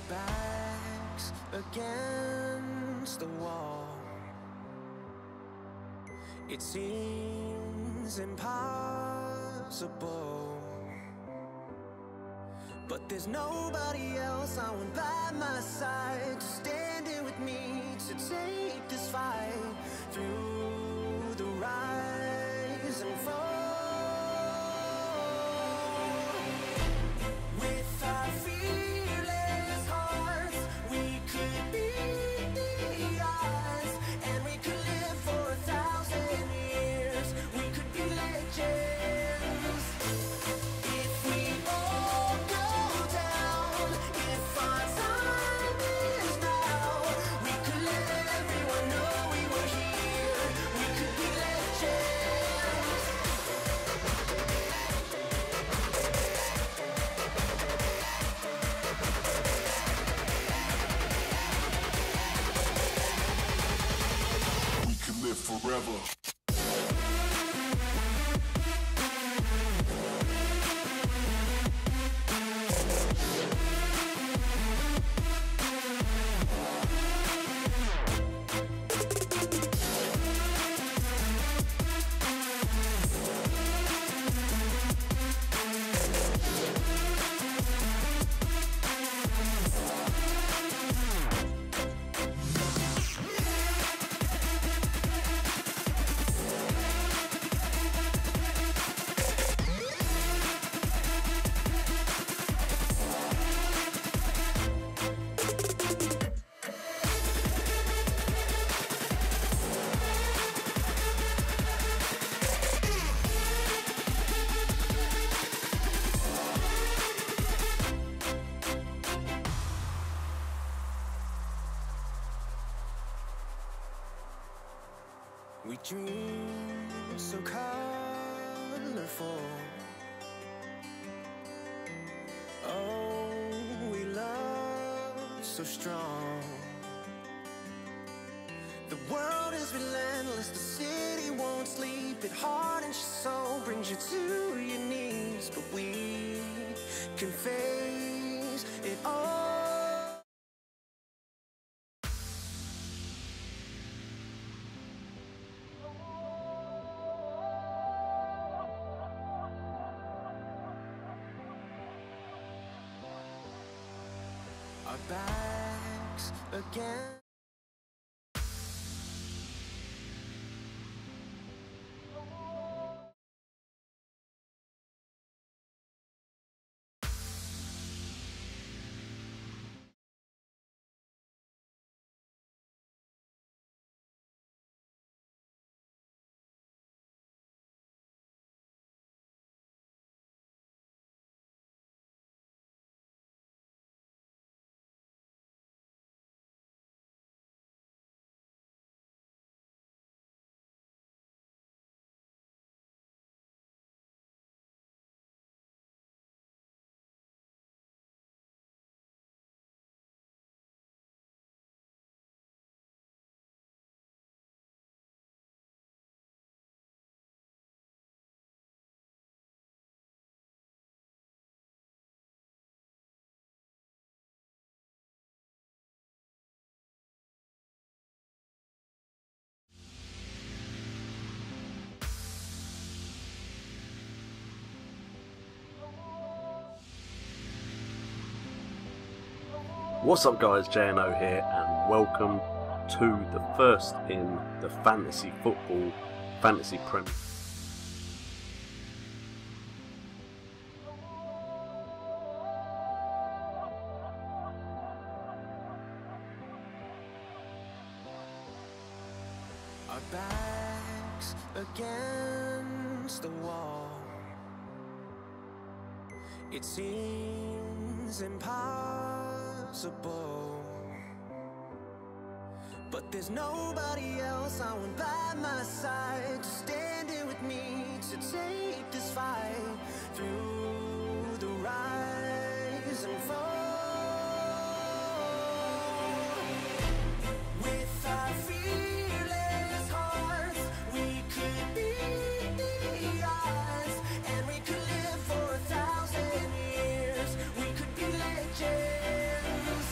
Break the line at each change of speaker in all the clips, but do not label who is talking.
backs against the wall. It seems impossible, but there's nobody else I want by my side to stand in with me, to take this fight through the rise and fall. With our fearless hearts, we could beat the odds, and we could live for 1,000 years. We could be legends if we all go down. If our time is now, we could let everyone know we were here. We could be legends.
We can live forever.
We dream so colorful. Oh, we love so strong. The world is relentless, the city won't sleep. It hardens your soul, brings you to your knees. But we can face it all. Our backs again.
What's up guys, JNO here and welcome to the first in the Fantasy Football Fantasy Premier.
Our backs against the wall. It seems impossible, but there's nobody else I want by my side to stand in with me, to take this fight through the rise and fall. With our fearless hearts, we could beat the odds, and we could live for 1,000 years. We could be legends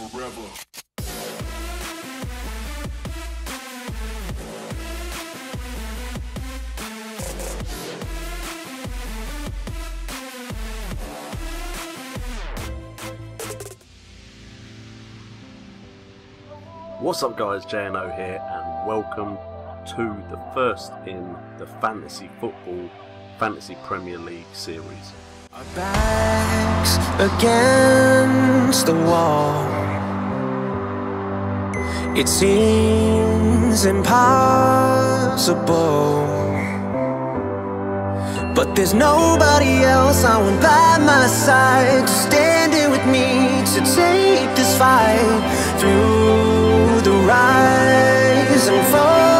forever.
What's up guys, JNO here and welcome to the first in the Fantasy Football Fantasy Premier League series.
Our backs against the wall. It seems impossible, but there's nobody else I want by my side to stand here with me to take this fight through the rise and fall.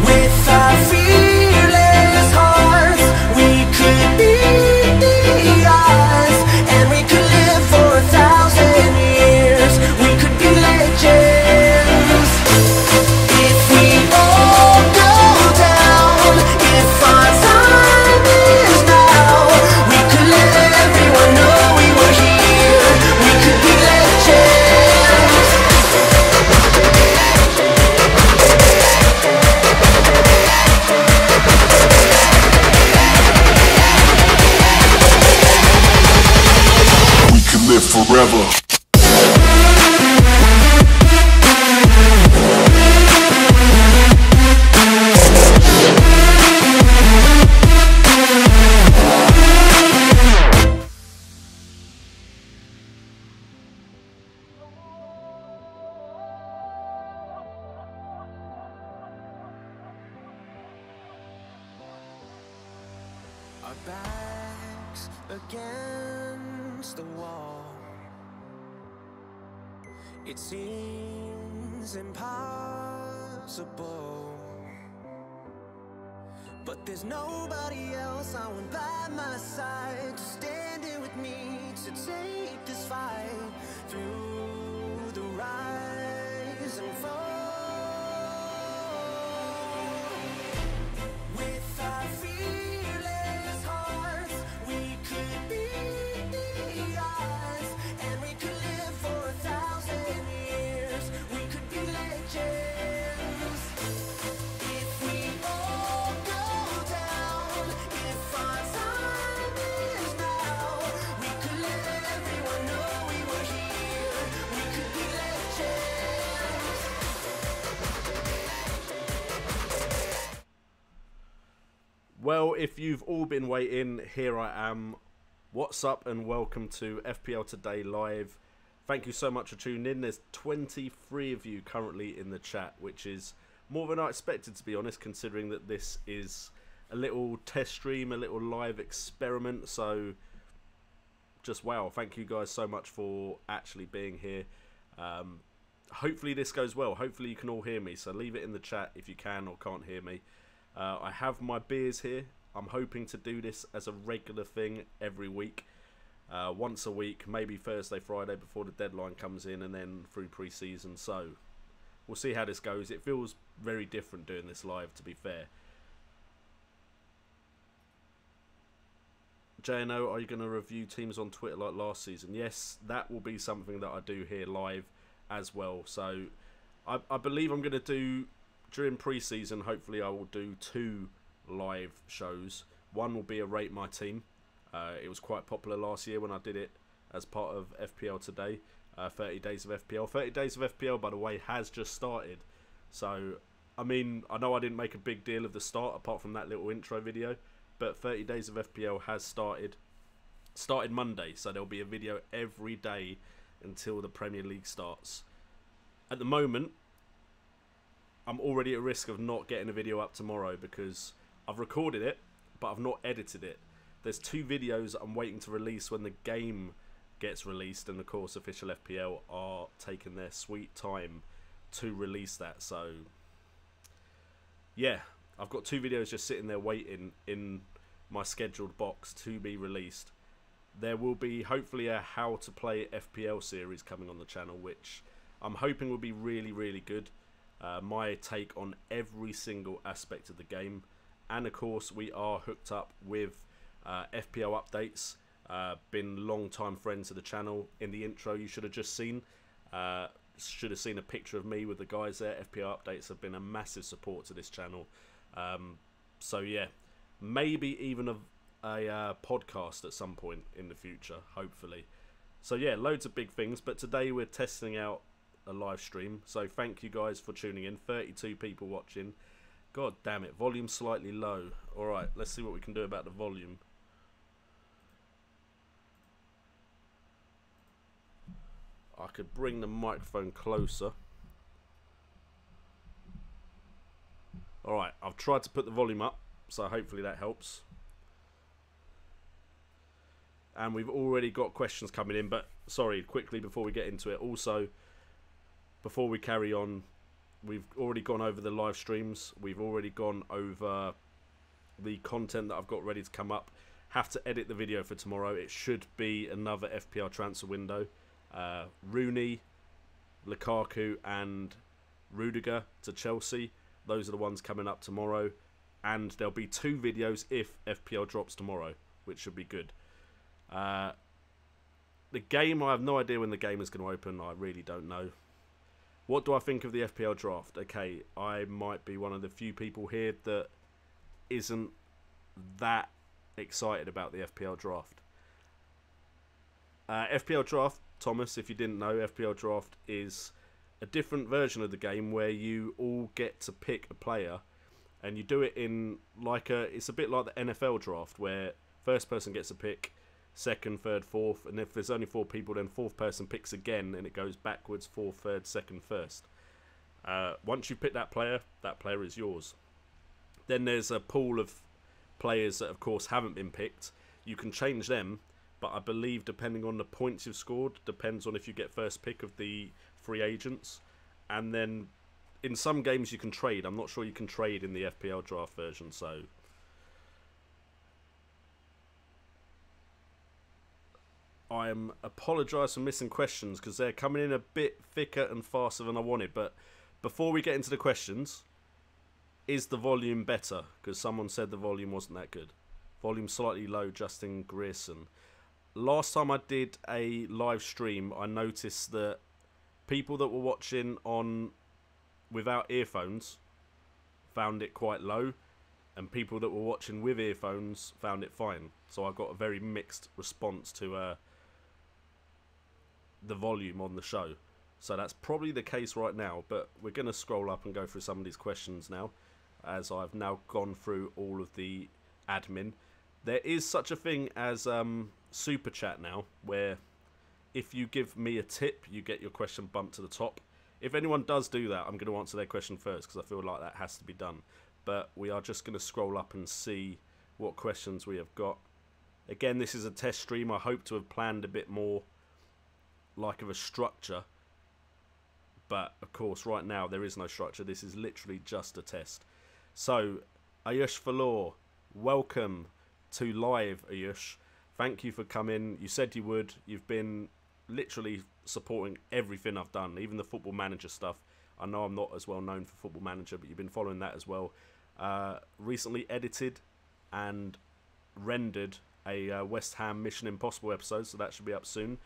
With our fearless hearts, we could beat the odds, and we could live for 1,000 years. We could be legends if we all go down. If our time is now, we could let everyone know we were here. We could be legends.
We can live forever.
Our backs against the wall. It seems impossible, but there's nobody else I want by my side to stand here with me to take this fight through the rise and fall. With our fearless hearts, we could beat the odds, and we could live for 1,000 years. We could be legends if we all go down. If our time is now, we could let everyone know we were here. We could be legends.
Well, if you've all been waiting, here I am. What's up and welcome to FPL Today Live. Thank you so much for tuning in. There's 23 of you currently in the chat, which is more than I expected, to be honest, considering that this is a little test stream, a little live experiment. So just wow, thank you guys so much for actually being here. Hopefully this goes well. Hopefully you can all hear me, so leave it in the chat if you can or can't hear me. I have my beers here. I'm hoping to do this as a regular thing every week, once a week, maybe Thursday, Friday before the deadline comes in, and then through pre-season. So we'll see how this goes. It feels very different doing this live, to be fair. JNO, are you going to review teams on Twitter like last season? Yes, that will be something that I do here live as well. So I believe I'm going to do, during pre-season, hopefully I will do 2 live shows. One will be a Rate My Team. It was quite popular last year when I did it as part of FPL Today. 30 Days of FPL. 30 Days of FPL, by the way, has just started. So, I mean, I know I didn't make a big deal of the start apart from that little intro video, but 30 Days of FPL has started Monday, so there'll be a video every day until the Premier League starts. At the moment, I'm already at risk of not getting a video up tomorrow because I've recorded it, but I've not edited it. There's 2 videos I'm waiting to release when the game gets released, and of course Official FPL are taking their sweet time to release that. So yeah, I've got 2 videos just sitting there waiting in my scheduled box to be released. There will be hopefully a how to play FPL series coming on the channel, which I'm hoping will be really, really good. My take on every single aspect of the game, and of course we are hooked up with FPL updates. been long-time friends of the channel. In the intro, you should have just seen. Should have seen a picture of me with the guys there. FPL updates have been a massive support to this channel. So yeah, maybe even a podcast at some point in the future, hopefully. So yeah, loads of big things. But today we're testing out a live stream. So thank you guys for tuning in. 32 people watching. God damn it, volume slightly low. Alright, let's see what we can do about the volume. I could bring the microphone closer. Alright, I've tried to put the volume up, so hopefully that helps. And we've already got questions coming in, but sorry, quickly before we get into it, also, before we carry on, we've already gone over the live streams. We've already gone over the content that I've got ready to come up. Have to edit the video for tomorrow. It should be another FPL transfer window. Rooney, Lukaku and Rudiger to Chelsea. Those are the ones coming up tomorrow. And there'll be 2 videos if FPL drops tomorrow, which should be good. The game, I have no idea when the game is going to open. I really don't know. What do I think of the FPL draft? Okay, I might be one of the few people here that isn't that excited about the FPL draft. FPL draft, Thomas, if you didn't know, FPL draft is a different version of the game where you all get to pick a player, and you do it in like it's a bit like the NFL draft where first person gets a pick, second, third, fourth, and if there's only 4 people, then fourth person picks again, and it goes backwards, fourth, third, second, first. Once you pick that player is yours. Then there's a pool of players that, of course, haven't been picked. You can change them, but I believe depending on the points you've scored, depends on if you get first pick of the free agents. And then in some games you can trade. I'm not sure you can trade in the FPL draft version, so I apologise for missing questions because they're coming in a bit thicker and faster than I wanted. But before we get into the questions, is the volume better? Because someone said the volume wasn't that good. Volume slightly low, Justin Grierson. Last time I did a live stream, I noticed that people that were watching on without earphones found it quite low, and people that were watching with earphones found it fine. So I got a very mixed response to the volume on the show. So that's probably the case right now, but we're going to scroll up and go through some of these questions now, as I've now gone through all of the admin. There is such a thing as Super Chat now, where if you give me a tip, you get your question bumped to the top. If anyone does do that, I'm going to answer their question first, because I feel like that has to be done. But we are just going to scroll up and see what questions we have got. Again, this is a test stream. I hope to have planned a bit more like of a structure, but of course right now there is no structure. This is literally just a test. So Ayush Falor, welcome to live, Ayush. Thank you for coming. You said you would. You've been literally supporting everything I've done, even the Football Manager stuff. I know I'm not as well known for Football Manager, but you've been following that as well. Recently edited and rendered a West Ham Mission Impossible episode, so that should be up soon.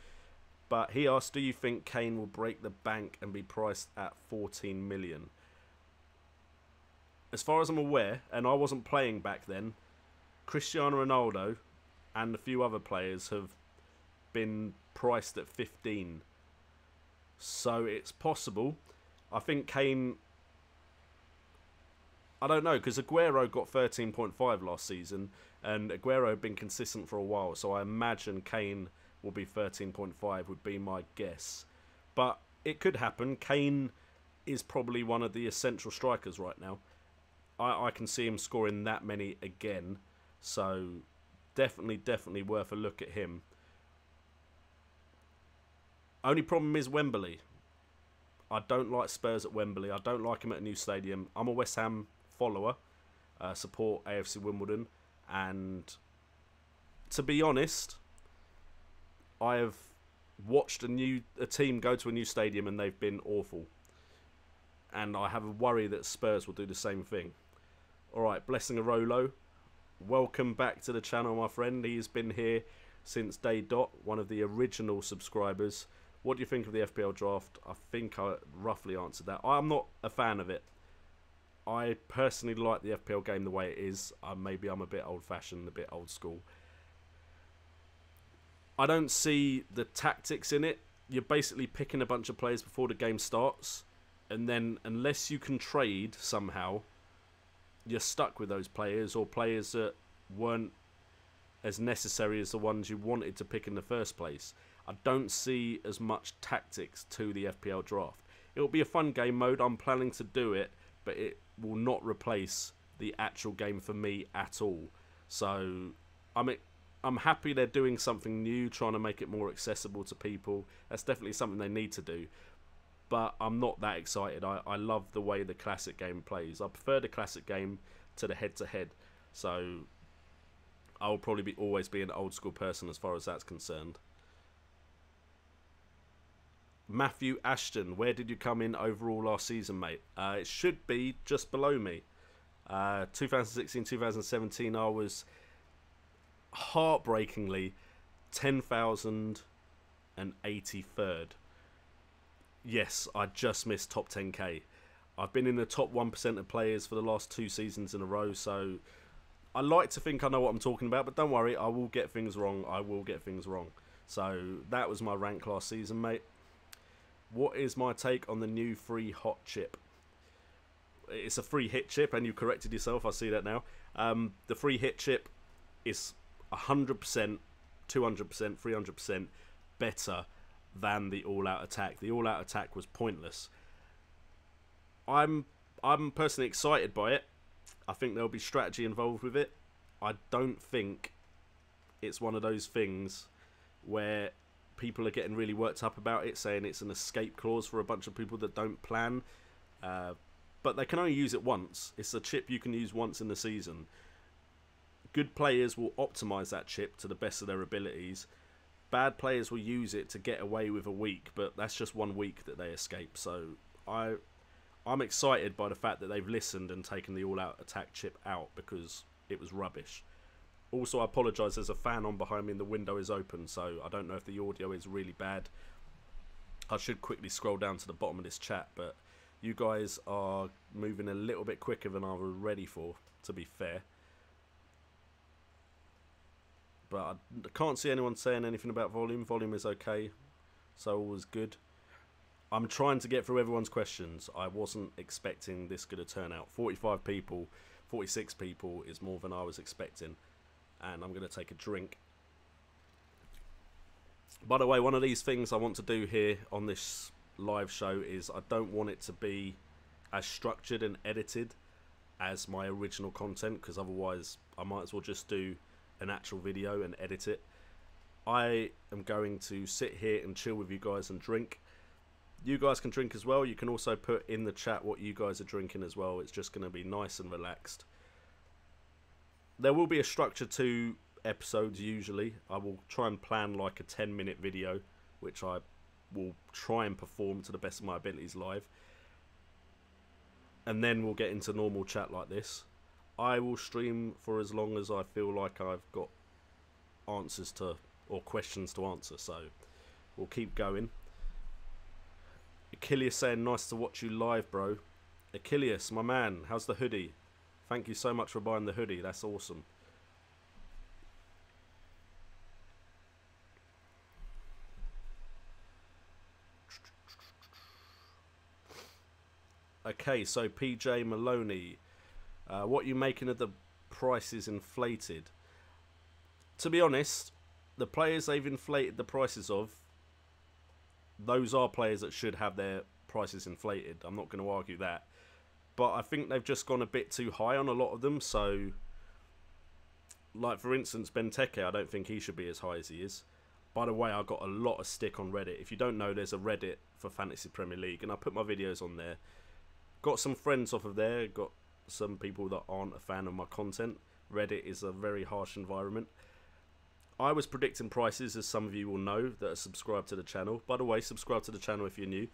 But he asked, do you think Kane will break the bank and be priced at 14 million? As far as I'm aware, and I wasn't playing back then, Cristiano Ronaldo and a few other players have been priced at 15. So it's possible. I think Kane, I don't know, because Aguero got 13.5 last season, and Aguero had been consistent for a while, so I imagine Kane will be 13.5 would be my guess. But it could happen. Kane is probably one of the essential strikers right now. I can see him scoring that many again, so definitely worth a look at him. Only problem is Wembley. I don't like Spurs at Wembley. I don't like him at a new stadium. I'm a West Ham follower, support AFC Wimbledon, and to be honest, I have watched a team go to a new stadium and they've been awful. And I have a worry that Spurs will do the same thing. Alright, Blessing Arolo, welcome back to the channel, my friend. He's been here since Day Dot, one of the original subscribers. What do you think of the FPL draft? I think I roughly answered that. I'm not a fan of it. I personally like the FPL game the way it is. Maybe I'm a bit old-fashioned, a bit old school. I don't see the tactics in it. You're basically picking a bunch of players before the game starts, and then unless you can trade somehow, you're stuck with those players, or players that weren't as necessary as the ones you wanted to pick in the first place. I don't see as much tactics to the FPL draft. It'll be a fun game mode. I'm planning to do it, but it will not replace the actual game for me at all. So I'm happy they're doing something new, trying to make it more accessible to people. That's definitely something they need to do. But I'm not that excited. I love the way the classic game plays. I prefer the classic game to the head-to-head. So I'll probably always be an old school person as far as that's concerned. Matthew Ashton, where did you come in overall last season, mate? It should be just below me. 2016-2017, I was heartbreakingly 10,083rd. Yes, I just missed top 10k. I've been in the top 1% of players for the last 2 seasons in a row, so I like to think I know what I'm talking about, but don't worry, I will get things wrong. I will get things wrong. So that was my rank last season, mate. What is my take on the new free hot chip? It's a free hit chip, and you corrected yourself. I see that now. The free hit chip is 100%, 200%, 300% better than the all-out attack. The all-out attack was pointless. I'm personally excited by it. I think there'll be strategy involved with it. I don't think it's one of those things where people are getting really worked up about it, saying it's an escape clause for a bunch of people that don't plan. But they can only use it once. It's a chip you can use once in the season. Good players will optimise that chip to the best of their abilities. Bad players will use it to get away with a week, but that's just 1 week that they escape. So I'm excited by the fact that they've listened and taken the all-out attack chip out, because it was rubbish. Also, I apologise, there's a fan on behind me and the window is open, so I don't know if the audio is really bad. I should quickly scroll down to the bottom of this chat, but you guys are moving a little bit quicker than I was ready for, to be fair. But I can't see anyone saying anything about volume. Volume is okay, so all is good. I'm trying to get through everyone's questions. I wasn't expecting this good a turnout. 45 people, 46 people is more than I was expecting. And I'm going to take a drink. By the way, one of these things I want to do here on this live show is I don't want it to be as structured and edited as my original content, because otherwise I might as well just do an actual video and edit it. I am going to sit here and chill with you guys and drink. You guys can drink as well. You can also put in the chat what you guys are drinking as well. It's just going to be nice and relaxed. There will be a structure to episodes usually. I will try and plan like a 10-minute video, which I will try and perform to the best of my abilities live. And then we'll get into normal chat like this. I will stream for as long as I feel like I've got answers to, or questions to answer, so we'll keep going. Achilles saying, nice to watch you live, bro. Achilles, my man, how's the hoodie? Thank you so much for buying the hoodie, that's awesome. Okay, so PJ Maloney, what are you making of the prices inflated? To be honest, the players they've inflated the prices of, those are players that should have their prices inflated. I'm not going to argue that. But I think they've just gone a bit too high on a lot of them. So, like for instance, Benteke, I don't think he should be as high as he is. By the way, I got a lot of stick on Reddit. If you don't know, there's a Reddit for Fantasy Premier League, and I put my videos on there. Got some friends off of there. Got some people that aren't a fan of my content. Reddit is a very harsh environment. I was predicting prices, as some of you will know that are subscribed to the channel. By the way, subscribe to the channel if you're new.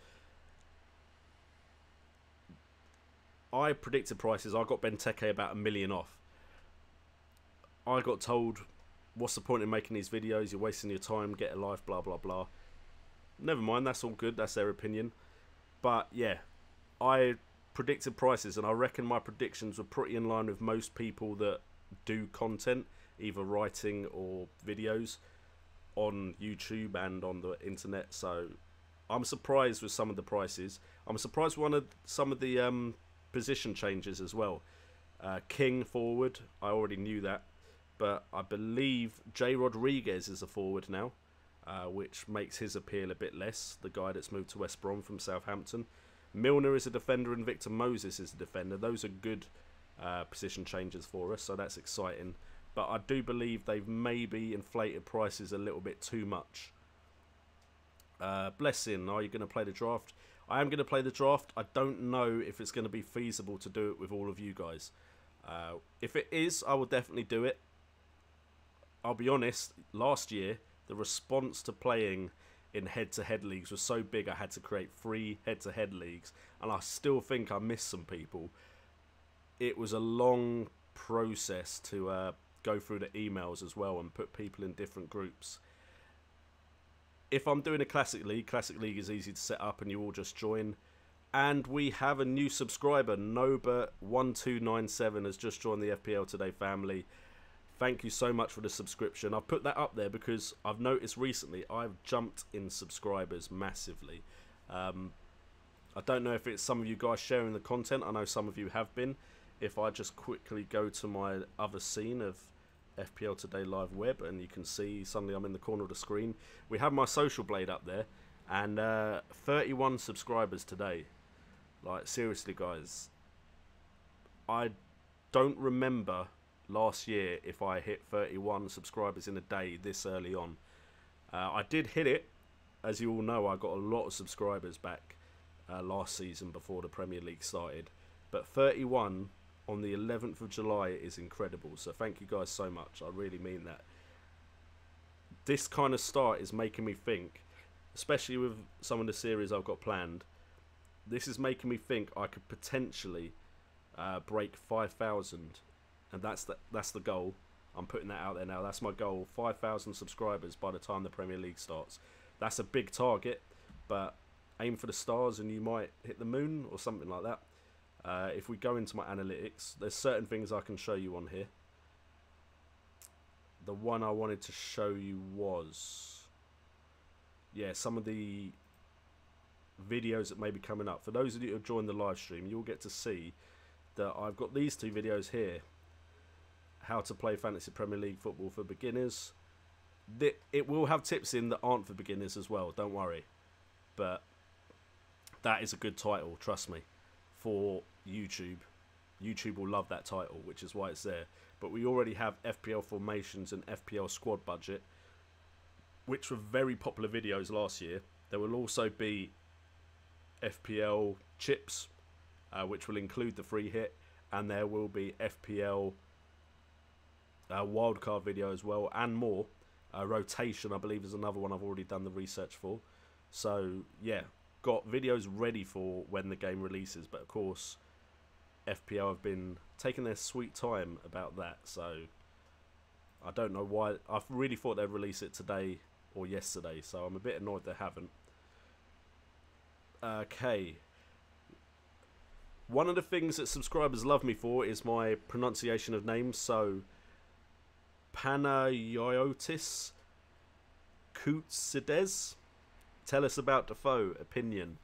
I predicted prices. I got Benteke about $1 million off. I got told what's the point in making these videos? You're wasting your time, get a life, blah, blah, blah. Never mind, that's all good, that's their opinion. But yeah, I predicted prices, and I reckon my predictions were pretty in line with most people that do content, either writing or videos, on YouTube and on the internet. So I'm surprised with some of the prices. I'm surprised with some of the position changes as well. King forward, I already knew that, but I believe J. Rodriguez is a forward now, which makes his appeal a bit less, the guy that's moved to West Brom from Southampton. Milner is a defender and Victor Moses is a defender. Those are good position changes for us, so that's exciting. But I do believe they've maybe inflated prices a little bit too much. Blessing, are you going to play the draft? I am going to play the draft. I don't know if it's going to be feasible to do it with all of you guys. If it is, I will definitely do it. I'll be honest, last year, the response to playing in head-to-head leagues was so big I had to create 3 head-to-head leagues, and I still think I missed some people. It was a long process to go through the emails as well and put people in different groups. If I'm doing a Classic League is easy to set up and you all just join. And we have a new subscriber, Nobert1297 has just joined the FPL Today family. Thank you so much for the subscription. I've put that up there because I've noticed recently I've jumped in subscribers massively. I don't know if it's some of you guys sharing the content. I know some of you have been. If I just quickly go to my other scene of FPL Today Live Web, and you can see suddenly I'm in the corner of the screen. We have my social blade up there, and 31 subscribers today. Like, seriously guys, I don't remember last year if I hit 31 subscribers in a day this early on. I did hit it. As you all know, I got a lot of subscribers back last season before the Premier League started, but 31 on the 11th of July is incredible. So thank you guys so much. I really mean that. This kind of start is making me think, especially with some of the series I've got planned, this is making me think I could potentially break 5,000, and that's the goal. I'm putting that out there now. That's my goal, 5,000 subscribers by the time the Premier League starts. That's a big target, but aim for the stars and you might hit the moon or something like that. If we go into my analytics, there's certain things I can show you on here. The one I wanted to show you was, yeah, some of the videos that may be coming up. For those of you who have joined the live stream, you'll get to see that I've got these 2 videos here. How to play Fantasy Premier League football for beginners. It will have tips in that aren't for beginners as well, don't worry. But that is a good title, trust me, for YouTube. YouTube will love that title, which is why it's there. But we already have FPL formations and FPL squad budget, which were very popular videos last year. There will also be FPL chips, which will include the free hit, and there will be FPL wildcard video as well, and more. Rotation, I believe, is another one I've already done the research for. So yeah, got videos ready for when the game releases, but of course FPL have been taking their sweet time about that, so I don't know why. I really thought they'd release it today or yesterday, so I'm a bit annoyed they haven't. Okay, one of the things that subscribers love me for is my pronunciation of names. So Panayotis Koutsides, tell us about Defoe. Opinion.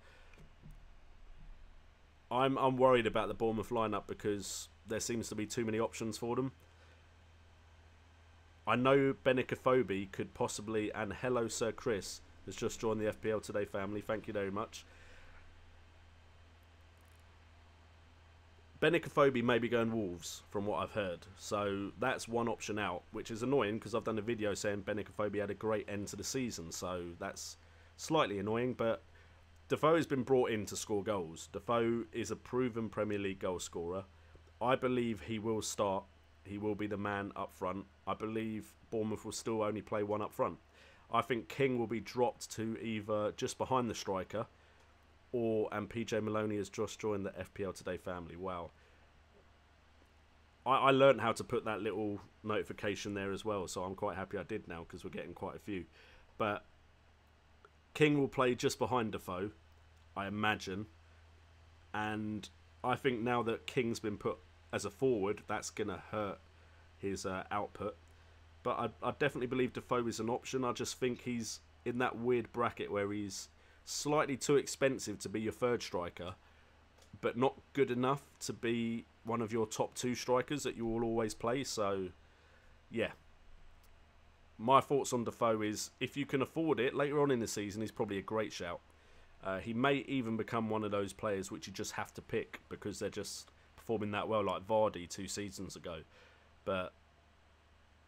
I'm worried about the Bournemouth lineup because there seems to be too many options for them. I know Benicophobe could possibly, and hello Sir Chris has just joined the FPL Today family. Thank you very much. Benicophobe may be going Wolves from what I've heard, so that's one option out, which is annoying because I've done a video saying Benicophobe had a great end to the season, so that's slightly annoying. But Defoe has been brought in to score goals. Defoe is a proven Premier League goal scorer. I believe he will start. He will be the man up front. I believe Bournemouth will still only play one up front. I think King will be dropped to either just behind the striker, and PJ Maloney has just joined the FPL Today family. Wow. I learned how to put that little notification there as well, so I'm quite happy I did now because we're getting quite a few. But King will play just behind Defoe, I imagine. And I think now that King's been put as a forward, that's going to hurt his output. But I definitely believe Defoe is an option. I just think he's in that weird bracket where he's slightly too expensive to be your third striker, but not good enough to be one of your top 2 strikers that you will always play. So, yeah. My thoughts on Defoe is, if you can afford it, later on in the season, he's probably a great shout. He may even become one of those players which you just have to pick because they're just performing that well, like Vardy 2 seasons ago. But,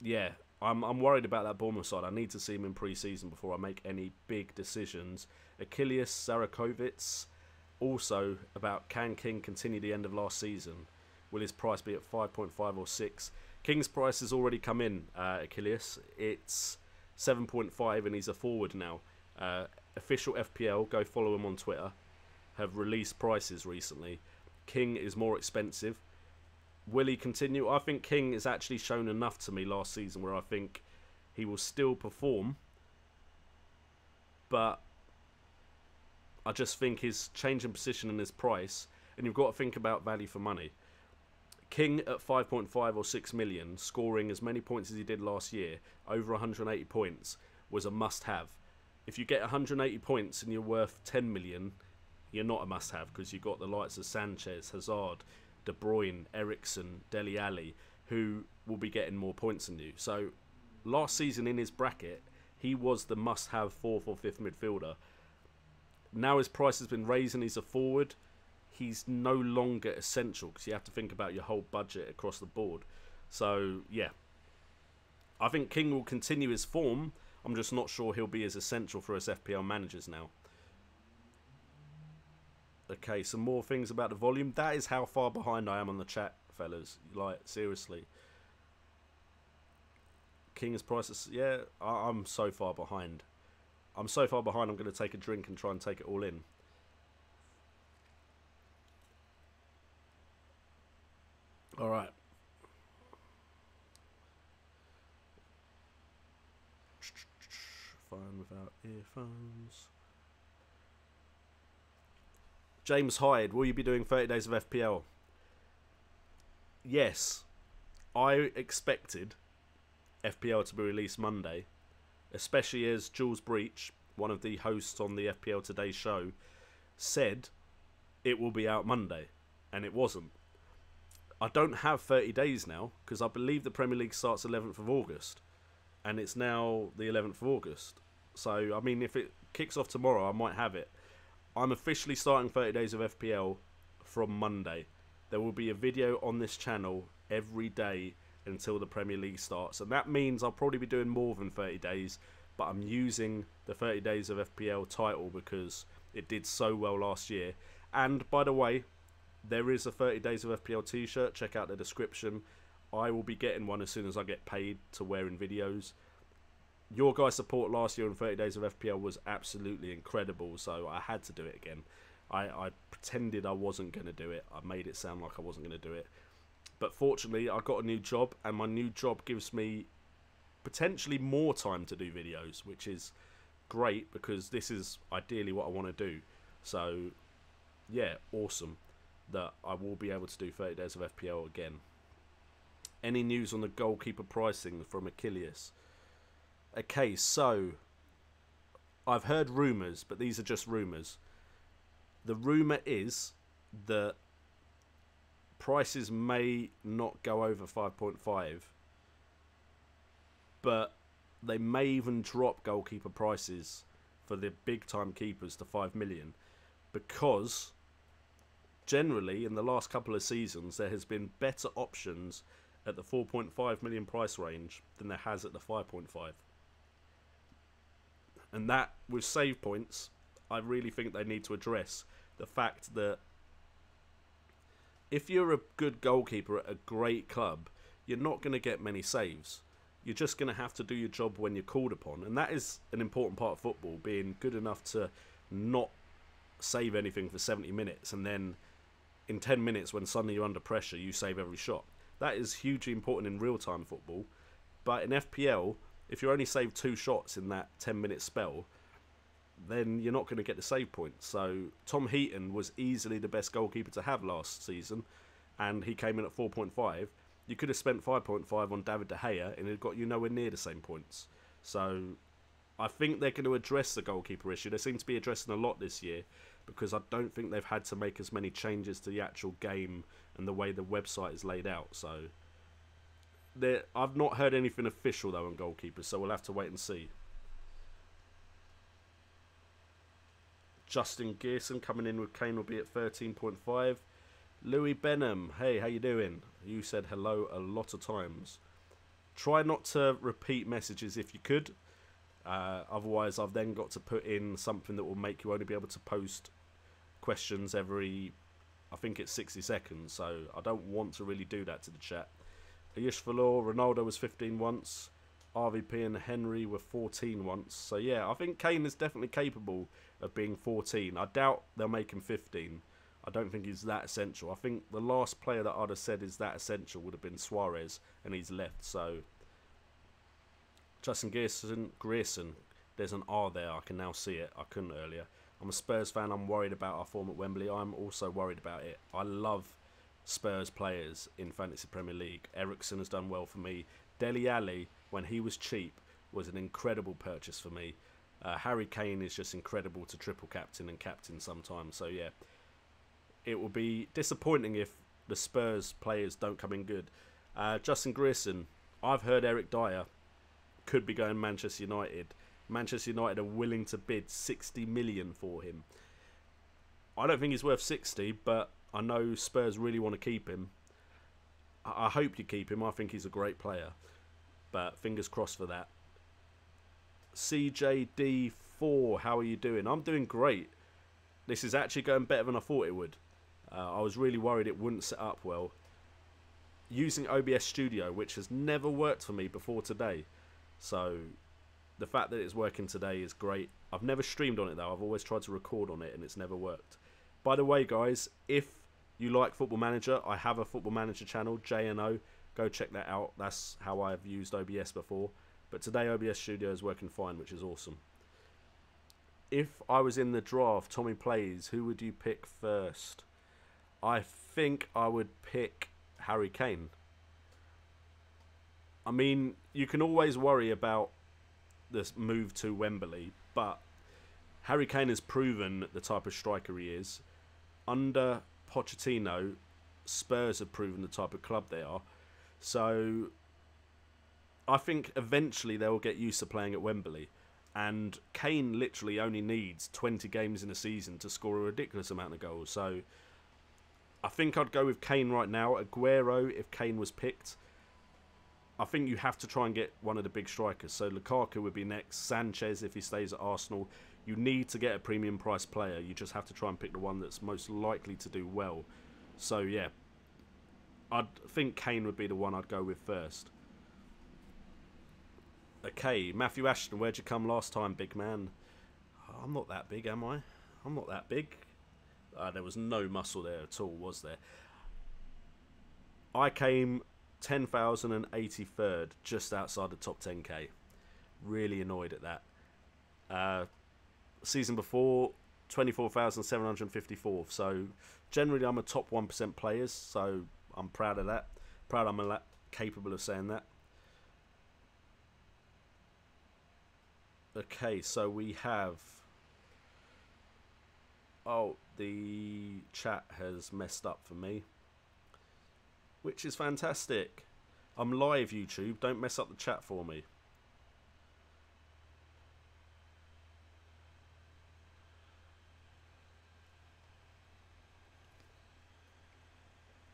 yeah, I'm worried about that Bournemouth side. I need to see him in pre-season before I make any big decisions. Achilles, Zarakovic, also about can King continue the end of last season? Will his price be at 5.5 or 6? King's price has already come in, Achilles. It's 7.5 and he's a forward now. Official FPL, go follow him on Twitter, have released prices recently. King is more expensive. Will he continue? I think King has actually shown enough to me last season where I think he will still perform. But I just think his change in position and his price, and you've got to think about value for money. King at 5.5 or 6 million, scoring as many points as he did last year, over 180 points, was a must-have. If you get 180 points and you're worth 10 million, you're not a must-have because you've got the likes of Sanchez, Hazard, De Bruyne, Eriksen, Dele Alli, who will be getting more points than you. So last season in his bracket, he was the must-have 4th or 5th midfielder. Now his price has been raised and he's a forward. He's no longer essential because you have to think about your whole budget across the board. So, yeah. I think King will continue his form. I'm just not sure he'll be as essential for us FPL managers now. Okay, some more things about the volume. That is how far behind I am on the chat, fellas. Like, seriously. King's prices. Yeah, I'm so far behind. I'm so far behind, I'm going to take a drink and try and take it all in. Alright. Fine without earphones. James Hyde, will you be doing 30 days of FPL? Yes. I expected FPL to be released Monday, especially as Jules Breach, one of the hosts on the FPL Today show, said it will be out Monday, and it wasn't. I don't have 30 days now, because I believe the Premier League starts 11th of August, and it's now the 11th of August. So, I mean, if it kicks off tomorrow, I might have it. I'm officially starting 30 days of FPL from Monday. There will be a video on this channel every day until the Premier League starts, and that means I'll probably be doing more than 30 days, but I'm using the 30 days of FPL title because it did so well last year. And by the way, there is a 30 days of FPL t-shirt. Check out the description. I will be getting one as soon as I get paid to wear in videos. Your guys' support last year on 30 days of FPL was absolutely incredible, so I had to do it again. I pretended I wasn't going to do it. I made it sound like I wasn't going to do it. But fortunately, I got a new job, and my new job gives me potentially more time to do videos, which is great because this is ideally what I want to do. So, yeah, awesome that I will be able to do 30 days of FPL again. Any news on the goalkeeper pricing from Achilles? Okay, so I've heard rumours, but these are just rumours. The rumour is that prices may not go over 5.5, but they may even drop goalkeeper prices for the big time keepers to 5 million, because generally in the last couple of seasons there has been better options at the 4.5 million price range than there has at the 5.5. And that, with save points, I really think they need to address the fact that if you're a good goalkeeper at a great club, you're not going to get many saves. You're just going to have to do your job when you're called upon. And that is an important part of football, being good enough to not save anything for 70 minutes and then in 10 minutes when suddenly you're under pressure, you save every shot. That is hugely important in real-time football. But in FPL, if you only save 2 shots in that 10-minute spell, then you're not going to get the save points. So Tom Heaton was easily the best goalkeeper to have last season, and he came in at 4.5. You could have spent 5.5 on David De Gea, and it got you nowhere near the same points. So I think they're going to address the goalkeeper issue. They seem to be addressing a lot this year, because I don't think they've had to make as many changes to the actual game and the way the website is laid out. So I've not heard anything official though on goalkeepers, so we'll have to wait and see. Justin Gearson coming in with Kane will be at 13.5. Louis Benham, hey, how you doing? You said hello a lot of times. Try not to repeat messages if you could. Otherwise, I've then got to put in something that will make you only be able to post questions every, I think it's 60 seconds. So I don't want to really do that to the chat. Ayush Valor, Ronaldo was 15 once. RVP and Henry were 14 once. So yeah, I think Kane is definitely capable of being 14. I doubt they'll make him 15. I don't think he's that essential. I think the last player that I'd have said is that essential would have been Suarez, and he's left. So Justin Grierson, there's an R there. I can now see it. I couldn't earlier. I'm a Spurs fan. I'm worried about our form at Wembley. I'm also worried about it. I love Spurs players in Fantasy Premier League. Ericsson has done well for me. Dele Alli, when he was cheap, was an incredible purchase for me. Harry Kane is just incredible to triple captain and captain sometimes. So yeah, it will be disappointing if the Spurs players don't come in good. Justin Grierson, I've heard Eric Dyer could be going Manchester United. Manchester United are willing to bid 60 million for him. I don't think he's worth 60, but I know Spurs really want to keep him. I hope you keep him. I think he's a great player, but fingers crossed for that. CJD4, how are you doing? I'm doing great. This is actually going better than I thought it would. I was really worried it wouldn't set up well. Using OBS Studio, which has never worked for me before today. So the fact that it's working today is great. I've never streamed on it though. I've always tried to record on it and it's never worked. By the way, guys, if you like Football Manager, I have a Football Manager channel, JNO. Go check that out. That's how I've used OBS before. But today OBS Studio is working fine, which is awesome. If I was in the draft, Tommy Plays, who would you pick first? I think I would pick Harry Kane. I mean, you can always worry about this move to Wembley, but Harry Kane has proven the type of striker he is. Under Pochettino, Spurs have proven the type of club they are. So I think eventually they will get used to playing at Wembley. And Kane literally only needs 20 games in a season to score a ridiculous amount of goals. So I think I'd go with Kane right now. Aguero, if Kane was picked. I think you have to try and get one of the big strikers. So Lukaku would be next. Sanchez, if he stays at Arsenal. You need to get a premium price player. You just have to try and pick the one that's most likely to do well. So yeah, I think Kane would be the one I'd go with first. Okay, Matthew Ashton, where'd you come last time, big man? I'm not that big, am I? I'm not that big. There was no muscle there at all, was there? I came 10,083rd, just outside the top 10k. Really annoyed at that. Season before, 24,754th. So generally I'm a top 1% players, so I'm proud of that. Proud I'm capable of saying that. Okay, so we have... Oh, the chat has messed up for me, which is fantastic. I'm live, YouTube. Don't mess up the chat for me.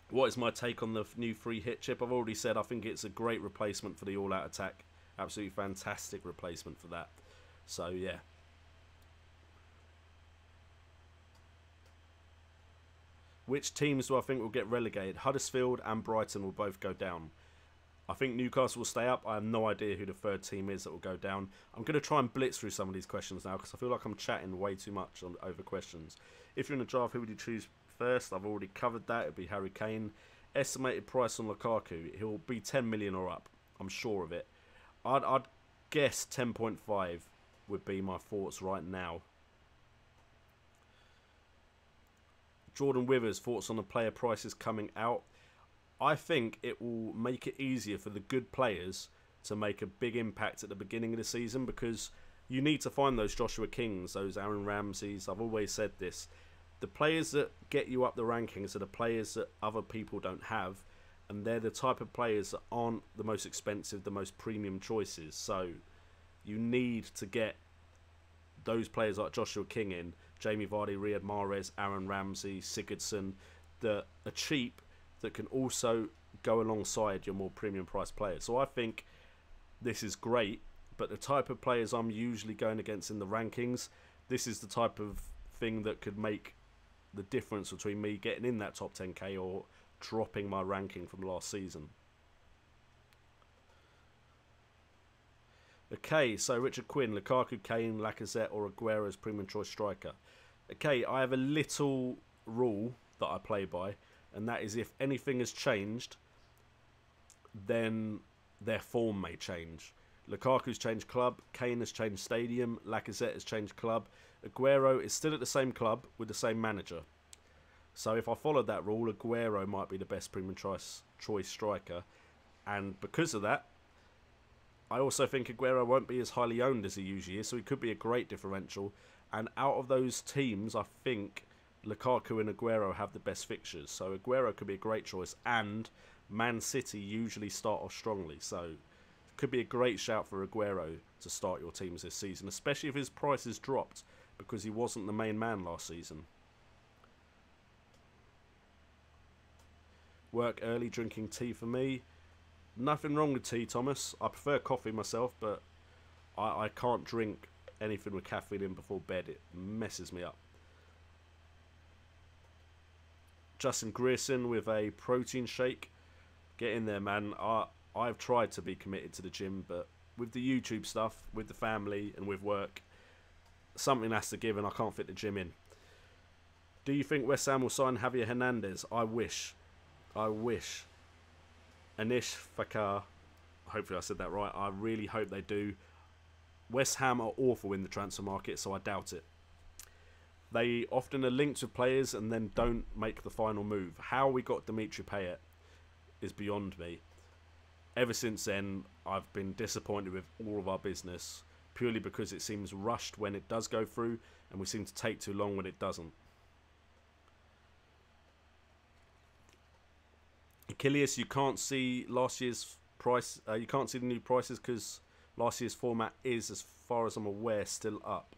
What is my take on the new free hit chip? I've already said I think it's a great replacement for the all-out attack. Absolutely fantastic replacement for that. So, yeah. Which teams do I think will get relegated? Huddersfield and Brighton will both go down. I think Newcastle will stay up. I have no idea who the third team is that will go down. I'm going to try and blitz through some of these questions now because I feel like I'm chatting way too much over questions. If you're in a draft, who would you choose first? I've already covered that. It would be Harry Kane. estimated price on Lukaku, he'll be 10 million or up. I'm sure of it. I'd guess 10.5 would be my thoughts right now. Jordan Withers, thoughts on the player prices coming out. I think it will make it easier for the good players to make a big impact at the beginning of the season, because you need to find those Joshua Kings, those Aaron Ramseys. I've always said this. The players that get you up the rankings are the players that other people don't have, and they're the type of players that aren't the most expensive, the most premium choices. So you need to get those players like Joshua King in, Jamie Vardy, Riyad Mahrez, Aaron Ramsey, Sigurdsson, that are cheap, that can also go alongside your more premium price players. So I think this is great, but the type of players I'm usually going against in the rankings, this is the type of thing that could make the difference between me getting in that top 10k or dropping my ranking from last season. Okay, so Richard Quinn, Lukaku, Kane, Lacazette or Aguero as premium choice striker. Okay, I have a little rule that I play by, and that is if anything has changed, then their form may change. Lukaku's changed club, Kane has changed stadium, Lacazette has changed club, Aguero is still at the same club with the same manager. So if I followed that rule, Aguero might be the best premium choice striker, and because of that, I also think Aguero won't be as highly owned as he usually is, so he could be a great differential. And out of those teams, I think Lukaku and Aguero have the best fixtures. So Aguero could be a great choice, and Man City usually start off strongly. So it could be a great shout for Aguero to start your teams this season, especially if his price is dropped, because he wasn't the main man last season. Work early, drinking tea for me. Nothing wrong with tea, Thomas. I prefer coffee myself, but I can't drink anything with caffeine in before bed. It messes me up. Justin Grierson with a protein shake. Get in there, man. I've tried to be committed to the gym, but with the YouTube stuff, with the family and with work, something has to give and I can't fit the gym in. Do you think West Ham will sign Javier Hernandez? I wish. Anish Fakar, hopefully I said that right. I really hope they do. West Ham are awful in the transfer market, so I doubt it. They often are linked with players and then don't make the final move. How we got Dimitri Payet is beyond me. Ever since then, I've been disappointed with all of our business, purely because it seems rushed when it does go through, and we seem to take too long when it doesn't. Achilles, you can't see last year's price. You can't see the new prices because last year's format is, as far as I'm aware, still up.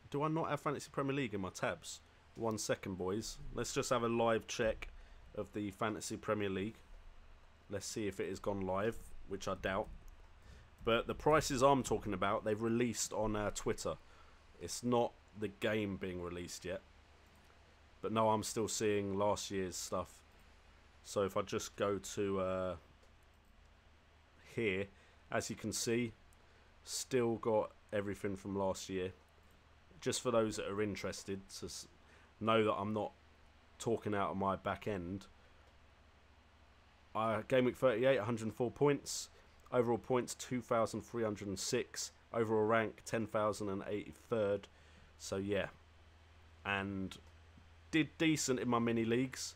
Do I not have Fantasy Premier League in my tabs? 1 second, boys. Let's just have a live check of the Fantasy Premier League. Let's see if it has gone live, which I doubt. But the prices I'm talking about, they've released on Twitter. It's not the game being released yet. But no, I'm still seeing last year's stuff. So if I just go to here, as you can see, still got everything from last year. Just for those that are interested to know that I'm not talking out of my back end. Game week 38, 104 points. Overall points, 2,306. Overall rank, 10,083rd. So yeah. And did decent in my mini leagues.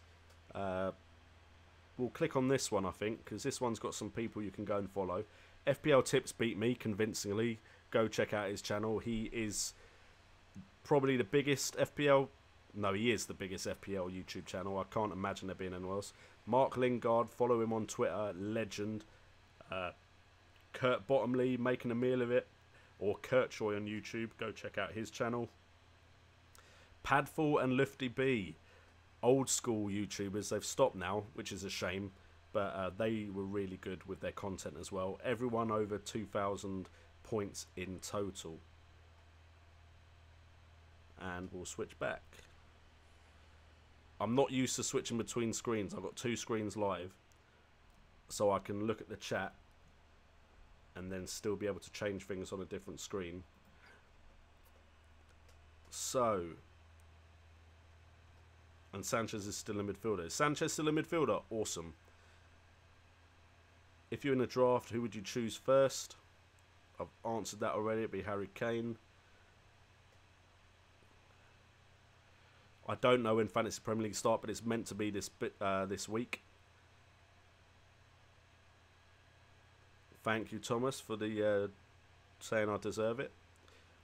We'll click on this one, I think, because this one's got some people you can go and follow. FPL Tips beat me convincingly. Go check out his channel. He is probably the biggest FPL... No, he is the biggest FPL YouTube channel. I can't imagine there being anyone else. Mark Lingard, follow him on Twitter. Legend. Kurt Bottomley, making a meal of it. Or Kurtchoy on YouTube. Go check out his channel. Padful and Lufty B. Old school YouTubers. They've stopped now, which is a shame. But they were really good with their content as well. Everyone over 2,000 points in total. And we'll switch back. I'm not used to switching between screens. I've got 2 screens live. So I can look at the chat and then still be able to change things on a different screen. So, And Sanchez is still a midfielder. Is Sanchez still a midfielder? Awesome. If you're in a draft, who would you choose first? I've answered that already. It'd be Harry Kane. I don't know when Fantasy Premier League start, but it's meant to be this week. Thank you, Thomas, for the saying I deserve it.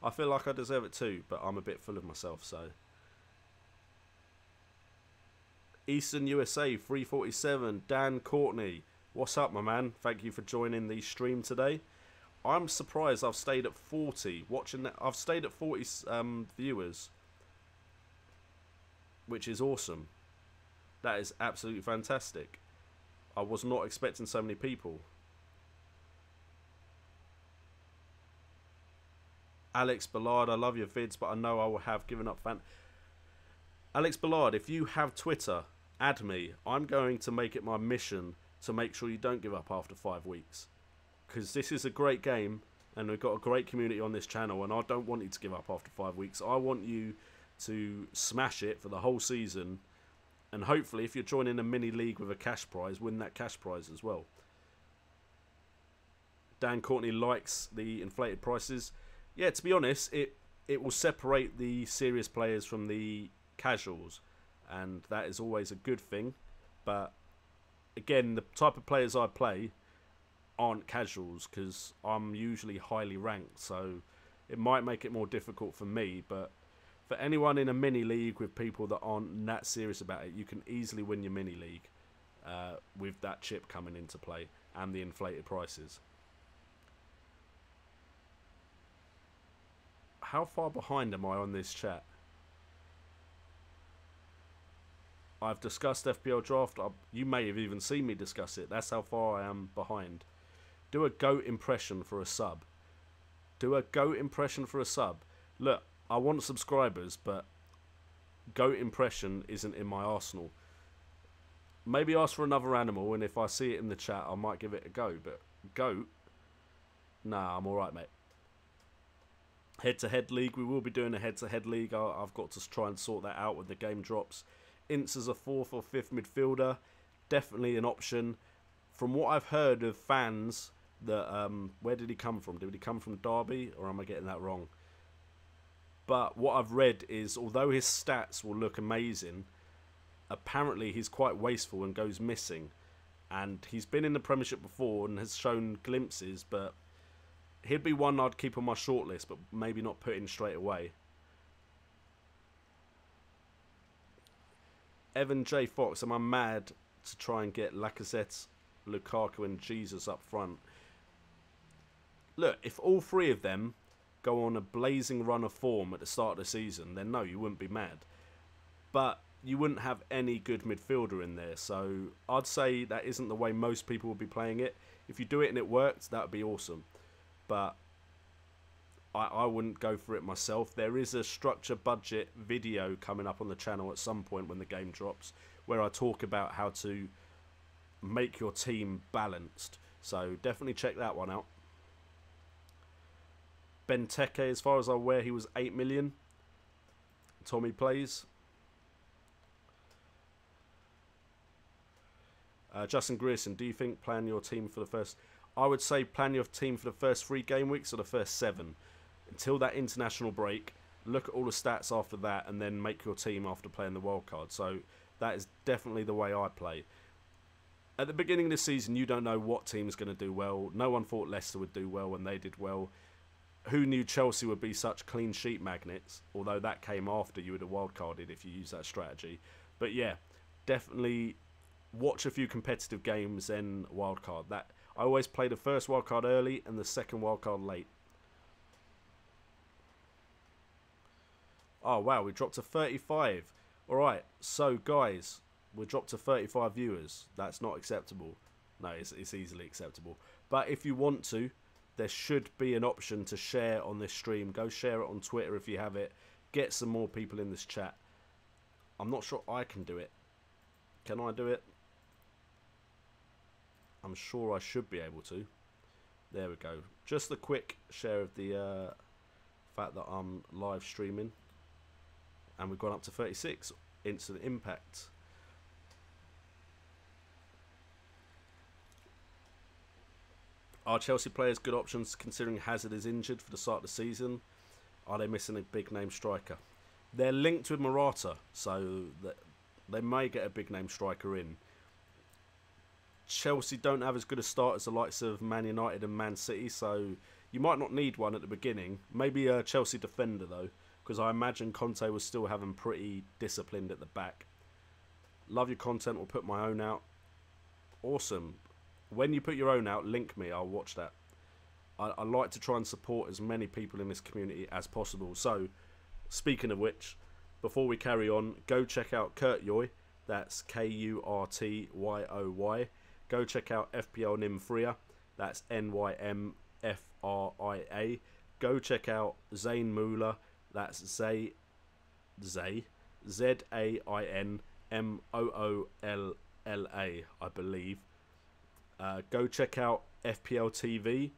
I feel like I deserve it too, but I'm a bit full of myself, so. Eastern USA 347, Dan Courtney. What's up, my man? Thank you for joining the stream today. I'm surprised I've stayed at 40 watching that. I've stayed at 40 viewers, which is awesome. That is absolutely fantastic. I was not expecting so many people. Alex Ballard, I love your vids, but I know I will have given up Alex Ballard, if you have Twitter, add me. I'm going to make it my mission to make sure you don't give up after 5 weeks. Because this is a great game, and we've got a great community on this channel, and I don't want you to give up after 5 weeks. I want you to smash it for the whole season, and hopefully, if you're joining a mini league with a cash prize, win that cash prize as well. Dan Courtney likes the inflated prices. Yeah, to be honest, it will separate the serious players from the casuals, and that is always a good thing. But again, the type of players I play aren't casuals because I'm usually highly ranked, so it might make it more difficult for me. But for anyone in a mini league with people that aren't that serious about it, you can easily win your mini league with that chip coming into play and the inflated prices. How far behind am I on this chat? I've discussed FPL draft. You may have even seen me discuss it. That's how far I am behind. Do a GOAT impression for a sub. Do a GOAT impression for a sub. Look, I want subscribers, but GOAT impression isn't in my arsenal. Maybe ask for another animal, and if I see it in the chat, I might give it a go. But GOAT? Nah, I'm alright, mate. Head-to-head league. We will be doing a head-to-head league. I've got to try and sort that out when the game drops. Ince as a 4th or 5th midfielder, definitely an option. From what I've heard of fans, that where did he come from? Did he come from Derby, or am I getting that wrong? But what I've read is, although his stats will look amazing, apparently he's quite wasteful and goes missing. And he's been in the Premiership before and has shown glimpses, but he'd be one I'd keep on my shortlist, but maybe not put in straight away. Evan J. Fox, am I mad to try and get Lacazette, Lukaku and Jesus up front? Look, if all three of them go on a blazing run of form at the start of the season, then no, you wouldn't be mad. But you wouldn't have any good midfielder in there, so I'd say that isn't the way most people would be playing it. If you do it and it works, that would be awesome. But I wouldn't go for it myself. There is a structure budget video coming up on the channel at some point when the game drops, where I talk about how to make your team balanced. So definitely check that one out. Benteke, as far as I'm aware, he was 8 million. Tommy plays. Justin Grierson, do you think plan your team for the first... I would say plan your team for the first 3 game weeks or the first 7. Until that international break, look at all the stats after that and then make your team after playing the wildcard. So that is definitely the way I play. At the beginning of the season, you don't know what team's going to do well. No one thought Leicester would do well when they did well. Who knew Chelsea would be such clean sheet magnets? Although that came after you would have wildcarded if you use that strategy. But yeah, definitely watch a few competitive games then wildcard. That I always play the first wildcard early and the second wildcard late. Oh wow, we dropped to 35. Alright, so guys, we dropped to 35 viewers. That's not acceptable. No, it's easily acceptable. But if you want to, there should be an option to share on this stream. Go share it on Twitter if you have it. Get some more people in this chat. I'm not sure I can do it. Can I do it? I'm sure I should be able to. There we go. Just a quick share of the fact that I'm live streaming. And we've gone up to 36. instant impact. Are Chelsea players good options considering Hazard is injured for the start of the season? Are they missing a big name striker? They're linked with Morata, so they may get a big name striker in. Chelsea don't have as good a start as the likes of Man United and Man City, so you might not need one at the beginning. Maybe a Chelsea defender though, because I imagine Conte will still have them pretty disciplined at the back. Love your content, will put my own out. Awesome. When you put your own out, link me, I'll watch that. I like to try and support as many people in this community as possible. So, speaking of which, before we carry on, go check out Kurtyoy. That's Kurtyoy. Go check out FPL Nymphria. That's Nymfria. Go check out Zain Moolah. That's Zainmoolla, I believe. Go check out FPL TV.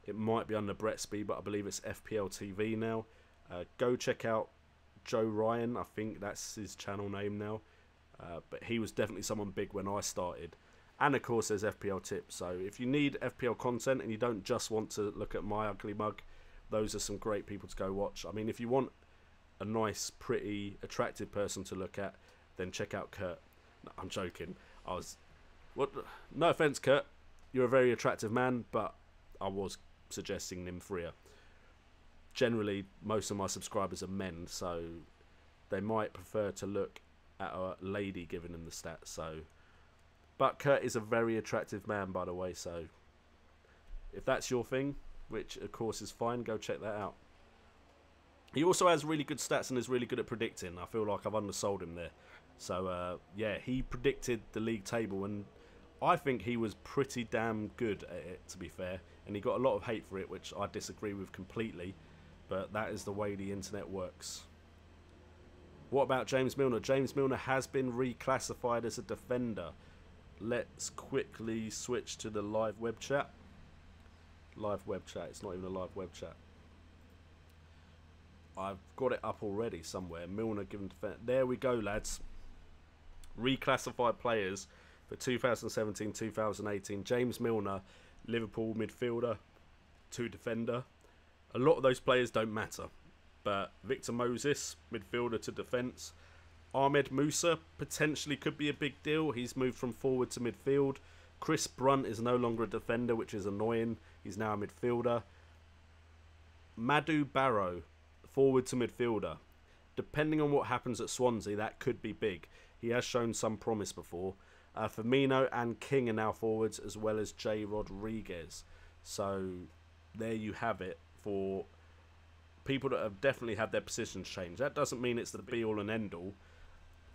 It might be under Bretsby, but I believe it's FPL TV now. Go check out Joe Ryan. I think that's his channel name now. But he was definitely someone big when I started. And of course there's FPL Tips. So if you need FPL content and you don't just want to look at my ugly mug, those are some great people to go watch. I mean, if you want a nice, pretty, attractive person to look at, then check out Kurt. No, I'm joking. No offense, Kurt. You're a very attractive man, but I was suggesting Nymphria. Generally, most of my subscribers are men, so they might prefer to look at a lady giving them the stats. So, but Kurt is a very attractive man, by the way. So, if that's your thing, which of course is fine, go check that out. He also has really good stats and is really good at predicting. I feel like I've undersold him there. So, yeah, he predicted the league table, and I think he was pretty damn good at it, to be fair. And he got a lot of hate for it, which I disagree with completely. But that is the way the internet works. What about James Milner? James Milner has been reclassified as a defender. Let's quickly switch to the live web chat. Live web chat. It's not even a live web chat. I've got it up already somewhere. Milner given defender. There we go, lads. Reclassified players for 2017-2018. James Milner, Liverpool midfielder, 2 defender. A lot of those players don't matter. But Victor Moses, midfielder to defence. Ahmed Musa potentially could be a big deal. He's moved from forward to midfield. Chris Brunt is no longer a defender, which is annoying. He's now a midfielder. Madhu Barrow, forward to midfielder. Depending on what happens at Swansea, that could be big. He has shown some promise before. Firmino and King are now forwards, as well as Jay Rodriguez. So there you have it for people that have definitely had their positions changed. That doesn't mean it's the be-all and end-all.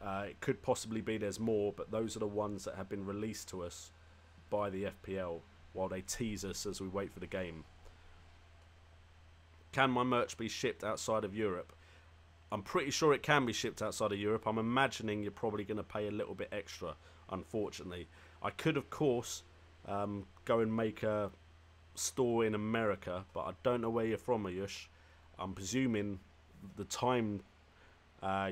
It could possibly be there's more, but those are the ones that have been released to us by the FPL while they tease us as we wait for the game. Can my merch be shipped outside of Europe? I'm pretty sure it can be shipped outside of Europe. I'm imagining you're probably going to pay a little bit extra, unfortunately. I could, of course, go and make a store in America, but I don't know where you're from, Ayush. I'm presuming the time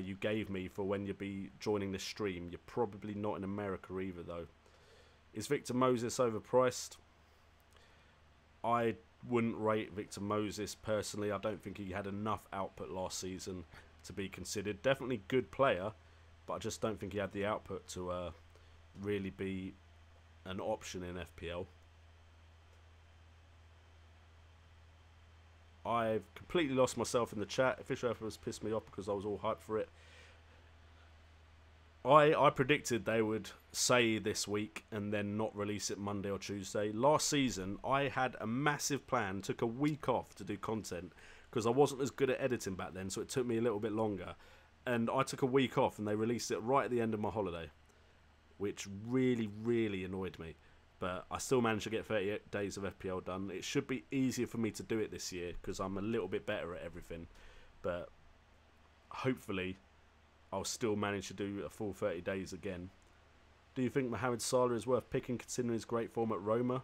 you gave me for when you'll be joining the stream, you're probably not in America either, though. Is Victor Moses overpriced? I wouldn't rate Victor Moses personally. I don't think he had enough output last season to be considered. Definitely good player, but I just don't think he had the output to really be an option in FPL. I've completely lost myself in the chat. Official efforts pissed me off because I was all hyped for it. I predicted they would say this week and then not release it Monday or Tuesday. Last season, I had a massive plan, took a week off to do content because I wasn't as good at editing back then, so it took me a little bit longer. And I took a week off and they released it right at the end of my holiday, which really, really annoyed me. But I still managed to get 38 days of FPL done. It should be easier for me to do it this year because I'm a little bit better at everything. But hopefully I'll still manage to do a full 30 days again. Do you think Mohamed Salah is worth picking considering his great form at Roma?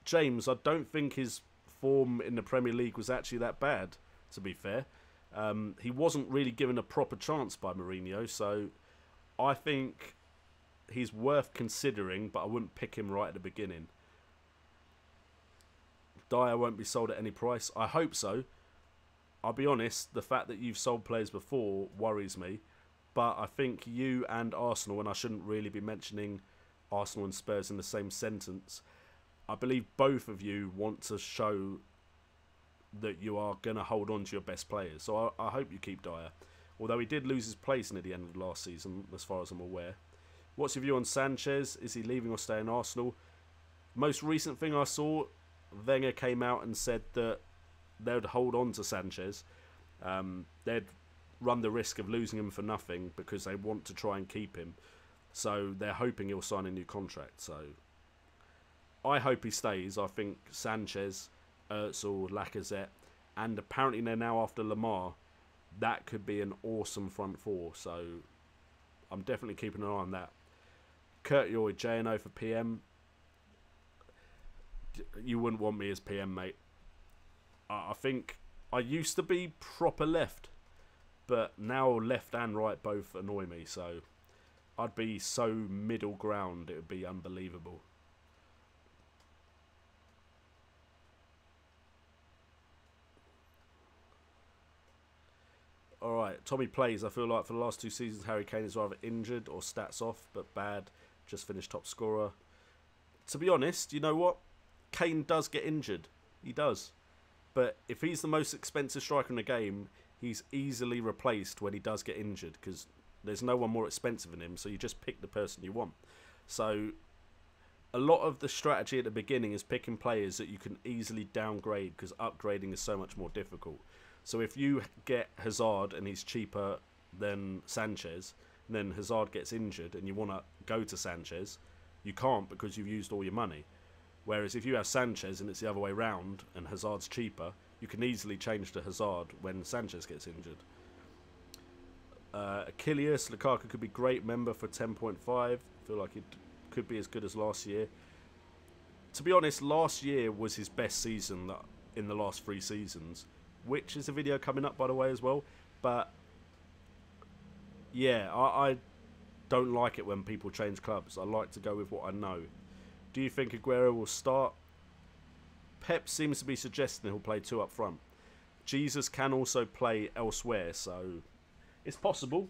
James, I don't think his form in the Premier League was actually that bad, to be fair. He wasn't really given a proper chance by Mourinho, so I think he's worth considering, but I wouldn't pick him right at the beginning. Dyer won't be sold at any price. I hope so. I'll be honest, the fact that you've sold players before worries me, but I think you and Arsenal, and I shouldn't really be mentioning Arsenal and Spurs in the same sentence, I believe both of you want to show that you are going to hold on to your best players. So I hope you keep Dyer. Although he did lose his place near the end of last season, as far as I'm aware. What's your view on Sanchez? Is he leaving or staying in Arsenal? Most recent thing I saw, Wenger came out and said that they would hold on to Sanchez. They'd run the risk of losing him for nothing because they want to try and keep him. So they're hoping he'll sign a new contract. So I hope he stays. I think Sanchez, Özil, Lacazette, and apparently they're now after Lamar. That could be an awesome front four. So I'm definitely keeping an eye on that. Kurt Yoy, J&O for PM. You wouldn't want me as PM, mate. I think I used to be proper left, but now left and right both annoy me. So I'd be so middle ground, it would be unbelievable. Alright, Tommy plays. I feel like for the last 2 seasons, Harry Kane is either injured or stats off, but bad. Just finished top scorer. To be honest, you know what? Kane does get injured. He does. But if he's the most expensive striker in the game, he's easily replaced when he does get injured because there's no one more expensive than him, so you just pick the person you want. So a lot of the strategy at the beginning is picking players that you can easily downgrade because upgrading is so much more difficult. So if you get Hazard and he's cheaper than Sanchez, and then Hazard gets injured and you want to go to Sanchez, you can't because you've used all your money. Whereas if you have Sanchez and it's the other way round and Hazard's cheaper, you can easily change to Hazard when Sanchez gets injured. Achilles, Lukaku could be great member for 10.5. I feel like it could be as good as last year. To be honest, last year was his best season in the last 3 seasons, which is a video coming up, by the way, as well. But yeah, I don't like it when people change clubs. I like to go with what I know. Do you think Aguero will start? Pep seems to be suggesting he'll play 2 up front. Jesus can also play elsewhere, so it's possible.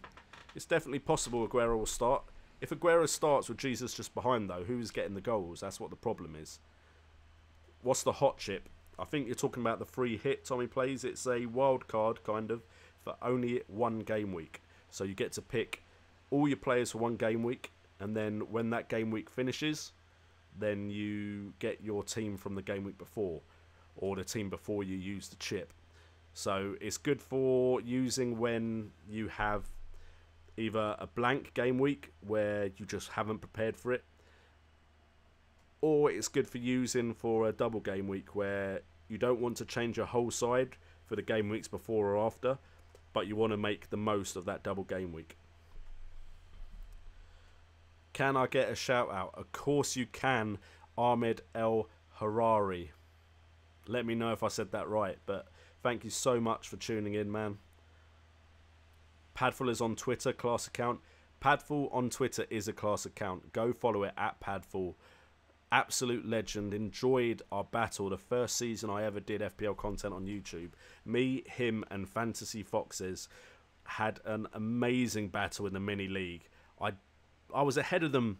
It's definitely possible Aguero will start. If Aguero starts with Jesus just behind, though, who's getting the goals? That's what the problem is. What's the hot chip? I think you're talking about the free hit Tommy plays. It's a wild card, kind of, for only 1 game week. So you get to pick all your players for 1 game week, and then when that game week finishes, then you get your team from the game week before, or the team before you use the chip. So it's good for using when you have either a blank game week where you just haven't prepared for it, or it's good for using for a double game week where you don't want to change your whole side for the game weeks before or after, but you want to make the most of that double game week. Can I get a shout out? Of course you can, Ahmed El Harari. Let me know if I said that right, but thank you so much for tuning in, man. Padful is on Twitter, class account. Padful on Twitter is a class account. Go follow it at Padful. Absolute legend. Enjoyed our battle. The first season I ever did FPL content on YouTube. Me, him, and Fantasy Foxes had an amazing battle in the mini league. I was ahead of them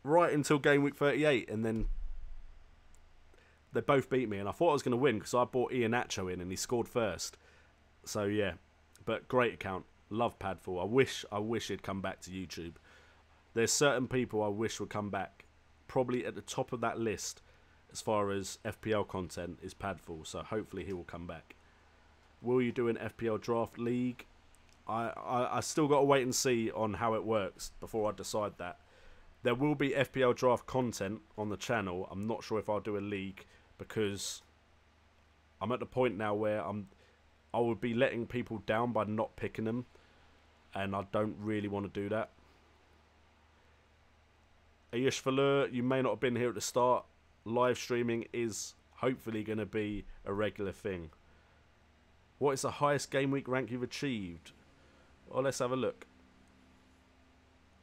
right until game week 38, and then they both beat me, and I thought I was going to win because I bought Iheanacho in and he scored first. So yeah, but great account. Love Padful. I wish he'd come back to YouTube. There's certain people I wish would come back. Probably at the top of that list as far as FPL content is Padful, so hopefully he will come back. Will you do an FPL draft league? I still got to wait and see on how it works before I decide that. There will be FPL draft content on the channel. I'm not sure if I'll do a league because I'm at the point now where I would be letting people down by not picking them, and I don't really want to do that. Ayush Falur, you may not have been here at the start. Live streaming is hopefully going to be a regular thing. What is the highest game week rank you've achieved? Well, let's have a look.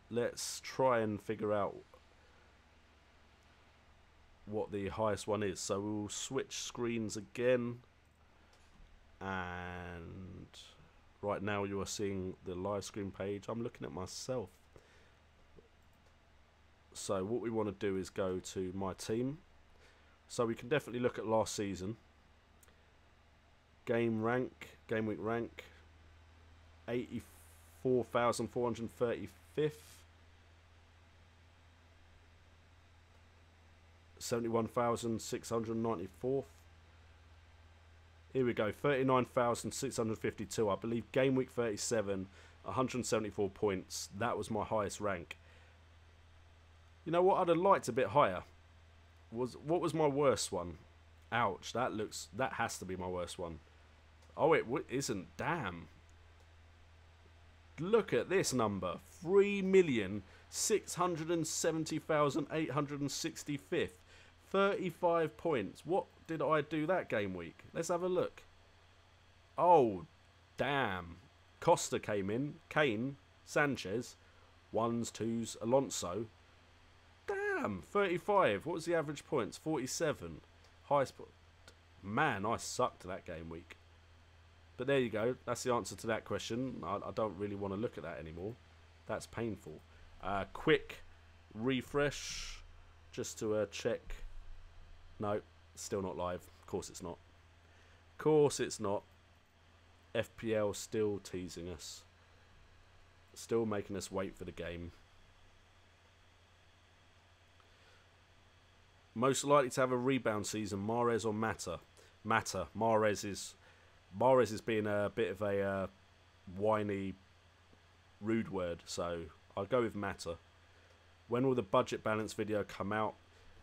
Let's try and figure out what the highest one is. So we'll switch screens again. And right now you are seeing the live screen page. I'm looking at myself. So what we want to do is go to my team. So we can definitely look at last season. Game week rank, 84,435th, 71,694th. Here we go, 39,652. I believe game week 37, 174 points. That was my highest rank. You know what? I'd have liked a bit higher. What was my worst one? Ouch! That has to be my worst one. Oh, it isn't. Damn. Look at this number. 3,670,865th. 35 points. What did I do that game week? Let's have a look. Oh, damn. Costa came in. Kane. Sanchez. 1s, 2s. Alonso. Damn. 35. What was the average points? 47. Highest. Man, I sucked that game week. But there you go. That's the answer to that question. I don't really want to look at that anymore. That's painful. Quick refresh just to check. No, still not live. Of course it's not. Of course it's not. FPL still teasing us. Still making us wait for the game. Most likely to have a rebound season, Mahrez or Mata? Mata. Mahrez is being a bit of a whiny, rude word, so I'll go with Mata. When will the budget balance video come out?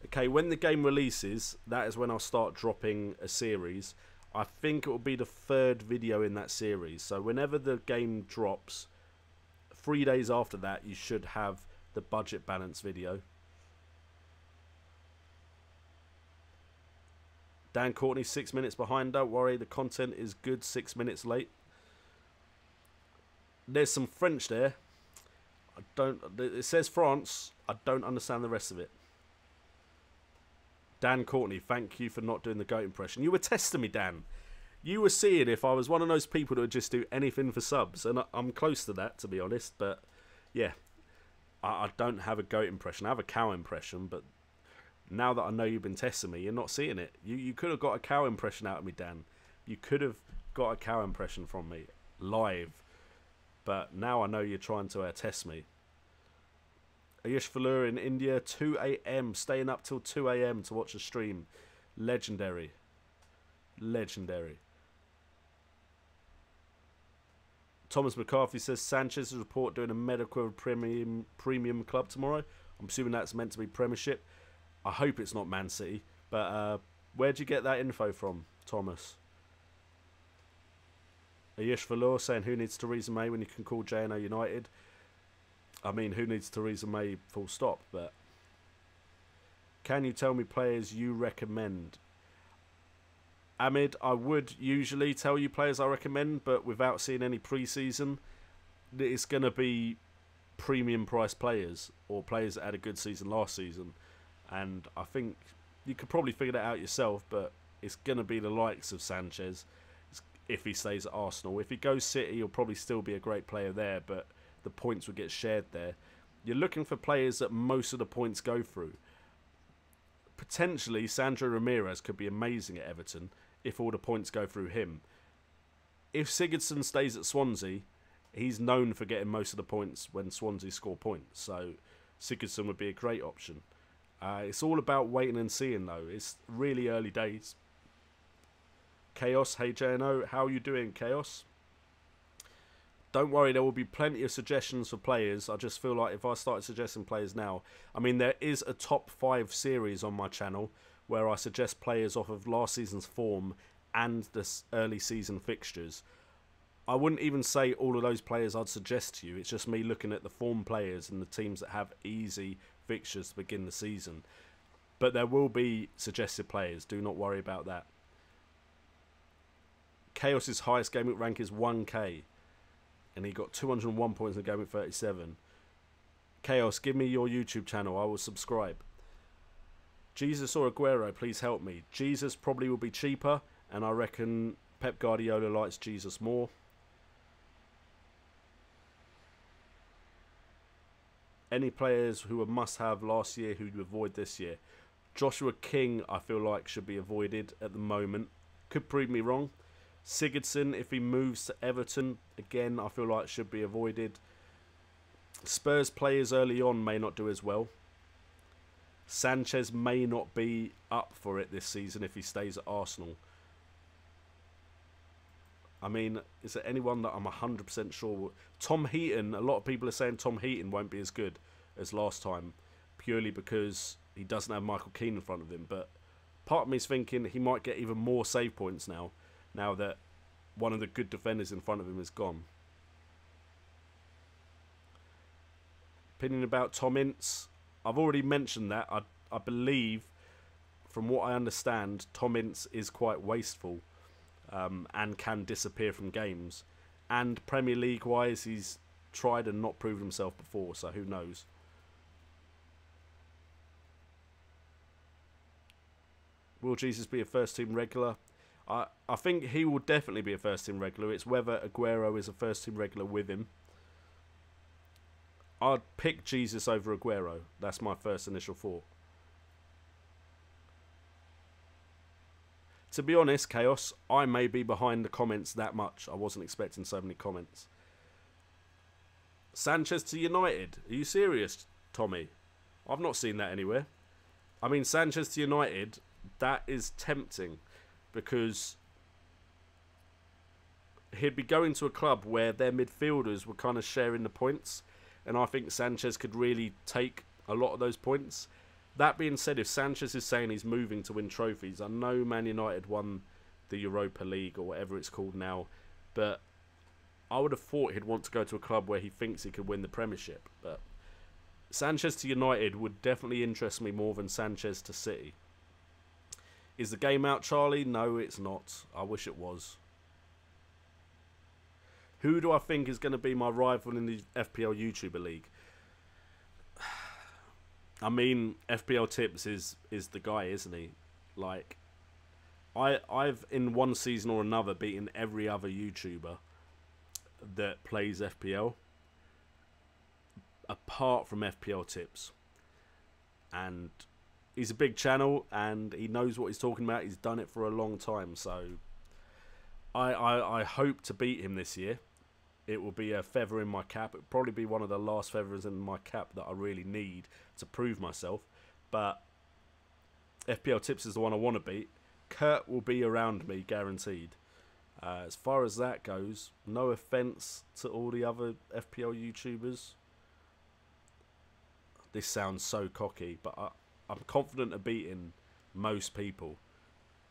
Okay, when the game releases, that is when I'll start dropping a series. I think it will be the 3rd video in that series. So whenever the game drops, 3 days after that, you should have the budget balance video. Dan Courtney, 6 minutes behind. Don't worry, the content is good. 6 minutes late. There's some French there. It says France. I don't understand the rest of it. Dan Courtney, thank you for not doing the GOAT impression. You were testing me, Dan. You were seeing if I was one of those people that would just do anything for subs. And I'm close to that, to be honest. But, yeah. I don't have a GOAT impression. I have a cow impression, but now that I know you've been testing me, you're not seeing it. You could have got a cow impression out of me, Dan. You could have got a cow impression from me live. But now I know you're trying to test me. Ayush Falur in India, 2 AM, staying up till 2 AM to watch a stream. Legendary. Legendary. Thomas McCarthy says Sanchez's report doing a medical premium club tomorrow. I'm assuming that's meant to be Premiership. I hope it's not Man City. But where'd you get that info from, Thomas? Ayush Falur saying who needs Theresa May when you can call JNO United? I mean, who needs Theresa May full stop? But can you tell me players you recommend? Ahmed, I would usually tell you players I recommend, but without seeing any pre-season, it's going to be premium price players or players that had a good season last season. And I think you could probably figure that out yourself, but it's going to be the likes of Sanchez if he stays at Arsenal. If he goes City, he'll probably still be a great player there, but the points would get shared there. You're looking for players that most of the points go through. Potentially, Sandro Ramirez could be amazing at Everton if all the points go through him. If Sigurdsson stays at Swansea, he's known for getting most of the points when Swansea score points, so Sigurdsson would be a great option. It's all about waiting and seeing, though. It's really early days. Chaos, hey JNO, how are you doing, Chaos? Don't worry, there will be plenty of suggestions for players. I just feel like if I started suggesting players now... I mean, there is a top 5 series on my channel where I suggest players off of last season's form and the early season fixtures. I wouldn't even say all of those players I'd suggest to you. It's just me looking at the form players and the teams that have easy fixtures to begin the season. But there will be suggested players. Do not worry about that. Chaos's highest game week rank is 1k. And he got 201 points in game week 37. Chaos, give me your YouTube channel. I will subscribe. Jesus or Aguero, please help me. Jesus probably will be cheaper, and I reckon Pep Guardiola likes Jesus more. Any players who were must-have last year who you avoid this year? Joshua King, I feel like, should be avoided at the moment. Could prove me wrong. Sigurdsson, if he moves to Everton, again, I feel like should be avoided. Spurs players early on may not do as well. Sanchez may not be up for it this season if he stays at Arsenal. I mean, is there anyone that I'm 100% sure will... Tom Heaton, a lot of people are saying Tom Heaton won't be as good as last time, purely because he doesn't have Michael Keane in front of him. But part of me is thinking he might get even more save points now that one of the good defenders in front of him is gone. Opinion about Tom Ince. I've already mentioned that. I believe, from what I understand, Tom Ince is quite wasteful and can disappear from games. And Premier League wise, he's tried and not proved himself before, so who knows. Will Jesus be a first team regular? I think he will definitely be a first team regular. It's whether Aguero is a first team regular with him. I'd pick Jesus over Aguero. That's my first initial thought. To be honest, Chaos, I may be behind the comments that much. I wasn't expecting so many comments. Sanchez to United. Are you serious, Tommy? I've not seen that anywhere. I mean, Sanchez to United, that is tempting. Because he'd be going to a club where their midfielders were kind of sharing the points. And I think Sanchez could really take a lot of those points. That being said, if Sanchez is saying he's moving to win trophies, I know Man United won the Europa League or whatever it's called now, but I would have thought he'd want to go to a club where he thinks he could win the Premiership. But Sanchez to United would definitely interest me more than Sanchez to City. Is the game out, Charlie? No, it's not. I wish it was. Who do I think is going to be my rival in the FPL YouTuber League? I mean, FPL Tips is the guy, isn't he? Like, I've in one season or another beaten every other YouTuber that plays FPL, apart from FPL Tips. And he's a big channel, and he knows what he's talking about. He's done it for a long time, so I hope to beat him this year. It will be a feather in my cap. It will probably be one of the last feathers in my cap that I really need to prove myself. But FPL Tips is the one I want to beat. Kurt will be around me, guaranteed. As far as that goes, no offence to all the other FPL YouTubers. This sounds so cocky, but I'm confident of beating most people.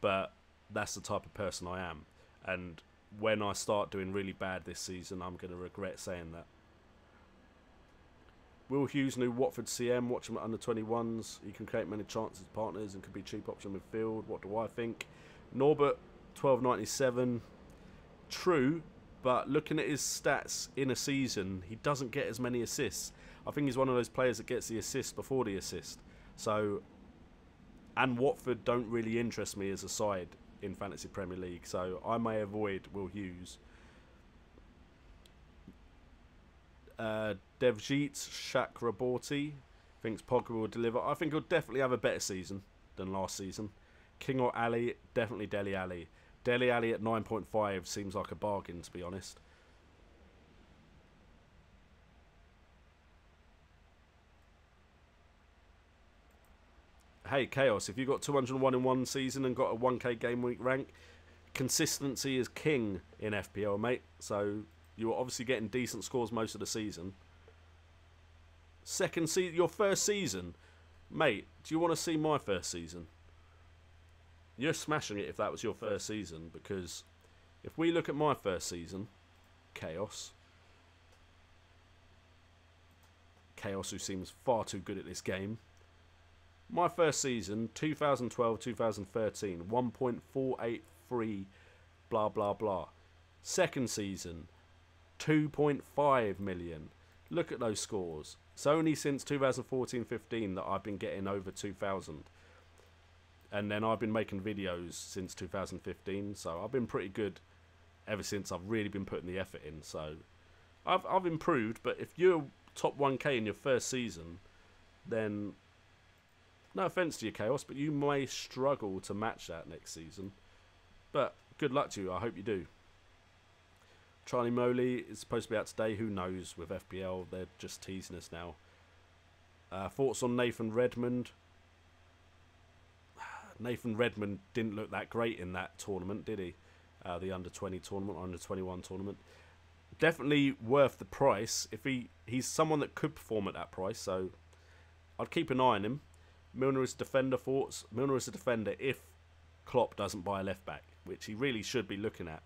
But that's the type of person I am. And when I start doing really bad this season, I'm going to regret saying that. Will Hughes, new Watford CM, watch him at under 21s. He can create many chances, partners, and could be a cheap option midfield. What do I think? Norbert, 1297. True, but looking at his stats in a season, he doesn't get as many assists. I think he's one of those players that gets the assist before the assist. So, and Watford don't really interest me as a side in Fantasy Premier League, so I may avoid Will Hughes. Devjit Chakraborty thinks Pogba will deliver. I think he'll definitely have a better season than last season. King or Ali? Definitely Dele Alli. Dele Alli at 9.5 seems like a bargain, to be honest. Hey, Chaos, if you got 201 in one season and got a 1k game week rank, consistency is king in FPL, mate. So you were obviously getting decent scores most of the season. Your first season, mate. Do you want to see my first season? You're smashing it if that was your first season, because if we look at my first season, Chaos, who seems far too good at this game. My first season, 2012-2013, 1.483 blah, blah, blah. Second season, 2.5 million. Look at those scores. It's only since 2014-15 that I've been getting over 2,000. And then I've been making videos since 2015, so I've been pretty good ever since. I've really been putting the effort in, so I've improved. But if you're top 1k in your first season, then no offence to you, Chaos, but you may struggle to match that next season. But good luck to you. I hope you do. Charlie Moley is supposed to be out today. Who knows with FPL? They're just teasing us now. Thoughts on Nathan Redmond? Nathan Redmond didn't look that great in that tournament, did he? The under-20 tournament, under-21 tournament. Definitely worth the price. If he's someone that could perform at that price, so I'd keep an eye on him. Milner is a defender. Thoughts? Milner is a defender if Klopp doesn't buy a left back, which he really should be looking at.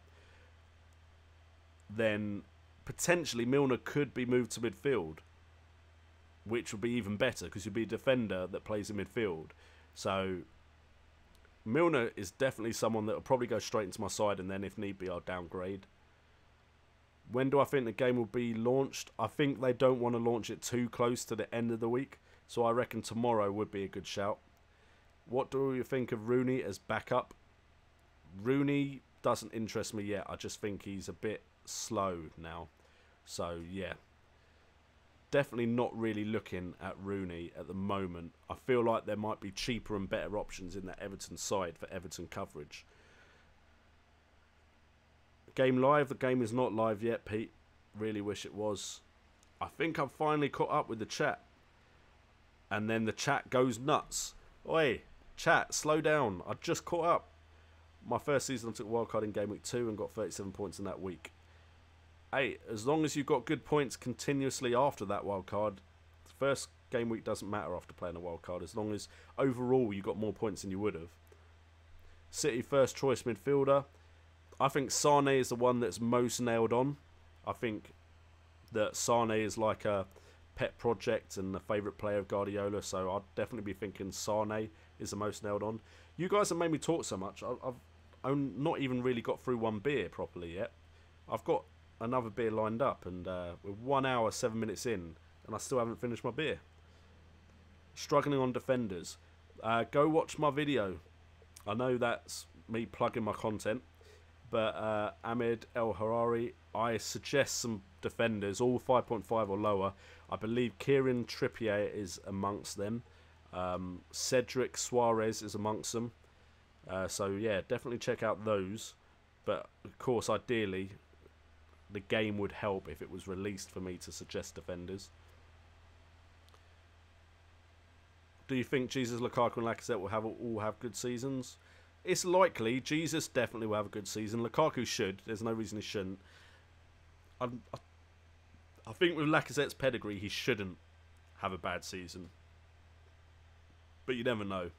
Then potentially Milner could be moved to midfield, which would be even better because you'd be a defender that plays in midfield. So Milner is definitely someone that will probably go straight into my side, and then if need be I'll downgrade. When do I think the game will be launched? I think they don't want to launch it too close to the end of the week, so I reckon tomorrow would be a good shout. What do you think of Rooney as backup? Rooney doesn't interest me yet. I just think he's a bit slow now. So, yeah. Definitely not really looking at Rooney at the moment. I feel like there might be cheaper and better options in that Everton side for Everton coverage. Game live? The game is not live yet, Pete. Really wish it was. I think I've finally caught up with the chat. And then the chat goes nuts. Oi, chat, slow down. I just caught up. My first season I took wildcard in game week 2 and got 37 points in that week. Hey, as long as you've got good points continuously after that wildcard, the first game week doesn't matter after playing a wildcard, as long as overall you got more points than you would have. City first choice midfielder. I think Sane is the one that's most nailed on. I think that Sane is like a pet project and a favourite player of Guardiola, so I'd definitely be thinking Sane is the most nailed on. You guys have made me talk so much, I've not even really got through one beer properly yet. I've got another beer lined up, and we're 1 hour 7 minutes in and I still haven't finished my beer. Struggling on defenders. Go watch my video. I know that's me plugging my content, but Ahmed El Harari, I suggest some defenders, all 5.5 or lower. I believe Kieran Trippier is amongst them. Cedric Suarez is amongst them. So yeah, definitely check out those. But of course, ideally, the game would help if it was released for me to suggest defenders. Do you think Jesus, Lukaku and Lacazette will all have good seasons? It's likely. Jesus definitely will have a good season. Lukaku should. There's no reason he shouldn't. I think with Lacazette's pedigree, he shouldn't have a bad season. But you never know.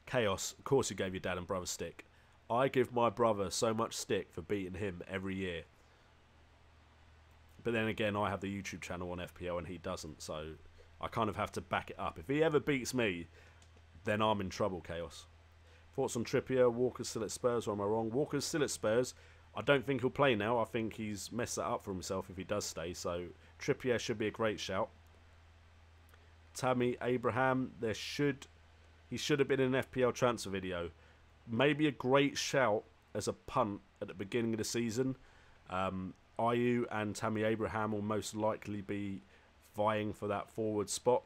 Chaos, of course you gave your dad and brother stick. I give my brother so much stick for beating him every year. But then again, I have the YouTube channel on FPL and he doesn't, so I kind of have to back it up. If he ever beats me, then I'm in trouble, Chaos. Thoughts on Trippier? Walker's still at Spurs, or am I wrong? Walker's still at Spurs. I don't think he'll play now. I think he's messed that up for himself if he does stay, so Trippier should be a great shout. Tammy Abraham, he should have been in an FPL transfer video. Maybe a great shout as a punt at the beginning of the season. Ayew and Tammy Abraham will most likely be vying for that forward spot.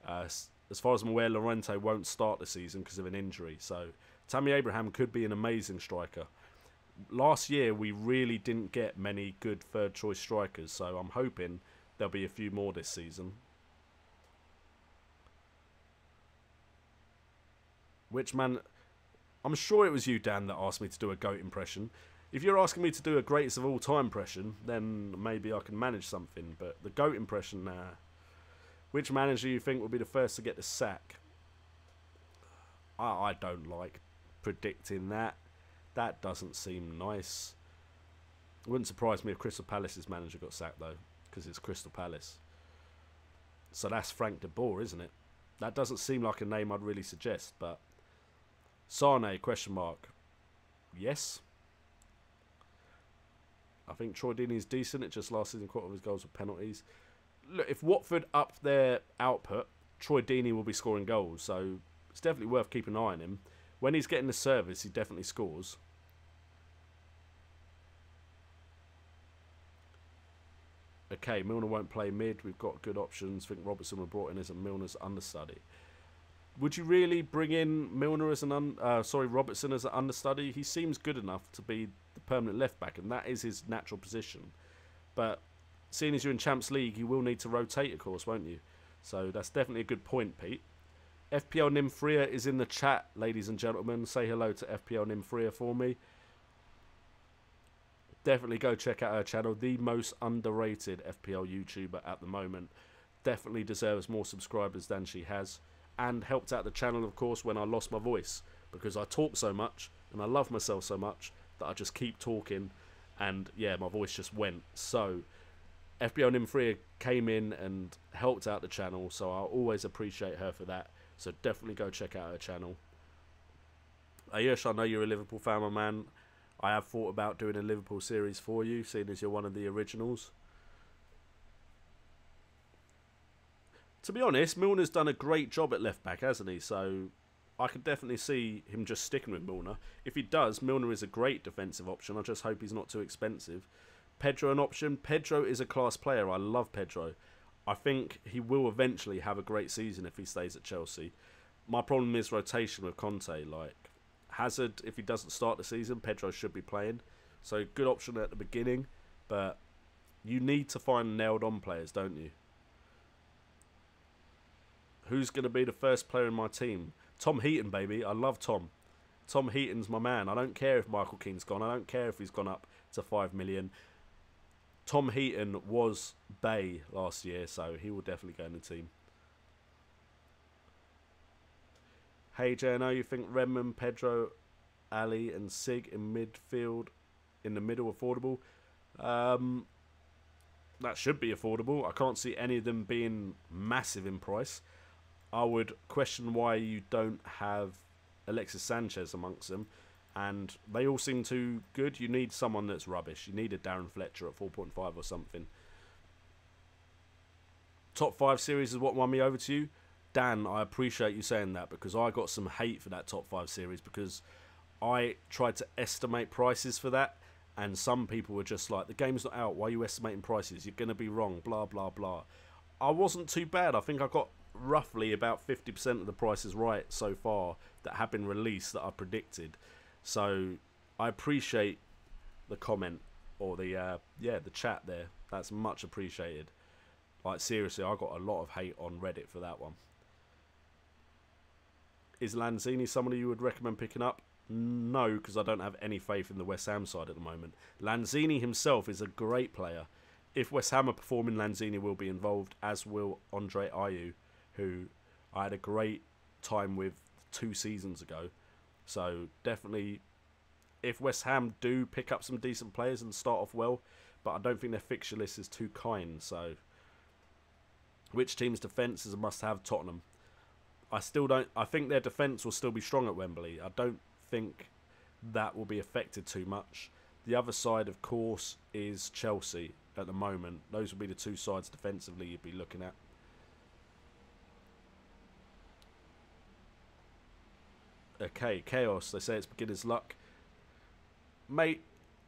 As far as I'm aware, Llorente won't start the season because of an injury. So Tammy Abraham could be an amazing striker. Last year, we really didn't get many good third choice strikers. So I'm hoping there'll be a few more this season. Which man... I'm sure it was you, Dan, that asked me to do a GOAT impression. If you're asking me to do a greatest of all time impression, then maybe I can manage something. But the GOAT impression, nah. Which manager do you think will be the first to get the sack? I don't like predicting that. That doesn't seem nice. It wouldn't surprise me if Crystal Palace's manager got sacked, though, because it's Crystal Palace. So that's Frank de Boer, isn't it? That doesn't seem like a name I'd really suggest, but Sane, question mark. Yes. I think Troy Deeney is decent. It just last season quarter of his goals were penalties. Look, if Watford up their output, Troy Deeney will be scoring goals, so it's definitely worth keeping an eye on him. When he's getting the service, he definitely scores. Okay, Milner won't play mid. We've got good options. I think Robertson were brought in as a Milner's understudy. Would you really bring in Milner as Robertson as an understudy? He seems good enough to be the permanent left back, and that is his natural position. But seeing as you're in Champions League, you will need to rotate, of course, won't you? So that's definitely a good point, Pete. FPL Nimfria is in the chat, ladies and gentlemen. Say hello to FPL Nimfria for me. Definitely go check out her channel. The most underrated FPL YouTuber at the moment. Definitely deserves more subscribers than she has. And helped out the channel, of course, when I lost my voice. Because I talk so much, and I love myself so much, that I just keep talking. And, yeah, my voice just went. So, FPL Nimfria came in and helped out the channel. So, I'll always appreciate her for that. So, definitely go check out her channel. Ayush, I know you're a Liverpool fan, my man. I have thought about doing a Liverpool series for you, seeing as you're one of the originals. To be honest, Milner's done a great job at left-back, hasn't he? So I could definitely see him just sticking with Milner. If he does, Milner is a great defensive option. I just hope he's not too expensive. Pedro an option. Pedro is a class player. I love Pedro. I think he will eventually have a great season if he stays at Chelsea. My problem is rotation with Conte. Like Hazard, if he doesn't start the season, Pedro should be playing. So good option at the beginning. But you need to find nailed-on players, don't you? Who's going to be the first player in my team? Tom Heaton, baby. I love Tom. Tom Heaton's my man. I don't care if Michael Keane's gone. I don't care if he's gone up to 5 million. Tom Heaton was Bay last year, so he will definitely go in the team. Hey, JNO, you think Redmond, Pedro, Ali and Sig in midfield, in the middle, affordable? That should be affordable. I can't see any of them being massive in price. I would question why you don't have Alexis Sanchez amongst them. And they all seem too good. You need someone that's rubbish. You need a Darren Fletcher at 4.5 or something. Top 5 series is what won me over to you. Dan, I appreciate you saying that because I got some hate for that top 5 series because I tried to estimate prices for that. And some people were just like, the game's not out. Why are you estimating prices? You're going to be wrong. Blah, blah, blah. I wasn't too bad. I think I got roughly about 50% of the prices right so far that have been released that I predicted. So I appreciate the comment or the chat there. That's much appreciated. Like seriously, I got a lot of hate on Reddit for that one. Is Lanzini somebody you would recommend picking up? No, because I don't have any faith in the West Ham side at the moment. Lanzini himself is a great player. If West Ham are performing, Lanzini will be involved, as will Andre Ayew, who I had a great time with 2 seasons ago. So definitely, if West Ham do pick up some decent players and start off well, but I don't think their fixture list is too kind. So, which team's defence is a must-have? Tottenham. I think their defence will still be strong at Wembley. I don't think that will be affected too much. The other side, of course, is Chelsea at the moment. Those will be the 2 sides defensively you'd be looking at. Okay, Chaos. They say it's beginner's luck. Mate,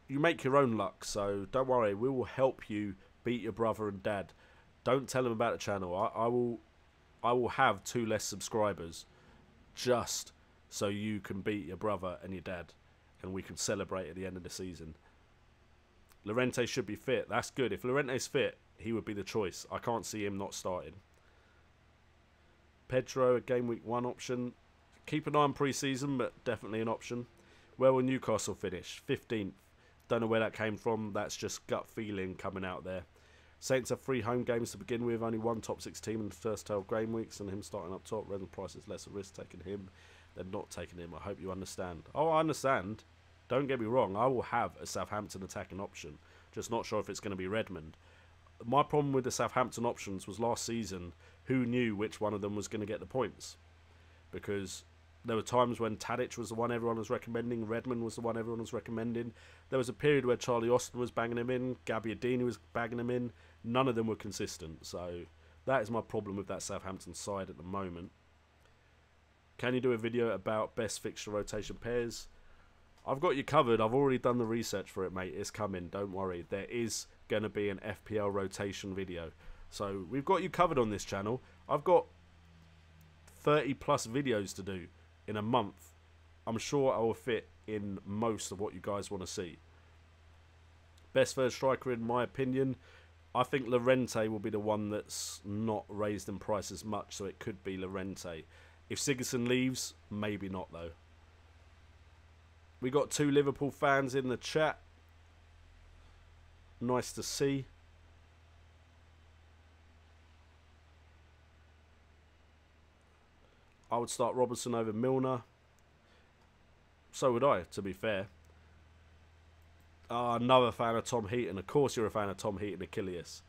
you make your own luck, so don't worry. We will help you beat your brother and dad. Don't tell them about the channel. I will have 2 less subscribers just so you can beat your brother and your dad and we can celebrate at the end of the season. Llorente should be fit. That's good. If Llorente's fit, he would be the choice. I can't see him not starting. Pedro, a game week 1 option. Keep an eye on pre-season, but definitely an option. Where will Newcastle finish? 15th. Don't know where that came from. That's just gut feeling coming out there. Saints have 3 home games to begin with. Only 1 top 6 team in the first 12 game weeks, and him starting up top. Redden Price is less a risk taking him than not taking him. I hope you understand. Oh, I understand. Don't get me wrong. I will have a Southampton attacking option. Just not sure if it's going to be Redmond. My problem with the Southampton options was last season, who knew which one of them was going to get the points? Because there were times when Tadic was the one everyone was recommending, Redmond was the one everyone was recommending. There was a period where Charlie Austin was banging him in, Gabbiadini was banging him in. None of them were consistent. So that is my problem with that Southampton side at the moment. Can you do a video about best fixture rotation pairs? I've got you covered. I've already done the research for it, mate. It's coming. Don't worry. There is going to be an FPL rotation video. So we've got you covered on this channel. I've got 30 plus videos to do in a month. I'm sure I will fit in most of what you guys want to see. Best third striker in my opinion, I think Llorente will be the one that's not raised in price as much, so it could be Llorente. If Sigurdsson leaves, maybe not though. We got 2 Liverpool fans in the chat. Nice to see. I would start Robertson over Milner. So would I, to be fair. Another fan of Tom Heaton. Of course you're a fan of Tom Heaton, Achilles.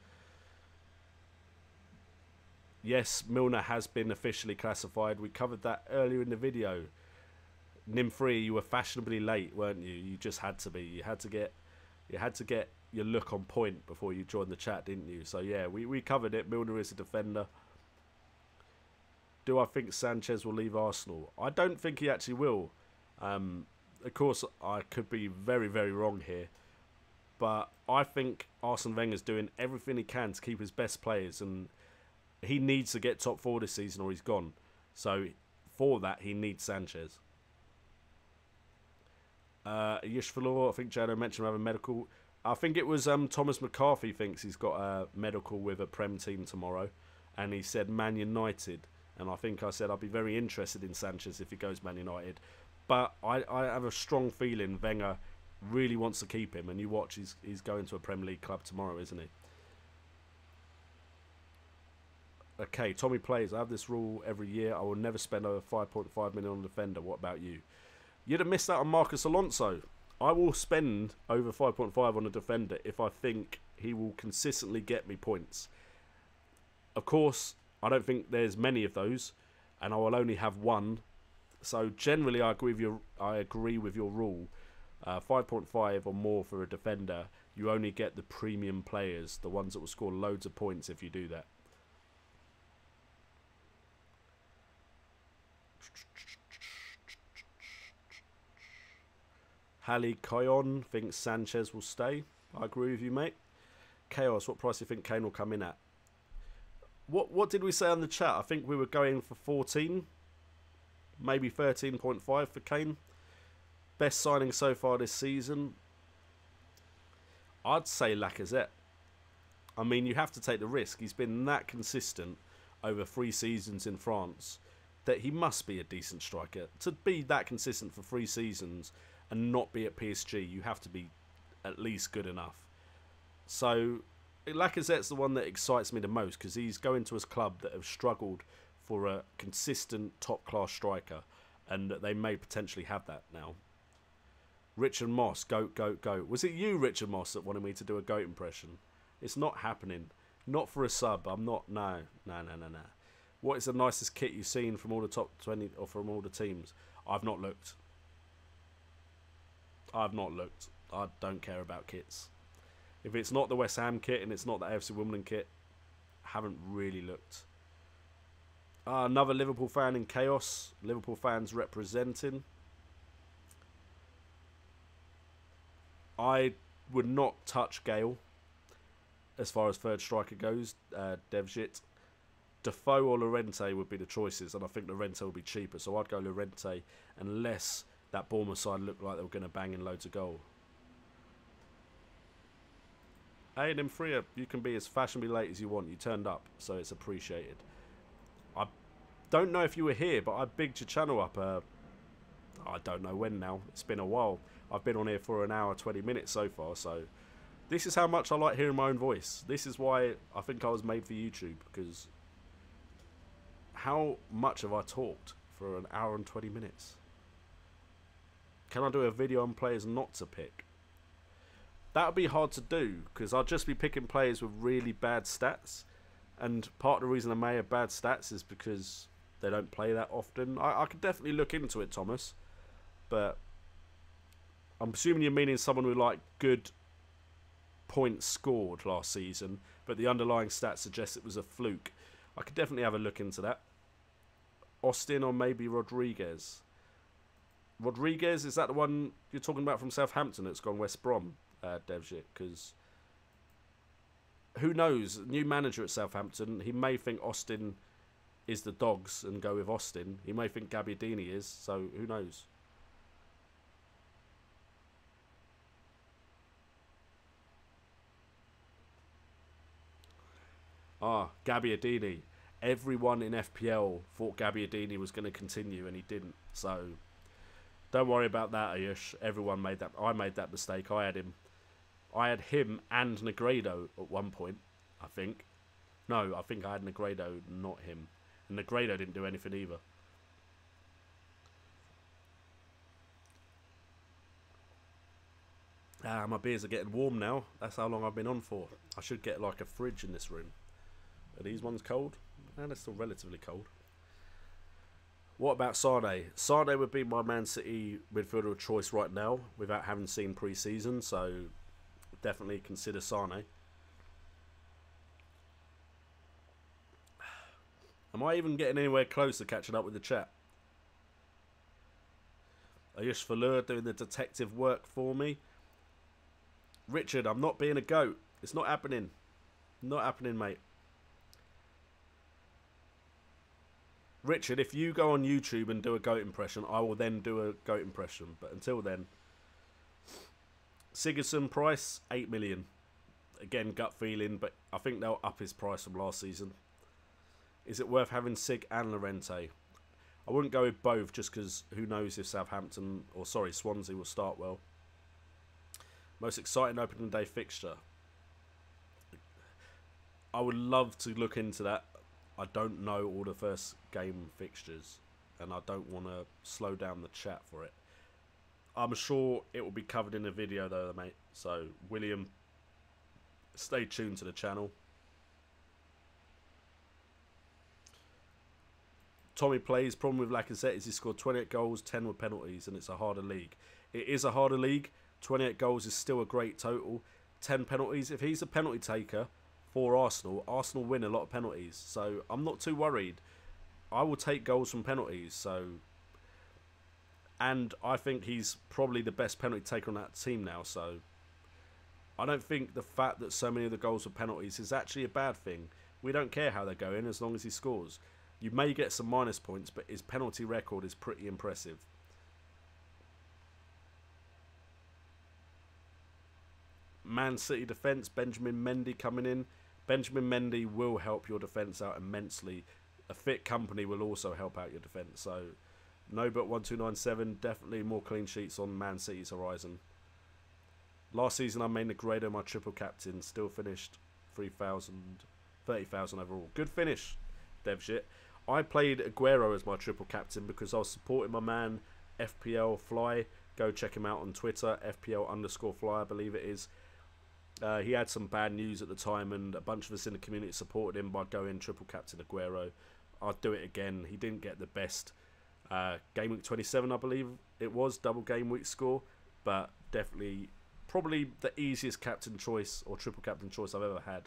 Yes, Milner has been officially classified. We covered that earlier in the video. Nim3, you were fashionably late, weren't you? You just had to be. You had to get your look on point before you joined the chat, didn't you? So yeah, we covered it. Milner is a defender. Do I think Sanchez will leave Arsenal? I don't think he actually will. Of course, I could be very, very wrong here. But I think Arsene Wenger's doing everything he can to keep his best players. And he needs to get top 4 this season or he's gone. So for that, he needs Sanchez. Yishvalor, I think Jado mentioned having medical. I think it was Thomas McCarthy thinks he's got a medical with a Prem team tomorrow. And he said Man United. And I think I said I'd be very interested in Sanchez if he goes Man United. But I have a strong feeling Wenger really wants to keep him. And you watch, he's going to a Premier League club tomorrow, isn't he? Okay, Tommy plays. I have this rule every year. I will never spend over 5.5 million on a defender. What about you? You'd have missed out on Marcus Alonso. I will spend over 5.5 on a defender if I think he will consistently get me points. Of course, I don't think there's many of those, and I will only have one. So generally, I agree with your rule. 5.5 or more for a defender. You only get the premium players, the ones that will score loads of points if you do that. Halley Koyon thinks Sanchez will stay. I agree with you, mate. Chaos, what price do you think Kane will come in at? What did we say on the chat? I think we were going for 14. Maybe 13.5 for Kane. Best signing so far this season. I'd say Lacazette. I mean, you have to take the risk. He's been that consistent over 3 seasons in France that he must be a decent striker. To be that consistent for 3 seasons and not be at PSG, you have to be at least good enough. So Lacazette's the one that excites me the most because he's going to his club that have struggled for a consistent top-class striker, and they may potentially have that now. Richard Moss, goat, goat, goat. Was it you, Richard Moss, that wanted me to do a goat impression? It's not happening. Not for a sub. I'm not. No. What is the nicest kit you've seen from all the top 20 or from all the teams? I've not looked. I don't care about kits. If it's not the West Ham kit and it's not the AFC Wimbledon kit, haven't really looked. Another Liverpool fan in chaos. Liverpool fans representing. I would not touch Gale as far as third striker goes. Devjit. Defoe or Llorente would be the choices, and I think Llorente will be cheaper, so I'd go Llorente unless that Bournemouth side looked like they were going to bang in loads of goal. Hey, them Freer, you can be as fashionably late as you want. You turned up, so it's appreciated. I don't know if you were here, but I bigged your channel up. I don't know when now. It's been a while. I've been on here for an hour, 20 minutes so far, so this is how much I like hearing my own voice. This is why I think I was made for YouTube, because how much have I talked for an hour and 20 minutes? Can I do a video on players not to pick? that would be hard to do because I'll just be picking players with really bad stats. And part of the reason they may have bad stats is because they don't play that often. I could definitely look into it, Thomas. But I'm assuming you're meaning someone with like good points scored last season, but the underlying stats suggest it was a fluke. I could definitely have a look into that. Austin or maybe Rodriguez. Rodriguez, is that the one you're talking about from Southampton that's gone West Brom, Devjit? Because who knows? New manager at Southampton, he may think Austin is the dogs and go with Austin. He may think Gabbiadini is, so who knows? Gabbiadini. Everyone in FPL thought Gabbiadini was going to continue and he didn't. So don't worry about that, Ayush. Everyone made that. I made that mistake. I had him and Negredo at one point, I think. No, I think I had Negredo, not him. And Negredo didn't do anything either. My beers are getting warm now. That's how long I've been on for. I should get like a fridge in this room. Are these ones cold? No, they're still relatively cold. What about Sane? Sane would be my Man City midfielder of choice right now without having seen pre-season, so definitely consider Sane. Am I even getting anywhere close to catching up with the chat? Ayush Falur doing the detective work for me. Richard, I'm not being a goat. It's not happening. Not happening, mate. Richard, if you go on YouTube and do a goat impression, I will then do a goat impression. But until then, Sigurdsson price 8 million. Again, gut feeling, but I think they'll up his price from last season. Is it worth having Sig and Llorente? I wouldn't go with both just because who knows if Swansea will start well. Most exciting opening day fixture. I would love to look into that. I don't know all the first game fixtures and I don't want to slow down the chat for it. I'm sure it will be covered in a video though, mate. So, William, stay tuned to the channel. Tommy plays. Problem with Lacazette is he scored 28 goals, 10 were penalties, and it's a harder league. It is a harder league. 28 goals is still a great total. 10 penalties. If he's a penalty taker for Arsenal, Arsenal win a lot of penalties. So I'm not too worried. I will take goals from penalties. So, and I think he's probably the best penalty taker on that team now. So I don't think the fact that so many of the goals were penalties is actually a bad thing. We don't care how they're going as long as he scores. You may get some minus points, but his penalty record is pretty impressive. Man City defence, Benjamin Mendy coming in. Benjamin Mendy will help your defence out immensely. A fit company will also help out your defence. So, no but 1297, definitely more clean sheets on Man City's horizon. Last season I made Negredo my triple captain, still finished 30,000 overall. Good finish, Devshit. I played Aguero as my triple captain because I was supporting my man FPL Fly. Go check him out on Twitter, FPL_Fly, I believe it is. He had some bad news at the time and a bunch of us in the community supported him by going triple captain Aguero. I'd do it again. He didn't get the best game week 27, I believe it was, double game week score, but definitely probably the easiest captain choice or triple captain choice I've ever had.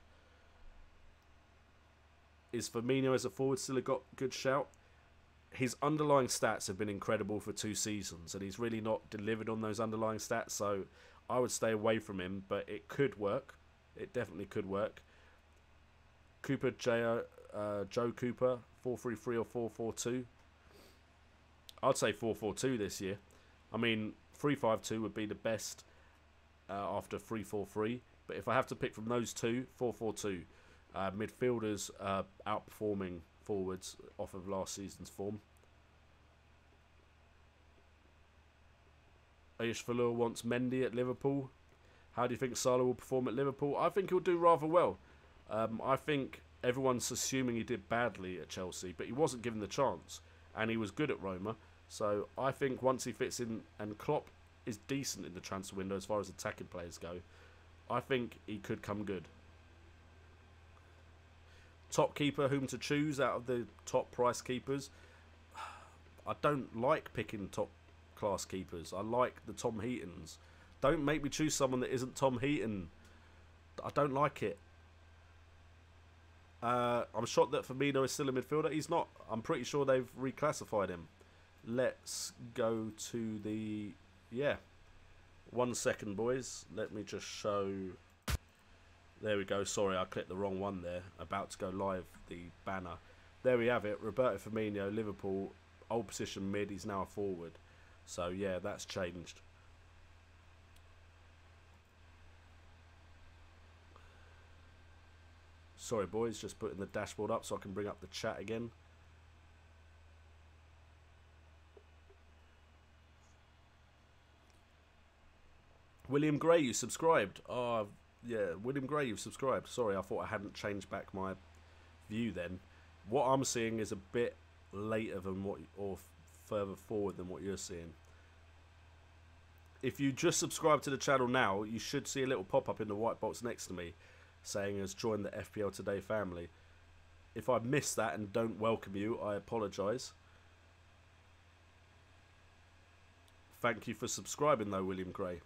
Is Firmino as a forward still a good shout? His underlying stats have been incredible for 2 seasons and he's really not delivered on those underlying stats, so I would stay away from him, but it could work. It definitely could work. Cooper, Joe Cooper, 4-3-3 or 4-4-2. I'd say 4-4-2 this year. I mean, 3-5-2 would be the best after 3-4-3, but if I have to pick from those two, 4-4-2. Midfielders outperforming forwards off of last season's form. Ayush Falur wants Mendy at Liverpool. How do you think Salah will perform at Liverpool? I think he'll do rather well. I think everyone's assuming he did badly at Chelsea, but he wasn't given the chance, and he was good at Roma. So I think once he fits in, and Klopp is decent in the transfer window as far as attacking players go. I think he could come good. Top keeper, whom to choose out of the top price keepers? I don't like picking top class keepers. I like the Tom Heatons. Don't make me choose someone that isn't Tom Heaton. I don't like it. I'm shocked that Firmino is still a midfielder. He's not. I'm pretty sure they've reclassified him. Let's go to the... Yeah. 1 second, boys. Let me just show... There we go. Sorry, I clicked the wrong one there. About to go live, the banner. There we have it. Roberto Firmino, Liverpool, old position mid. He's now a forward. So, yeah, that's changed. Sorry, boys. Just putting the dashboard up so I can bring up the chat again. William Gray, you subscribed. Oh, yeah, William Gray, you've subscribed. Sorry, I thought I hadn't changed back my view then. What I'm seeing is a bit later than what, or further forward than what you're seeing. If you just subscribe to the channel now, you should see a little pop-up in the white box next to me saying has joined the FPL Today family. If I missed that and don't welcome you, I apologise. Thank you for subscribing though, William Gray.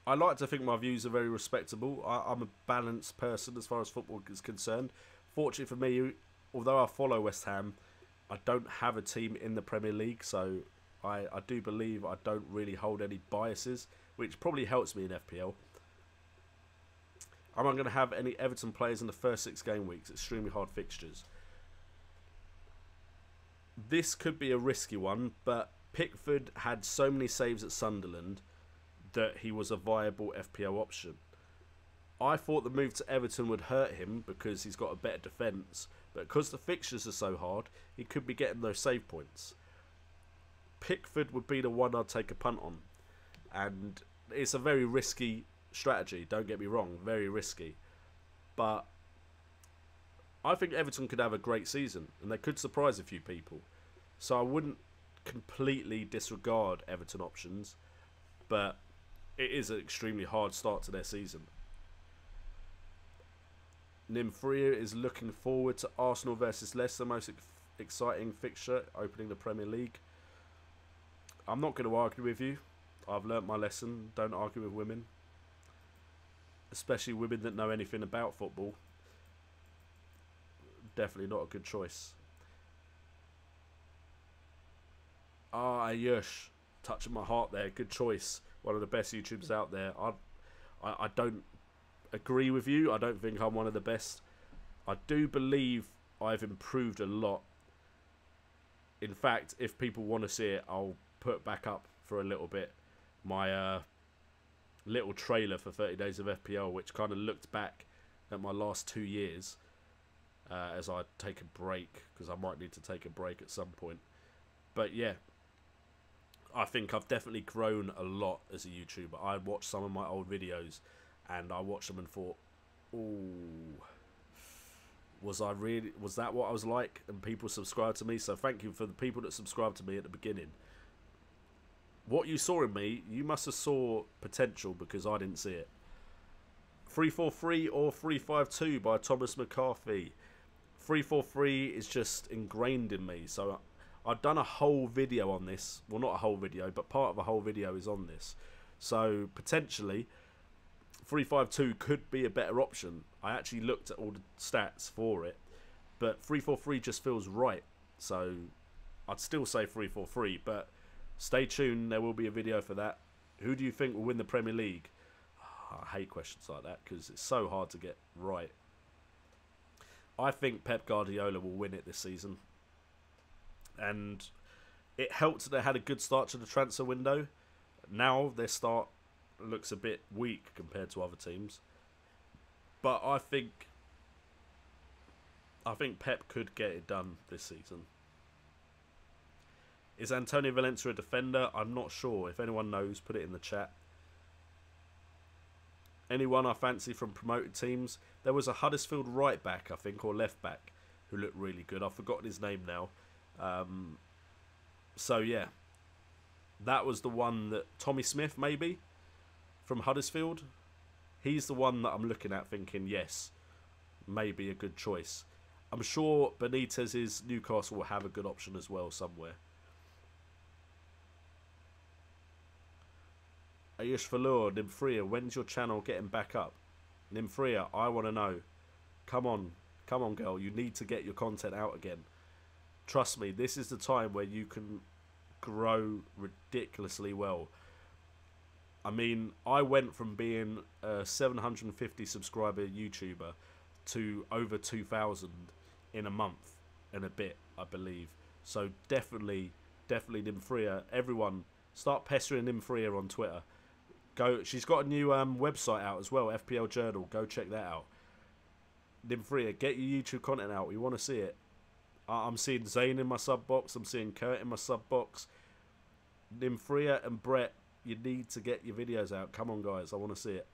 I like to think my views are very respectable. I'm a balanced person as far as football is concerned. Fortunately for me, although I follow West Ham, I don't have a team in the Premier League, so I do believe I don't really hold any biases, which probably helps me in FPL. I'm not going to have any Everton players in the first 6 game weeks. Extremely hard fixtures. This could be a risky one, but Pickford had so many saves at Sunderland that he was a viable FPL option. I thought the move to Everton would hurt him because he's got a better defence, but because the fixtures are so hard, he could be getting those save points. Pickford would be the one I'd take a punt on, and it's a very risky strategy, don't get me wrong, very risky, but I think Everton could have a great season and they could surprise a few people, so I wouldn't completely disregard Everton options, but it is an extremely hard start to their season. Nimfria is looking forward to Arsenal versus Leicester, most exciting fixture opening the Premier League. I'm not going to argue with you. I've learnt my lesson. Don't argue with women, especially women that know anything about football. Definitely not a good choice. Ah, Ayush, touching my heart there. Good choice. One of the best YouTubers out there. I don't agree with you. I don't think I'm one of the best. I do believe I've improved a lot. In fact, if people want to see it, I'll put back up for a little bit my little trailer for 30 Days of FPL, which kind of looked back at my last 2 years as I take a break, because I might need to take a break at some point. But yeah, I think I've definitely grown a lot as a YouTuber. I watched some of my old videos and I watched them and thought, ooh, was that what I was like? And people subscribed to me, so thank you for the people that subscribed to me at the beginning. What you saw in me, you must have saw potential because I didn't see it. 343 or 352 by Thomas McCarthy. 343 is just ingrained in me, so I've done a whole video on this. Well, not a whole video, but part of a whole video is on this. So potentially 352 could be a better option. I actually looked at all the stats for it, but 343 just feels right. So I'd still say 343, but stay tuned. There will be a video for that. Who do you think will win the Premier League? Oh, I hate questions like that because it's so hard to get right. I think Pep Guardiola will win it this season. And it helped that they had a good start to the transfer window. Now their start looks a bit weak compared to other teams. But I think Pep could get it done this season. Is Antonio Valencia a defender? I'm not sure. If anyone knows, put it in the chat. Anyone I fancy from promoted teams? There was a Huddersfield right back, I think, or left back, who looked really good. I've forgotten his name now. So yeah, That was the one that Tommy Smith, maybe, from Huddersfield. He's the one that I'm looking at thinking, yes, maybe a good choice. I'm sure Benitez's Newcastle will have a good option as well somewhere. Ayush Falur, Nimfria, when's your channel getting back up? Nimfria, I want to know. Come on, girl, you need to get your content out again. Trust me, this is the time where you can grow ridiculously well. I mean, I went from being a 750 subscriber YouTuber to over 2,000 in a month and a bit, I believe. So definitely Nimfria. Everyone, start pestering Nimfria on Twitter. Go. She's got a new website out as well, FPL Journal. Go check that out. Nimfria, get your YouTube content out. We want to see it. I'm seeing Zane in my sub box. I'm seeing Kurt in my sub box. Nimfria and Brett, you need to get your videos out. Come on, guys. I want to see it.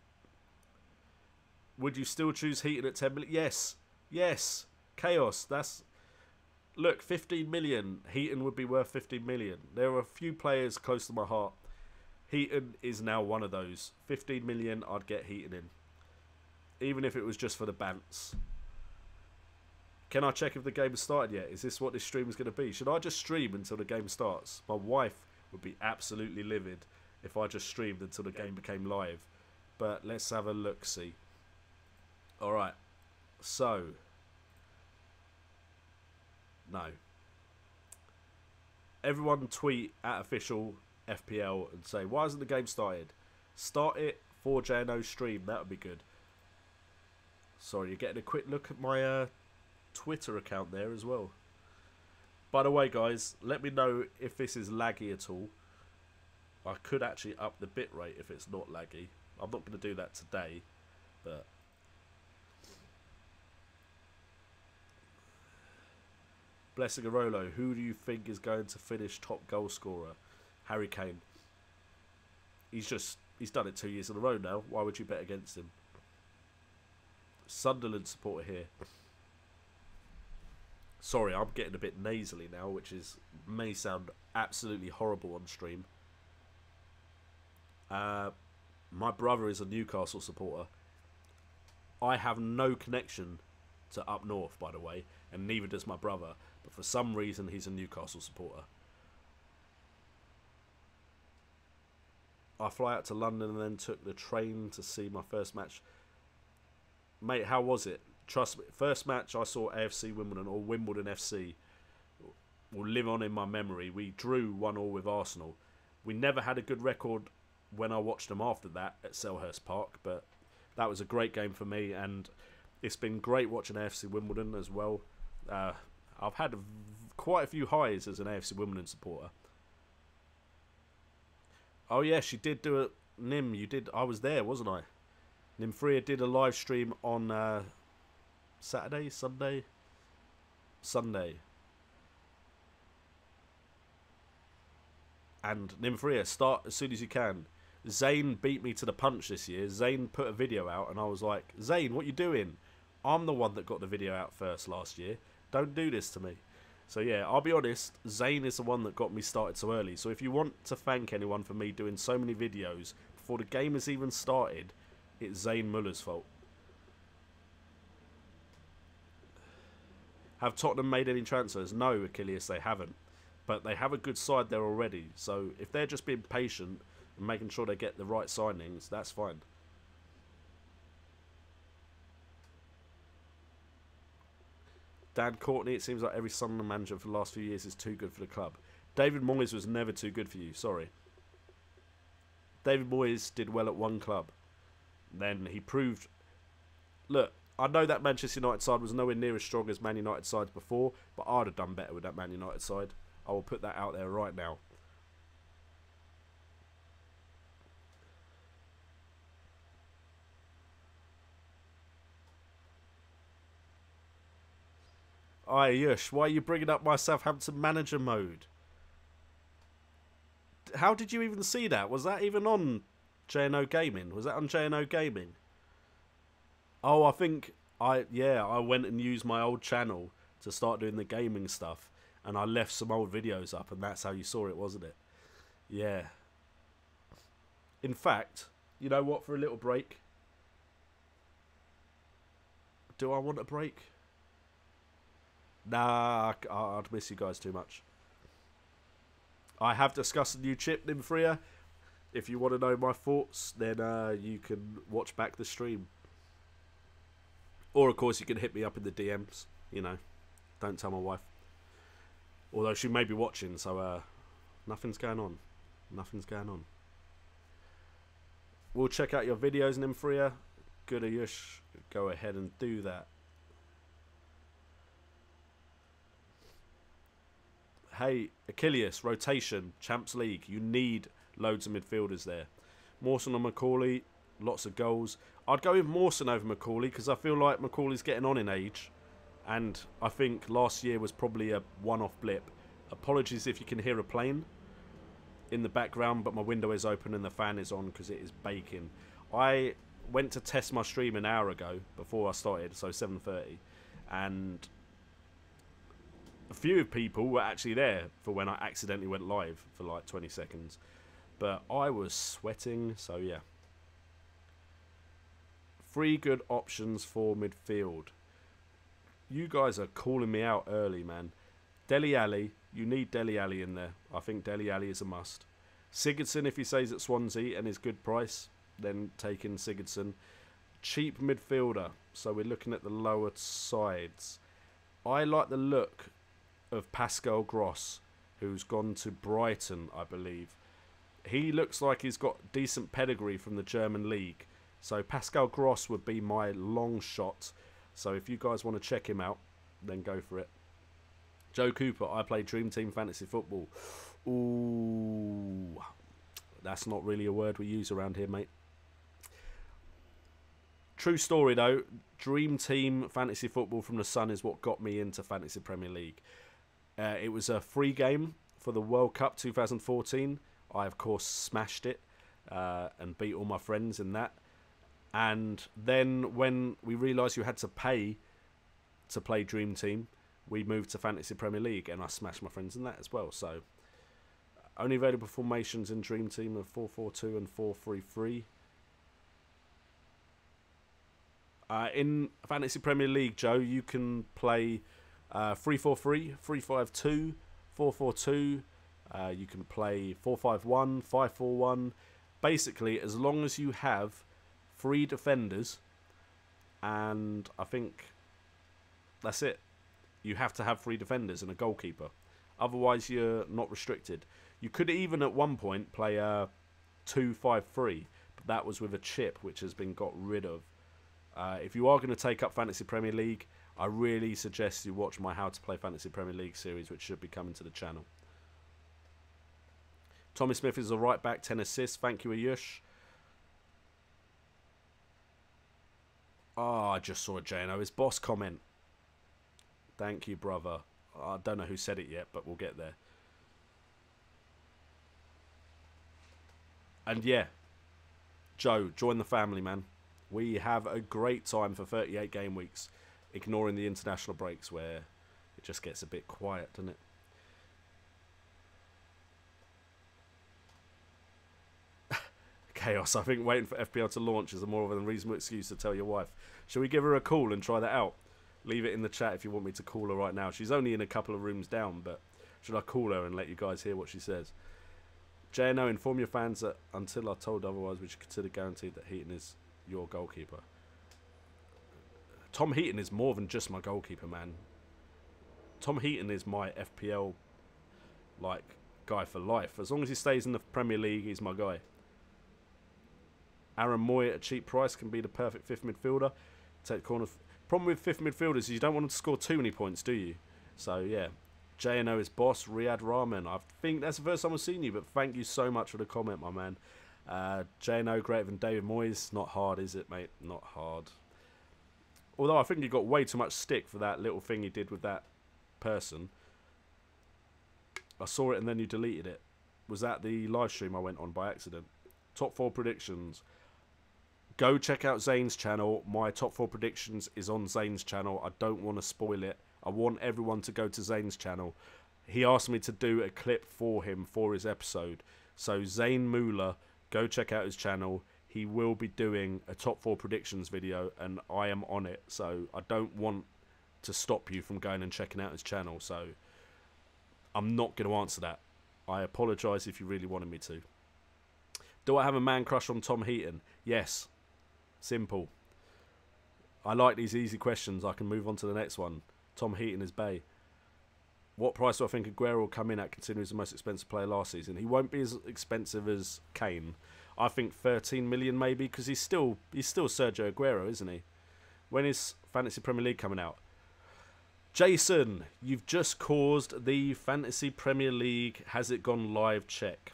Would you still choose Heaton at 10 million? Yes. Yes. Chaos. That's... Look, 15 million. Heaton would be worth 15 million. There are a few players close to my heart. Heaton is now one of those. 15 million, I'd get Heaton in. Even if it was just for the bants. Can I check if the game has started yet? Is this what this stream is going to be? Should I just stream until the game starts? My wife would be absolutely livid if I just streamed until the game became live. But let's have a look-see. Alright. So. No. Everyone tweet at official FPL and say, why hasn't the game started? Start it for JNO stream. That would be good. Sorry, you're getting a quick look at my Twitter account there as well. By the way, guys, let me know if this is laggy at all. I could actually up the bitrate if it's not laggy. I'm not going to do that today, but... Blessing Arolo, who do you think is going to finish top goal scorer? Harry Kane. He's done it 2 years in a row now. Why would you bet against him? Sunderland supporter here. Sorry, I'm getting a bit nasally now, which may sound absolutely horrible on stream. My brother is a Newcastle supporter. I have no connection to up north, by the way, and neither does my brother. But for some reason, he's a Newcastle supporter. I fly out to London and then took the train to see my first match. Mate, how was it? Trust me, first match I saw AFC Wimbledon, or Wimbledon FC, will live on in my memory. We drew 1-1 with Arsenal. We never had a good record when I watched them after that at Selhurst Park, but that was a great game for me, and it's been great watching AFC Wimbledon as well. I've had quite a few highs as an AFC Wimbledon supporter. Oh yeah, she did do it. Nim, you did. I was there, wasn't I? Nimfria did a live stream on Saturday, Sunday. And Nimfria, start as soon as you can. Zane beat me to the punch this year. Zane put a video out and I was like, Zane, what you doing? I'm the one that got the video out first last year. Don't do this to me. So yeah, I'll be honest, Zane is the one that got me started so early. So if you want to thank anyone for me doing so many videos before the game has even started, it's Zane Muller's fault. Have Tottenham made any transfers? No, Achilles, they haven't. But they have a good side there already. So if they're just being patient and making sure they get the right signings, that's fine. Dan Courtney, it seems like every Sunderland manager for the last few years is too good for the club. David Moyes was never too good for you, sorry. David Moyes did well at one club. Then he proved... Look, I know that Manchester United side was nowhere near as strong as Man United sides before, but I'd have done better with that Man United side. I will put that out there right now. Aye, Yush, why are you bringing up my Southampton manager mode? How did you even see that? Was that even on JNO Gaming? Was that on JNO Gaming? Oh, I think I went and used my old channel to start doing the gaming stuff, and I left some old videos up, and that's how you saw it, wasn't it? Yeah. In fact, you know what? For a little break, do I want a break? Nah, I'd miss you guys too much. I have discussed the new chip, Nymphria. If you want to know my thoughts, then you can watch back the stream. Or, of course, you can hit me up in the DMs. You know, don't tell my wife. Although she may be watching, so nothing's going on. Nothing's going on. We'll check out your videos, Nymphria. Good Ayush. Go ahead and do that. Hey, Achilles, rotation, Champs League. You need loads of midfielders there. Mawson and Macaulay, lots of goals. I'd go with Mawson over Macaulay because I feel like Macaulay's getting on in age. And I think last year was probably a one-off blip. Apologies if you can hear a plane in the background, but my window is open and the fan is on because it is baking. I went to test my stream an hour ago before I started, so 7:30. And a few people were actually there for when I accidentally went live for like 20 seconds. But I was sweating, so yeah. 3 good options for midfield. You guys are calling me out early, man. Dele Alli, you need Dele Alli in there. I think Dele Alli is a must. Sigurdsson, if he stays at Swansea and is good price, then take in Sigurdsson. Cheap midfielder, so we're looking at the lower sides. I like the look of Pascal Gross, who's gone to Brighton, I believe. He looks like he's got decent pedigree from the German league. So Pascal Gross would be my long shot. So if you guys want to check him out, then go for it. Joe Cooper, I play Dream Team Fantasy Football. Ooh, that's not really a word we use around here, mate. True story, though. Dream Team Fantasy Football from the Sun is what got me into Fantasy Premier League. It was a free game for the World Cup 2014. I, of course, smashed it and beat all my friends in that. And then when we realised you had to pay to play Dream Team, we moved to Fantasy Premier League and I smashed my friends in that as well. So, only available formations in Dream Team are 4-4-2 and 4-3-3. In Fantasy Premier League, Joe, you can play 3-4-3, 3-5-2, 4-4-2. You can play 4-5-1, 5-4-1. Basically, as long as you have 3 defenders, and I think that's it. You have to have 3 defenders and a goalkeeper. Otherwise, you're not restricted. You could even at one point play a 2-5-3, but that was with a chip, which has been got rid of. If you are going to take up Fantasy Premier League, I really suggest you watch my How to Play Fantasy Premier League series, which should be coming to the channel. Tommy Smith is a right back, 10 assists. Thank you, Ayush. Oh, I just saw a JNO. His boss comment. Thank you, brother. I don't know who said it yet, but we'll get there. And yeah, Joe, join the family, man. We have a great time for 38 game weeks, ignoring the international breaks where it just gets a bit quiet, doesn't it? Chaos. I think waiting for FPL to launch is a more of a reasonable excuse to tell your wife. Shall we give her a call and try that out? Leave it in the chat if you want me to call her right now. She's only in a couple of rooms down, but should I call her and let you guys hear what she says? JNO, inform your fans that until I'm told otherwise, we should consider guaranteed that Heaton is your goalkeeper. Tom Heaton is more than just my goalkeeper, man. Tom Heaton is my FPL guy for life. As long as he stays in the Premier League, he's my guy. Aaron Moy at a cheap price can be the perfect 5th midfielder. Take the corner. Problem with 5th midfielders is you don't want them to score too many points, do you? So yeah, JNO is boss. Riyad Rahman. I think that's the first time I've seen you, but thank you so much for the comment, my man. JNO greater than David Moyes. Not hard, is it, mate? Not hard. Although I think you got way too much stick for that little thing you did with that person. I saw it and then you deleted it. Was that the live stream I went on by accident? Top 4 predictions. Go check out Zane's channel. My top 4 predictions is on Zane's channel. I don't want to spoil it. I want everyone to go to Zane's channel. He asked me to do a clip for him for his episode, So Zane Muller, go check out his channel. He will be doing a top 4 predictions video, and I am on it. So I don't want to stop you from going and checking out his channel. So I'm not going to answer that. I apologise if you really wanted me to. Do I have a man crush on Tom Heaton? Yes. Simple. I like these easy questions. I can move on to the next one. Tom Heaton is bae. What price do I think Aguero will come in at, considering he's the most expensive player last season? He won't be as expensive as Kane. I think 13 million maybe, because he's still Sergio Aguero, isn't he? When is Fantasy Premier League coming out? Jason, you've just caused the Fantasy Premier League has it gone live check.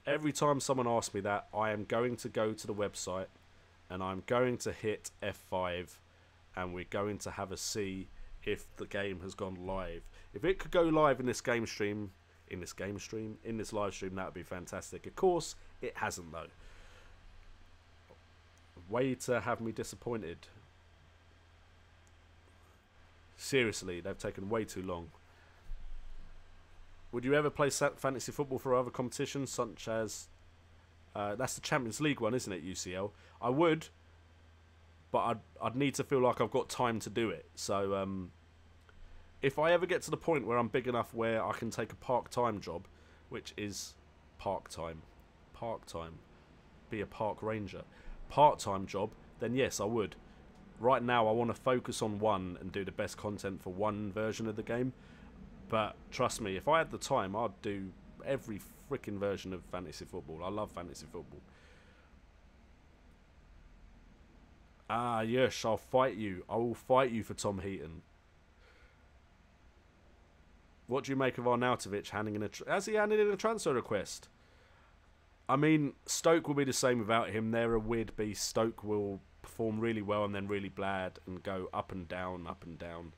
Every time someone asks me that, I am going to go to the website and I'm going to hit F5 and we're going to have a see if the game has gone live. If it could go live in this live stream, that would be fantastic. Of course, it hasn't though. Way to have me disappointed. Seriously, they've taken way too long. Would you ever play fantasy football for other competitions, such as... that's the Champions League one, isn't it, UCL? I would, but I'd need to feel like I've got time to do it. So, if I ever get to the point where I'm big enough where I can take a part-time job, which is part-time, be a park ranger, part-time job, then yes, I would. Right now, I want to focus on one and do the best content for one version of the game. But trust me, if I had the time, I'd do every freaking version of fantasy football. I love fantasy football. Ah, yes, I'll fight you. I will fight you for Tom Heaton. What do you make of Arnautovic handing in a... Has he handed in a transfer request? I mean, Stoke will be the same without him. They're a weird beast. Stoke will perform really well and then really bad and go up and down, up and down.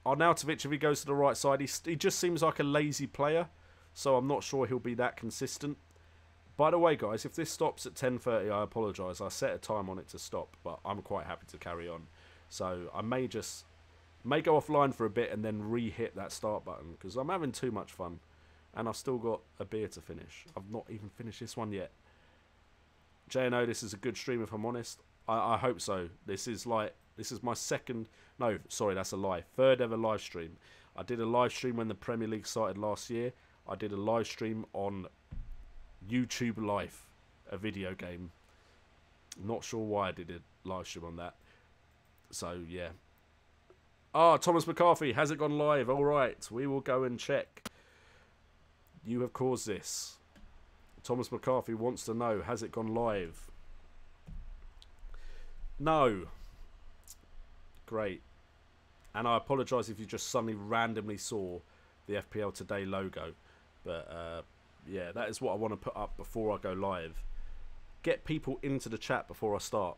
Arnautovic, if he goes to the right side, he just seems like a lazy player. So I'm not sure he'll be that consistent. By the way, guys, if this stops at 10:30, I apologise. I set a time on it to stop, but I'm quite happy to carry on. So I may go offline for a bit and then re-hit that start button because I'm having too much fun. And I've still got a beer to finish. I've not even finished this one yet. JNO, this is a good stream if I'm honest. I hope so. This is my second... No, sorry, that's a lie. Third ever live stream. I did a live stream when the Premier League started last year. I did a live stream on YouTube Live, a video game. Not sure why I did a live stream on that. So, yeah. Ah, Thomas McCarthy, has it gone live? All right, we will go and check. You have caused this. Thomas McCarthy wants to know, has it gone live? No. Great. And I apologise if you just suddenly randomly saw the FPL Today logo. But, yeah, that is what I want to put up before I go live. Get people into the chat before I start.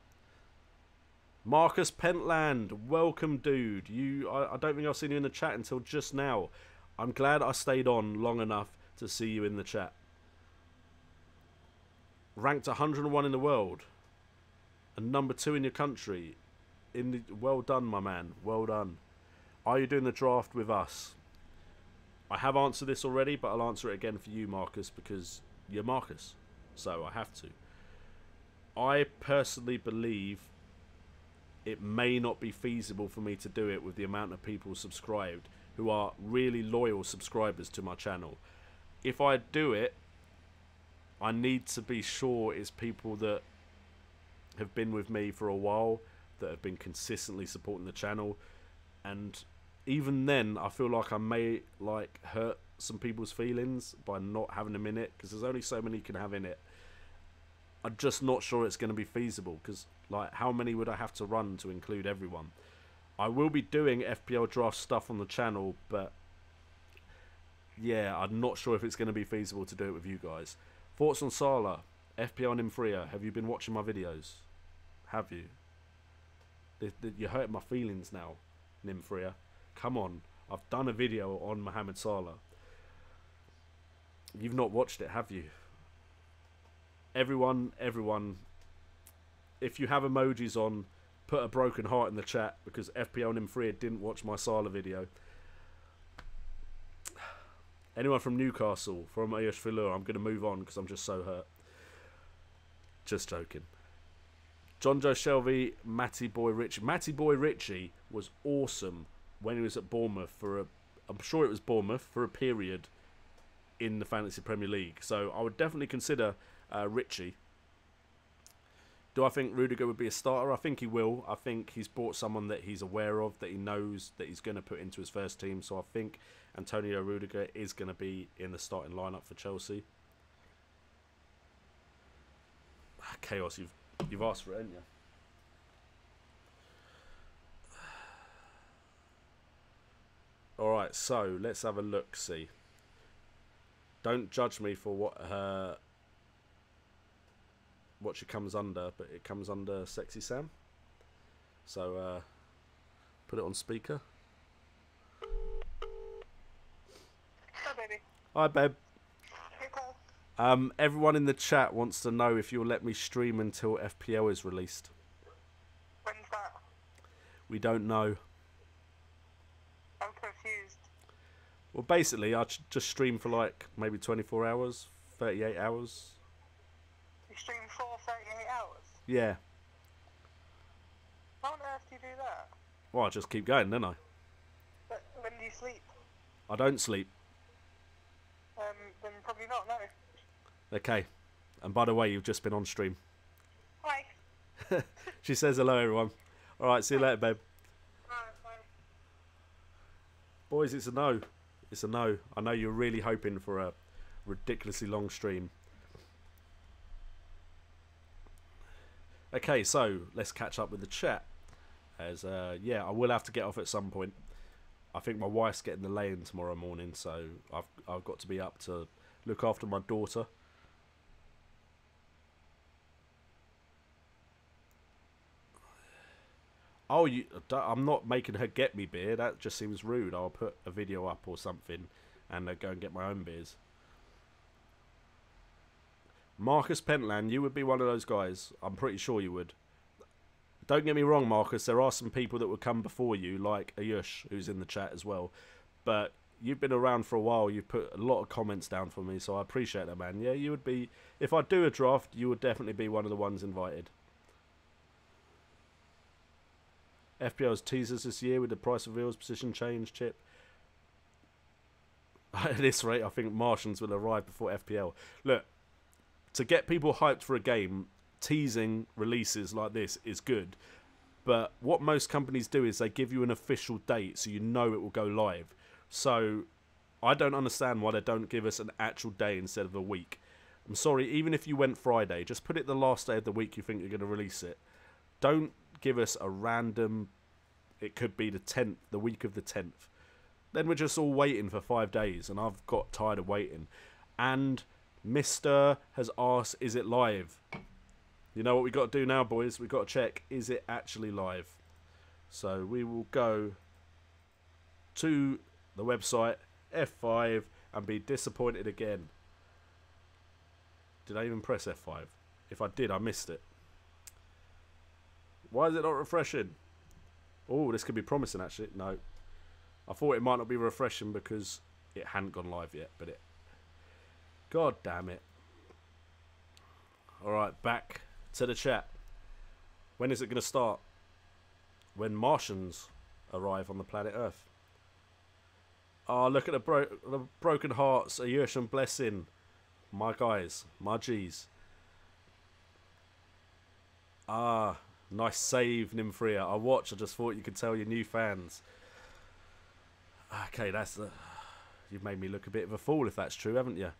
Marcus Pentland, welcome, dude. I don't think I've seen you in the chat until just now. I'm glad I stayed on long enough to see you in the chat. Ranked 101 in the world. And number 2 in your country. Well done, my man. Well done. Are you doing the draft with us? I have answered this already, but I'll answer it again for you, Marcus, because you're Marcus. So I have to. I personally believe it may not be feasible for me to do it with the amount of people subscribed who are really loyal subscribers to my channel. If I do it, I need to be sure it's people that have been with me for a while, that have been consistently supporting the channel, and even then I feel like I may hurt some people's feelings by not having them in it, because there's only so many you can have in it. I'm just not sure it's going to be feasible, because how many would I have to run to include everyone? I will be doing FPL draft stuff on the channel, but yeah, I'm not sure if it's going to be feasible to do it with you guys. Thoughts on Salah, FPL and Imfria? Have you been watching my videos? Have you? You're hurting my feelings now, Nimfria. Come on, I've done a video on Mohamed Salah. You've not watched it, have you? Everyone, if you have emojis on, put a broken heart in the chat, because FPL and Nimfria didn't watch my Salah video. Anyone from Newcastle, from Ayush Filur, I'm going to move on because I'm just so hurt. Just joking. John Joe Shelby, Matty Boy Ritchie. Matty Boy Ritchie was awesome when he was at Bournemouth I'm sure it was Bournemouth, for a period in the Fantasy Premier League. So I would definitely consider Ritchie. Do I think Rudiger would be a starter? I think he will. I think he's brought someone that he's aware of, that he knows that he's going to put into his first team. So I think Antonio Rudiger is going to be in the starting lineup for Chelsea. Chaos, you've asked for it, haven't you? Alright, so let's have a look, see. Don't judge me for what she comes under, but it comes under Sexy Sam. So put it on speaker.
Hi, baby.
Hi, babe.
Hey, Paul.
Everyone in the chat wants to know if you'll let me stream until FPL is released.
When's that?
We don't know.
I'm confused.
Well, basically, I just stream for like maybe 24 hours, 38 hours.
You stream for 38 hours?
Yeah.
How on earth do you do that?
Well, I just keep going, don't I?
But when do you sleep?
I don't sleep.
Then probably not, no.
Okay. And by the way, you've just been on stream.
Hi.
She says hello, everyone. Alright, see you later, babe.
Bye.
Boys, it's a no. It's a no. I know you're really hoping for a ridiculously long stream. Okay, so let's catch up with the chat. As yeah, I will have to get off at some point. I think my wife's getting the lay-in tomorrow morning, so I've got to be up to look after my daughter. Oh, I'm not making her get me beer. That just seems rude. I'll put a video up or something and go and get my own beers. Marcus Pentland, you would be one of those guys. I'm pretty sure you would. Don't get me wrong, Marcus. There are some people that would come before you, like Ayush, who's in the chat as well. But you've been around for a while. You've put a lot of comments down for me, so I appreciate that, man. Yeah, you would be... If I do a draft, you would definitely be one of the ones invited. FPL's teasers this year with the price reveals, position change, chip. At this rate, I think Martians will arrive before FPL. Look, to get people hyped for a game, teasing releases like this is good. But what most companies do is they give you an official date so you know it will go live. So I don't understand why they don't give us an actual day instead of a week. I'm sorry, even if you went Friday, just put it the last day of the week you think you're going to release it. Don't give us a random, it could be the 10th, the week of the 10th. Then we're just all waiting for 5 days, and I've got tired of waiting. And Mr. has asked, is it live? You know what we got to do now, boys? We've got to check, is it actually live? So we will go to the website, F5, and be disappointed again. Did I even press F5? If I did, I missed it. Why is it not refreshing? Oh, this could be promising, actually. No. I thought it might not be refreshing because it hadn't gone live yet, but it... God damn it. Alright, back to the chat. When is it going to start? When Martians arrive on the planet Earth. Oh, look at the broken hearts. Ayush and Blessing. My guys. My G's. Ah... Nice save, Nymphria. I just thought you could tell your new fans. Okay, that's the... You've made me look a bit of a fool if that's true, haven't you?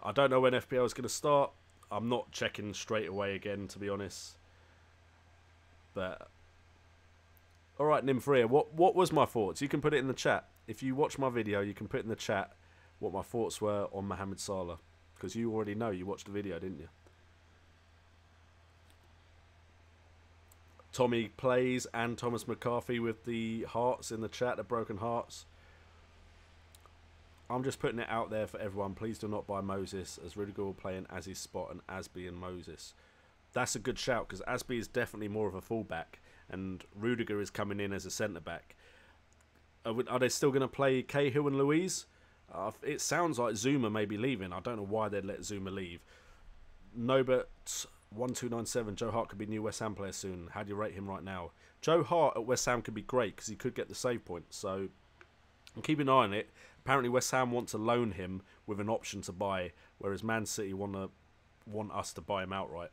I don't know when FPL is going to start. I'm not checking straight away again, to be honest. But... Alright, Nymphria, what was my thoughts? You can put it in the chat. If you watch my video, you can put in the chat what my thoughts were on Mohamed Salah. Because you already know, you watched the video, didn't you? Tommy Plays and Thomas McCarthy with the hearts in the chat, the broken hearts. I'm just putting it out there for everyone. Please do not buy Moses, as Rudiger will play in Azzy's spot and Asby and Moses. That's a good shout, because Asby is definitely more of a fullback, and Rudiger is coming in as a centre-back. Are they still going to play Cahill and Louise? It sounds like Zuma may be leaving. I don't know why they'd let Zuma leave. Nobert1297, Joe Hart could be new West Ham player soon. How do you rate him right now? Joe Hart at West Ham could be great because he could get the save points. So I'm keeping an eye on it. Apparently West Ham want to loan him with an option to buy, whereas Man City want us to buy him outright.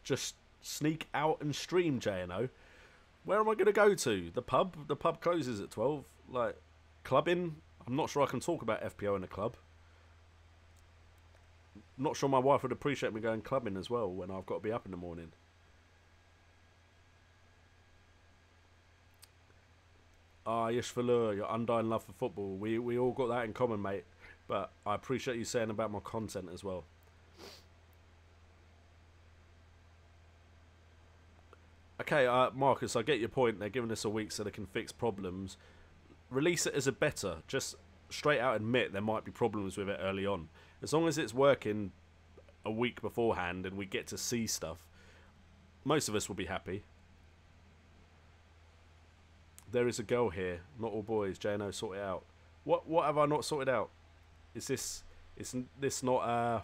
Just sneak out and stream, JNO. Where am I going to go to? The pub? The pub closes at 12. Like, clubbing? I'm not sure I can talk about FPL in a club. Not sure my wife would appreciate me going clubbing as well when I've got to be up in the morning. Ah, yes, Falur, your undying love for football. We all got that in common, mate. But I appreciate you saying about my content as well. Okay, Marcus, I get your point. They're giving us a week so they can fix problems. Release it as a beta. Just straight out admit there might be problems with it early on. As long as it's working a week beforehand and we get to see stuff, most of us will be happy. There is a girl here. Not all boys. JNO, sort it out. What have I not sorted out? Is this not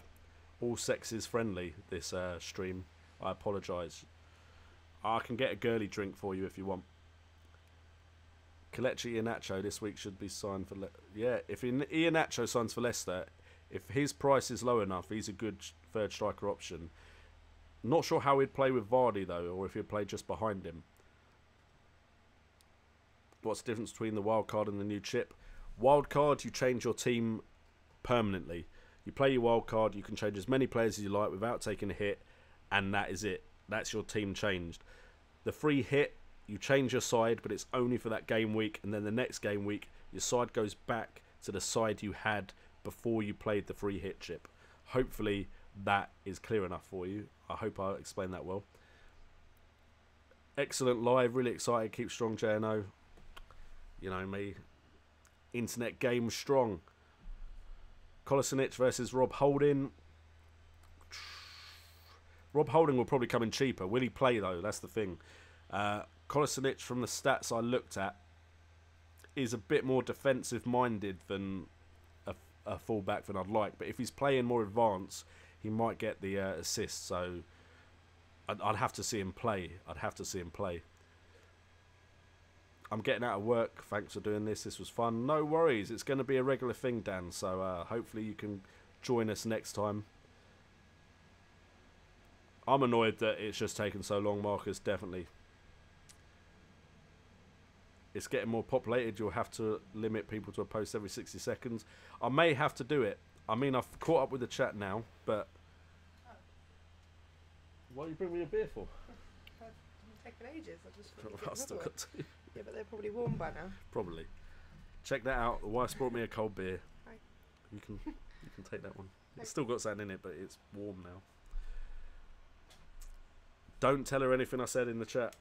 all sexes friendly, this stream? I apologise. I can get a girly drink for you if you want. Kelechi Iheanacho this week should be signed for... Yeah, if Iheanacho signs for Leicester, if his price is low enough, he's a good third striker option. Not sure how he'd play with Vardy, though, or if he'd play just behind him. What's the difference between the wild card and the new chip? Wild card, you change your team permanently. You play your wild card, you can change as many players as you like without taking a hit, and that is it. That's your team changed. The free hit, you change your side, but it's only for that game week, and then the next game week, your side goes back to the side you had before you played the free hit chip. Hopefully that is clear enough for you. I hope I explained that well. Excellent live, really excited. Keep strong, JNO. You know me. Internet game strong. Kolasinac versus Rob Holding. Rob Holding will probably come in cheaper. Will he play, though? That's the thing. Kolasinac, from the stats I looked at, is a bit more defensive-minded than a fullback than I'd like. But if he's playing more advanced, he might get the assist. So I'd have to see him play. I'm getting out of work. Thanks for doing this. This was fun. No worries. It's going to be a regular thing, Dan. So hopefully you can join us next time. I'm annoyed that it's just taken so long, Marcus, definitely. It's getting more populated. You'll have to limit people to a post every 60 seconds. I may have to do it. I mean, I've caught up with the chat now, but... What are you bringing me a beer for?
It's taken ages. I just
I've still got two.
Yeah, but they're probably warm by now.
Probably. Check that out. The wife's brought me a cold beer.
Hi.
You can take that one. It's still got something in it, but it's warm now. Don't tell her anything I said in the chat.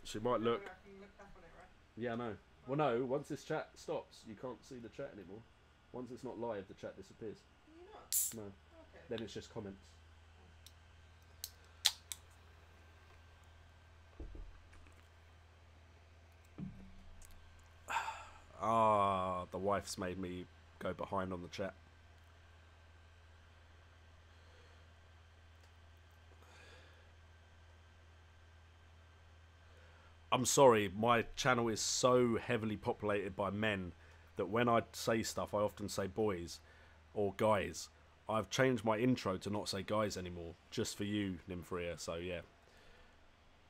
She might look.
I can look back on it, right?
Yeah, I know. Well, no. Once this chat stops, you can't see the chat anymore. Once it's not live, the chat disappears.
You're not?
No.
Okay.
Then it's just comments. Ah, the wife's made me go behind on the chat. I'm sorry, my channel is so heavily populated by men that when I say stuff, I often say boys or guys. I've changed my intro to not say guys anymore, just for you, Nympharia, so yeah.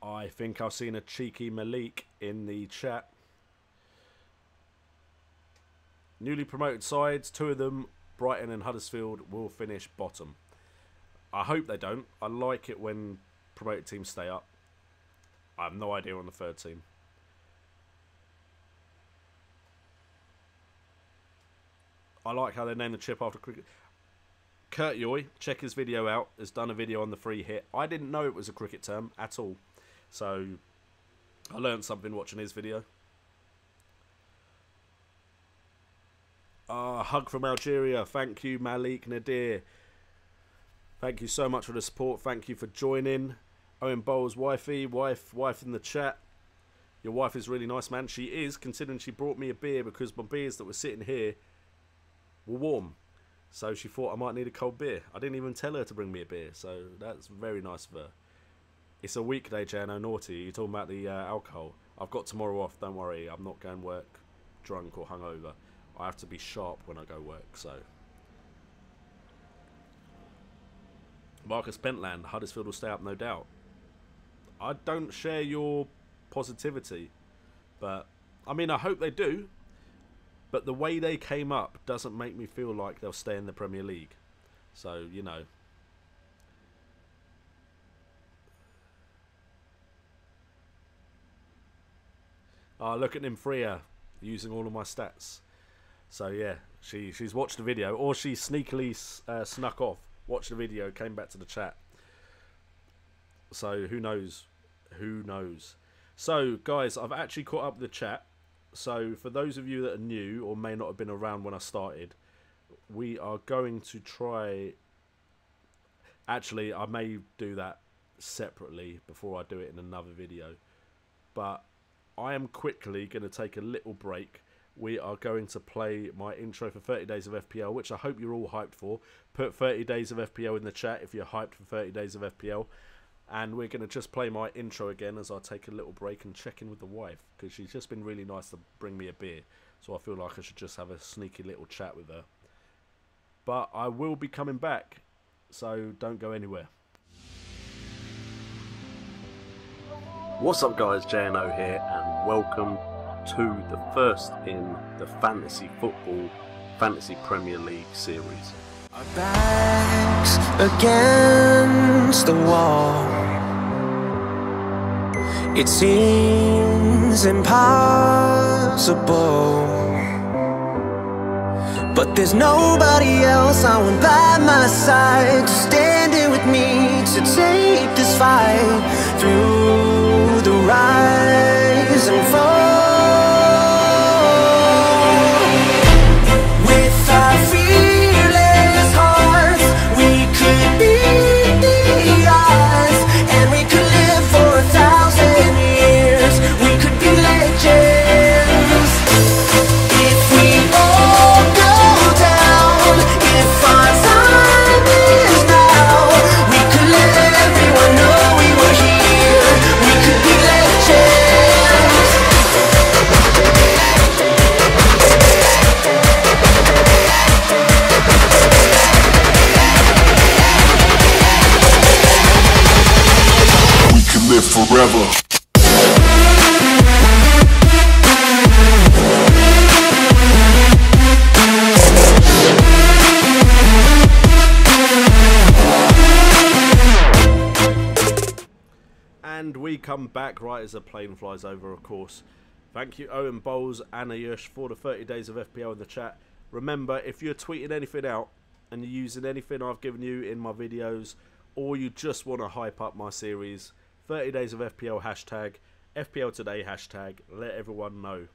I think I've seen a cheeky Malik in the chat. Newly promoted sides, 2 of them, Brighton and Huddersfield, will finish bottom. I hope they don't. I like it when promoted teams stay up. I have no idea on the 3rd team. I like how they named the chip after cricket. Kurt Yoy, check his video out, has done a video on the free hit. I didn't know it was a cricket term at all. So, I learned something watching his video. Hug from Algeria. Thank you, Malik Nadir. Thank you so much for the support. Thank you for joining. Owen Bowles, wife in the chat. Your wife is really nice, man. She is, considering she brought me a beer because my beers that were sitting here were warm. So she thought I might need a cold beer. I didn't even tell her to bring me a beer, so that's very nice of her. It's a weekday, Jano, naughty. You're talking about the alcohol. I've got tomorrow off, don't worry. I'm not going work drunk or hungover. I have to be sharp when I go work, so. Marcus Pentland, Huddersfield will stay up, no doubt. I don't share your positivity, but I mean, I hope they do. But the way they came up doesn't make me feel like they'll stay in the Premier League. So, you know. Look at Nymphrия using all of my stats. So, yeah, she's watched the video. Or she sneakily snuck off, watched the video, came back to the chat. So, who knows? Who knows? So, guys, I've actually caught up with the chat. So, for those of you that are new or may not have been around when I started, we are going to try... Actually, I may do that separately before I do it in another video. But I am quickly going to take a little break. We are going to play my intro for 30 Days of FPL, which I hope you're all hyped for. Put 30 Days of FPL in the chat if you're hyped for 30 Days of FPL. And we're going to just play my intro again as I take a little break and check in with the wife. Because she's just been really nice to bring me a beer. So I feel like I should just have a sneaky little chat with her. But I will be coming back. So don't go anywhere. What's up, guys? JNO here. And welcome to the first in the Fantasy Football Fantasy Premier League series.
Our backs against the wall. It seems impossible, but there's nobody else I want by my side to stand in with me to take this fight through the rise and fall. With our fearless hearts, we could beat the odds, and we could live for 1,000 years. We could be legends if we all go down. If our time is now, we could let everyone know we were here. We could be legends.
We can live forever.
And we come back right as the plane flies over, of course. Thank you, Owen Bowles and Ayush, for the 30 Days of FPL in the chat. Remember, if you're tweeting anything out and you're using anything I've given you in my videos, or you just want to hype up my series, 30 Days of FPL hashtag, FPL Today hashtag, let everyone know.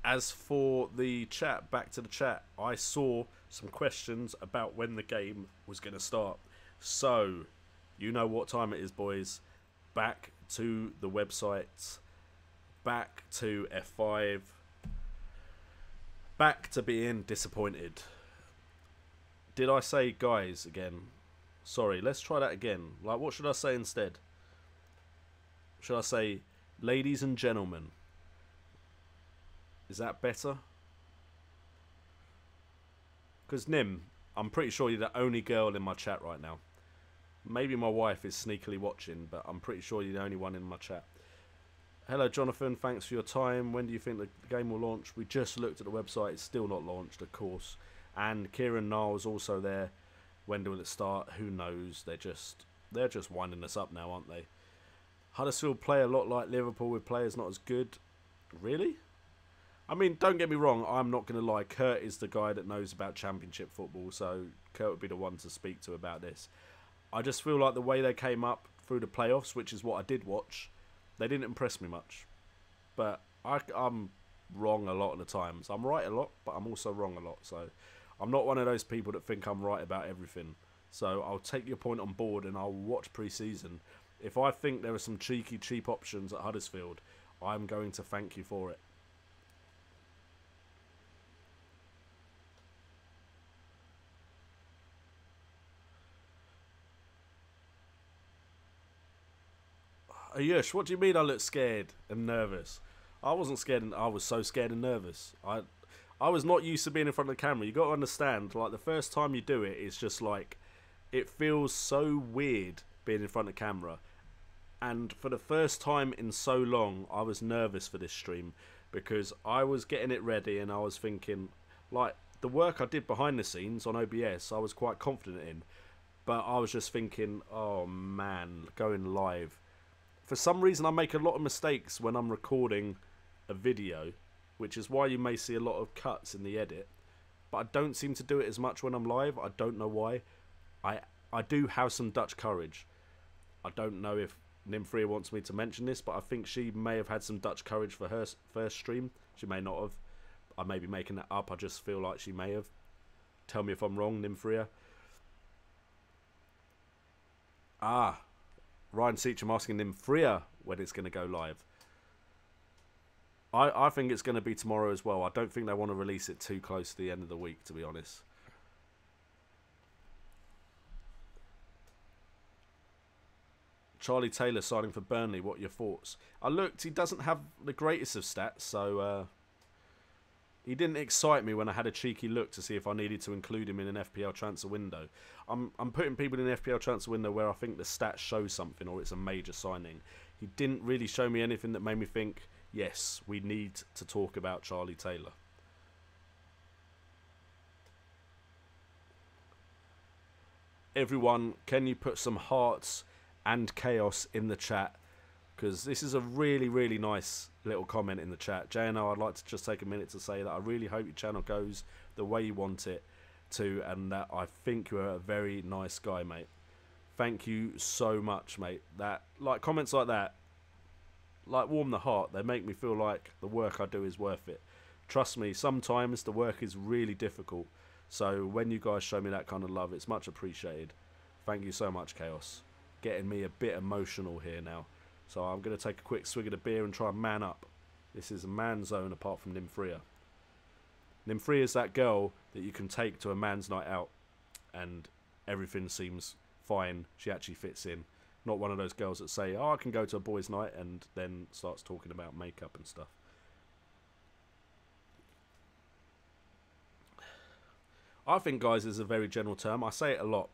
As for the chat, back to the chat, I saw some questions about when the game was going to start. So, you know what time it is, boys. Back to the websites. Back to F5. Back to being disappointed. Did I say guys again? Sorry, let's try that again. Like, what should I say instead? Should I say ladies and gentlemen? Is that better? Because Nim, I'm pretty sure you're the only girl in my chat right now. Maybe my wife is sneakily watching, but I'm pretty sure you're the only one in my chat. Hello, Jonathan. Thanks for your time. When do you think the game will launch? We just looked at the website. It's still not launched, of course. And Kieran Niles also there. When will it start? Who knows? They're just winding us up now, aren't they? Huddersfield play a lot like Liverpool with players not as good. Really? I mean, don't get me wrong. I'm not going to lie. Kurt is the guy that knows about Championship football, so Kurt would be the one to speak to about this. I just feel like the way they came up through the playoffs, which is what I did watch, they didn't impress me much. But I'm wrong a lot of the times. I'm right a lot, but I'm also wrong a lot. So I'm not one of those people that think I'm right about everything. So I'll take your point on board and I'll watch pre-season. If I think there are some cheeky, cheap options at Huddersfield, I'm going to thank you for it. Ayush, what do you mean I look scared and nervous? I wasn't scared, and I was so scared and nervous. I was not used to being in front of the camera. You got to understand, like, the first time you do it, it's just like, it feels so weird being in front of the camera. And for the first time in so long, I was nervous for this stream because I was getting it ready and I was thinking, like, the work I did behind the scenes on OBS, I was quite confident in. But I was just thinking, oh man, going live. For some reason, I make a lot of mistakes when I'm recording a video, which is why you may see a lot of cuts in the edit. But I don't seem to do it as much when I'm live. I don't know why. I do have some Dutch courage. I don't know if Nymphria wants me to mention this, but I think she may have had some Dutch courage for her first stream. She may not have. I may be making that up. I just feel like she may have. Tell me if I'm wrong, Nymphria. Ah, Ryan Seacham asking Nymphria when it's going to go live. I think it's going to be tomorrow as well. I don't think they want to release it too close to the end of the week, to be honest. Charlie Taylor signing for Burnley. What are your thoughts? I looked. He doesn't have the greatest of stats, so he didn't excite me when I had a cheeky look to see if I needed to include him in an FPL transfer window. I'm putting people in an FPL transfer window where I think the stats show something or it's a major signing. He didn't really show me anything that made me think, yes, we need to talk about Charlie Taylor. Everyone, can you put some hearts and chaos in the chat? Because this is a really, really nice little comment in the chat. JNO, I'd like to just take a minute to say that I really hope your channel goes the way you want it to, and that I think you're a very nice guy, mate. Thank you so much, mate. That, like, comments like that, like, warm the heart. They make me feel like the work I do is worth it. Trust me, sometimes the work is really difficult. So when you guys show me that kind of love, it's much appreciated. Thank you so much, Chaos. Getting me a bit emotional here now. So I'm going to take a quick swig of the beer and try and man up. This is a man zone apart from Nymphria. Nymphria is that girl that you can take to a man's night out and everything seems fine. She actually fits in. Not one of those girls that say, oh, I can go to a boys' night and then starts talking about makeup and stuff. I think, guys, is a very general term. I say it a lot,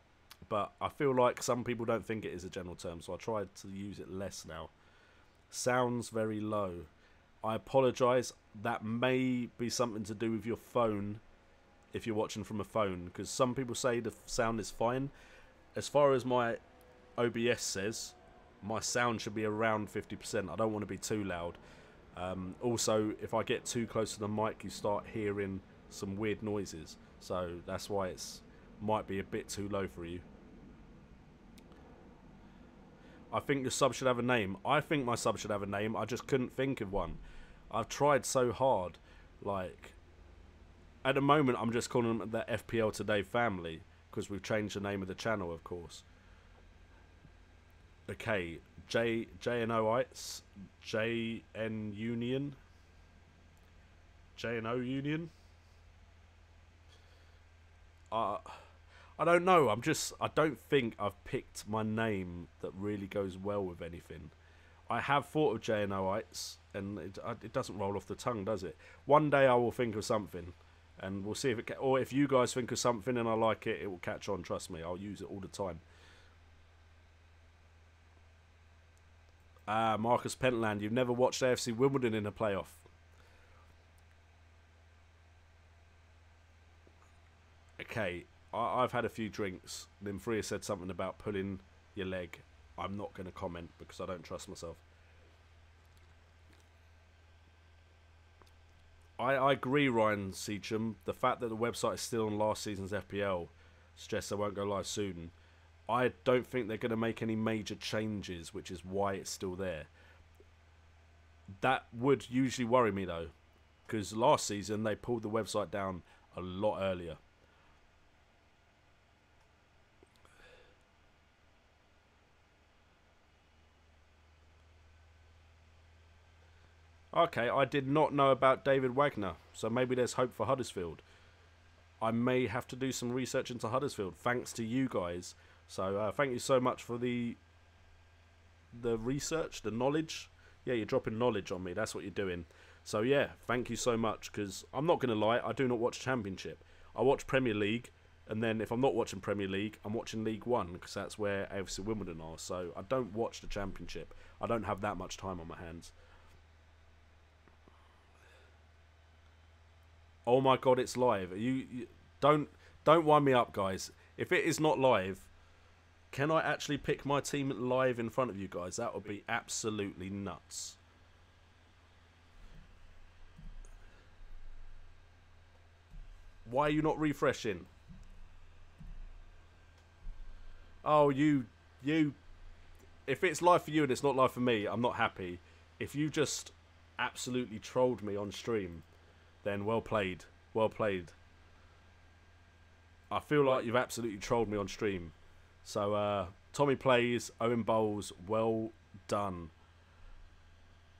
but I feel like some people don't think it is a general term, so I try to use it less now. Sounds very low. I apologise. That may be something to do with your phone if you're watching from a phone, because some people say the sound is fine. As far as my OBS says, my sound should be around 50%. I don't want to be too loud. Also, if I get too close to the mic, you start hearing some weird noises. So that's why it's might be a bit too low for you. I think your sub should have a name. I think my sub should have a name. I just couldn't think of one. I've tried so hard. Like, at the moment, I'm just calling them the FPL Today family because we've changed the name of the channel, of course. Okay, JNOites, JN Union, JNO Union. I don't know. I don't think I've picked my name that really goes well with anything. I have thought of JNOites, and it doesn't roll off the tongue, does it? One day I will think of something, and we'll see if it or if you guys think of something and I like it, it will catch on. Trust me, I'll use it all the time. Marcus Pentland, you've never watched AFC Wimbledon in a playoff. Okay, I've had a few drinks. Nymphria said something about pulling your leg. I'm not going to comment because I don't trust myself. I agree, Ryan Seacham. The fact that the website is still on last season's FPL suggests they won't go live soon. I don't think they're going to make any major changes, which is why it's still there. That would usually worry me, though, because last season they pulled the website down a lot earlier. Okay, I did not know about David Wagner, so maybe there's hope for Huddersfield. I may have to do some research into Huddersfield, thanks to you guys. So thank you so much for the research, the knowledge. Yeah, you're dropping knowledge on me. That's what you're doing. So yeah, thank you so much, because I'm not going to lie, I do not watch Championship. I watch Premier League, and then if I'm not watching Premier League, I'm watching League One, because that's where AFC Wimbledon are. So I don't watch the Championship. I don't have that much time on my hands. Oh my god, it's live. You don't wind me up, guys. If it is not live, can I actually pick my team live in front of you guys? That would be absolutely nuts. Why are you not refreshing? Oh, you. If it's live for you and it's not live for me, I'm not happy. If you just absolutely trolled me on stream, then well played. Well played. I feel like you've absolutely trolled me on stream. So, Tommy Plays, Owen Bowles, well done.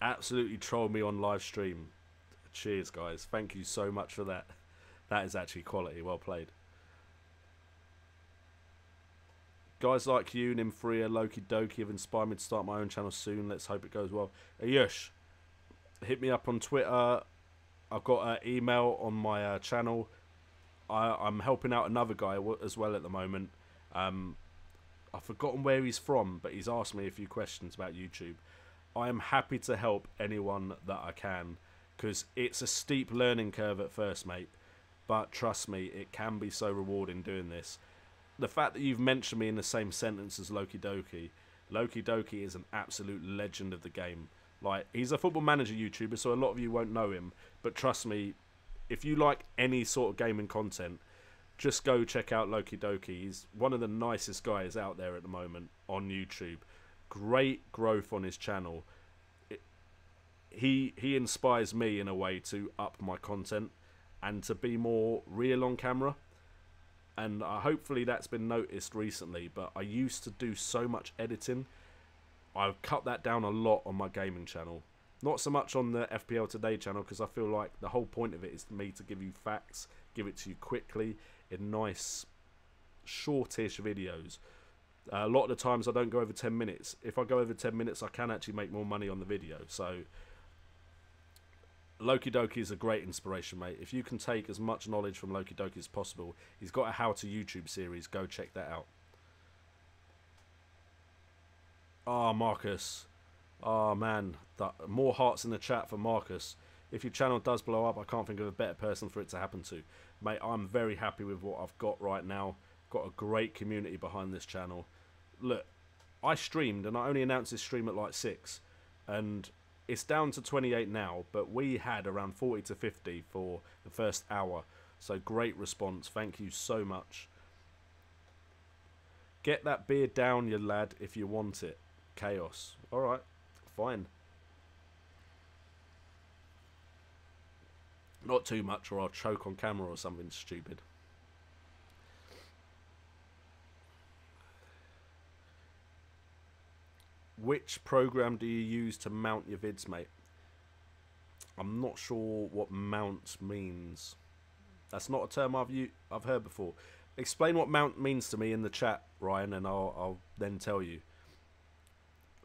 Absolutely trolled me on live stream. Cheers, guys. Thank you so much for that. That is actually quality. Well played. Guys like you, Nimfria, Loki Doki have inspired me to start my own channel soon. Let's hope it goes well. Ayush, hit me up on Twitter. I've got an email on my channel. I'm helping out another guy as well at the moment. I've forgotten where he's from, but he's asked me a few questions about YouTube. I am happy to help anyone that I can, because it's a steep learning curve at first, mate. But trust me, it can be so rewarding doing this. The fact that you've mentioned me in the same sentence as Loki Doki. Loki Doki is an absolute legend of the game. Like, he's a Football Manager YouTuber, so a lot of you won't know him. But trust me, if you like any sort of gaming content, just go check out Loki Doki. He's one of the nicest guys out there at the moment on YouTube. Great growth on his channel. He inspires me in a way to up my content and to be more real on camera. And hopefully that's been noticed recently, but I used to do so much editing. I've cut that down a lot on my gaming channel. Not so much on the FPL Today channel, because I feel like the whole point of it is me to give you facts, give it to you quickly in nice, shortish videos. A lot of the times I don't go over 10 minutes. If I go over 10 minutes, I can actually make more money on the video. So Loki Doki is a great inspiration, mate. If you can take as much knowledge from Loki Doki as possible, he's got a how-to YouTube series. Go check that out. Oh, Marcus. Oh, man. More hearts in the chat for Marcus. If your channel does blow up, I can't think of a better person for it to happen to. Mate, I'm very happy with what I've got right now. Got a great community behind this channel. Look, I streamed, and I only announced this stream at like 6. And it's down to 28 now, but we had around 40 to 50 for the first hour. So great response. Thank you so much. Get that beard down, you lad, if you want it. Chaos. Alright, fine. Not too much, or I'll choke on camera or something stupid. Which program do you use to mount your vids, mate? I'm not sure what mount means. That's not a term I've heard before. Explain what mount means to me in the chat, Ryan, and I'll then tell you.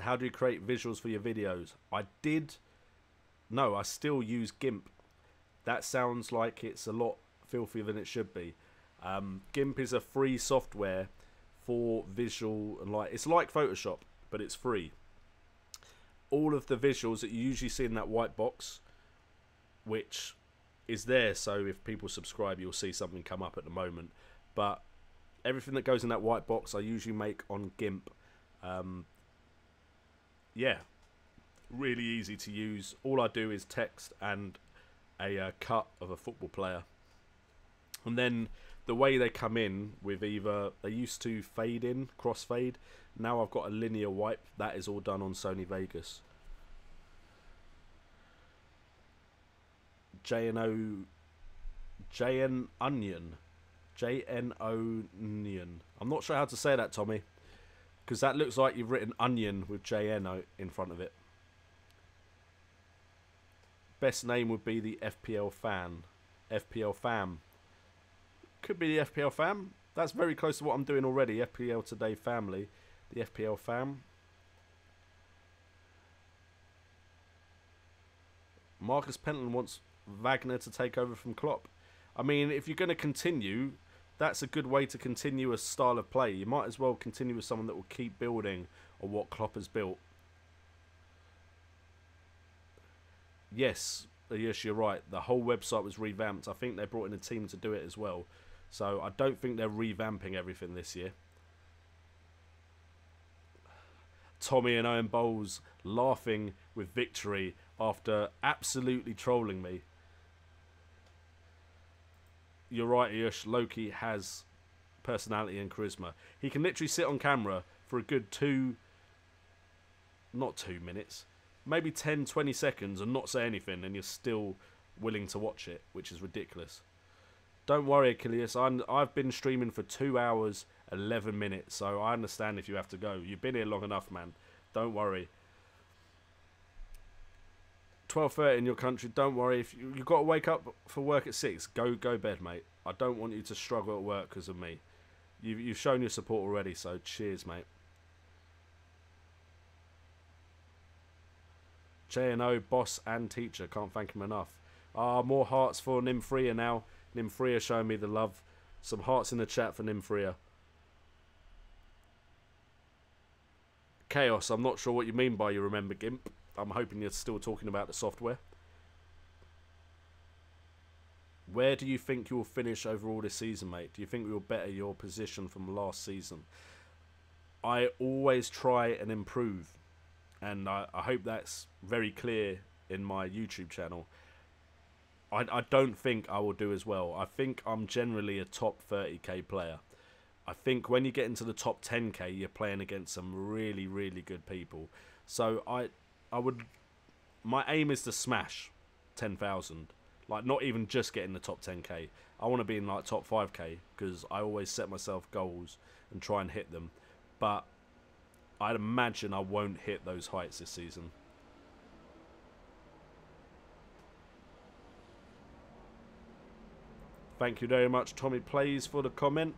How do you create visuals for your videos? I still use GIMP. That sounds like it's a lot filthier than it should be. GIMP is a free software for visual, and it's like Photoshop, but it's free. All of the visuals that you usually see in that white box, which is there, so if people subscribe, you'll see something come up at the moment. But everything that goes in that white box, I usually make on GIMP. Yeah, really easy to use. All I do is text and a cut of a football player, and then the way they come in with either, they used to fade in, crossfade. Now I've got a linear wipe. That is all done on Sony Vegas. JN Onion. I'm not sure how to say that, Tommy, because that looks like you've written onion with JN in front of it. Best name would be the FPL fan. FPL fam. Could be the FPL fam. That's very close to what I'm doing already. FPL Today family. The FPL fam. Marcus Pentland wants Wagner to take over from Klopp. I mean, if you're going to continue, that's a good way to continue a style of play. You might as well continue with someone that will keep building on what Klopp has built. Yes, you're right. The whole website was revamped. I think they brought in a team to do it as well. So I don't think they're revamping everything this year. Tommy and Owen Bowles laughing with victory after absolutely trolling me. You're right, Yush. Loki has personality and charisma. He can literally sit on camera for a good not 2 minutes, maybe 10, 20 seconds and not say anything, and you're still willing to watch it, which is ridiculous. Don't worry, Achilles. I've been streaming for 2 hours, 11 minutes, so I understand if you have to go. You've been here long enough, man. Don't worry. 12:30 in your country. Don't worry. If you've got to wake up for work at 6, go bed, mate. I don't want you to struggle at work because of me. You've shown your support already, so cheers, mate. J&O, boss and teacher. Can't thank him enough. More hearts for Nimfria now. Nimfria showing me the love. Some hearts in the chat for Nimfria. Chaos, I'm not sure what you mean by you remember GIMP. I'm hoping you're still talking about the software. Where do you think you will finish overall this season, mate? Do you think we will better your position from last season? I always try and improve. And I hope that's very clear in my YouTube channel. I don't think I will do as well. I think I'm generally a top 30k player. I think when you get into the top 10k, you're playing against some really, really good people. So my aim is to smash 10,000. Like, not even just get in the top 10k. I want to be in like top 5k because I always set myself goals and try and hit them. But I'd imagine I won't hit those heights this season. Thank you very much, Tommy Plays, for the comment.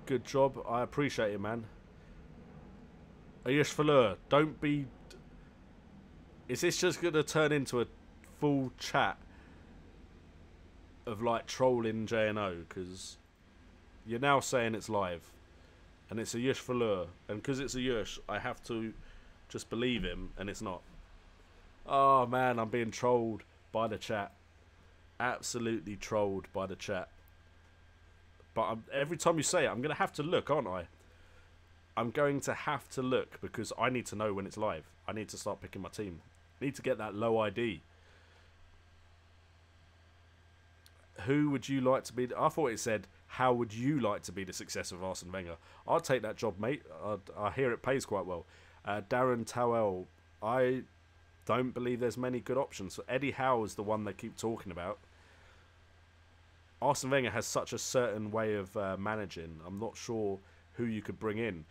Good job. I appreciate it, man. Ayush Falur, don't be... Is this just going to turn into a full chat of, like, trolling J&O? Because you're now saying it's live. And it's Ayush Falur. And because it's Ayush, I have to just believe him, and it's not. Oh, man, I'm being trolled by the chat. Absolutely trolled by the chat. But every time you say it, I'm going to have to look, aren't I? I'm going to have to look because I need to know when it's live. I need to start picking my team. I need to get that low ID. Who would you like to be? I thought it said, how would you like to be the successor of Arsene Wenger? I'll take that job, mate. I hear it pays quite well. Darren Towell, I don't believe there's many good options. So Eddie Howe is the one they keep talking about. Arsene Wenger has such a certain way of managing. I'm not sure who you could bring in.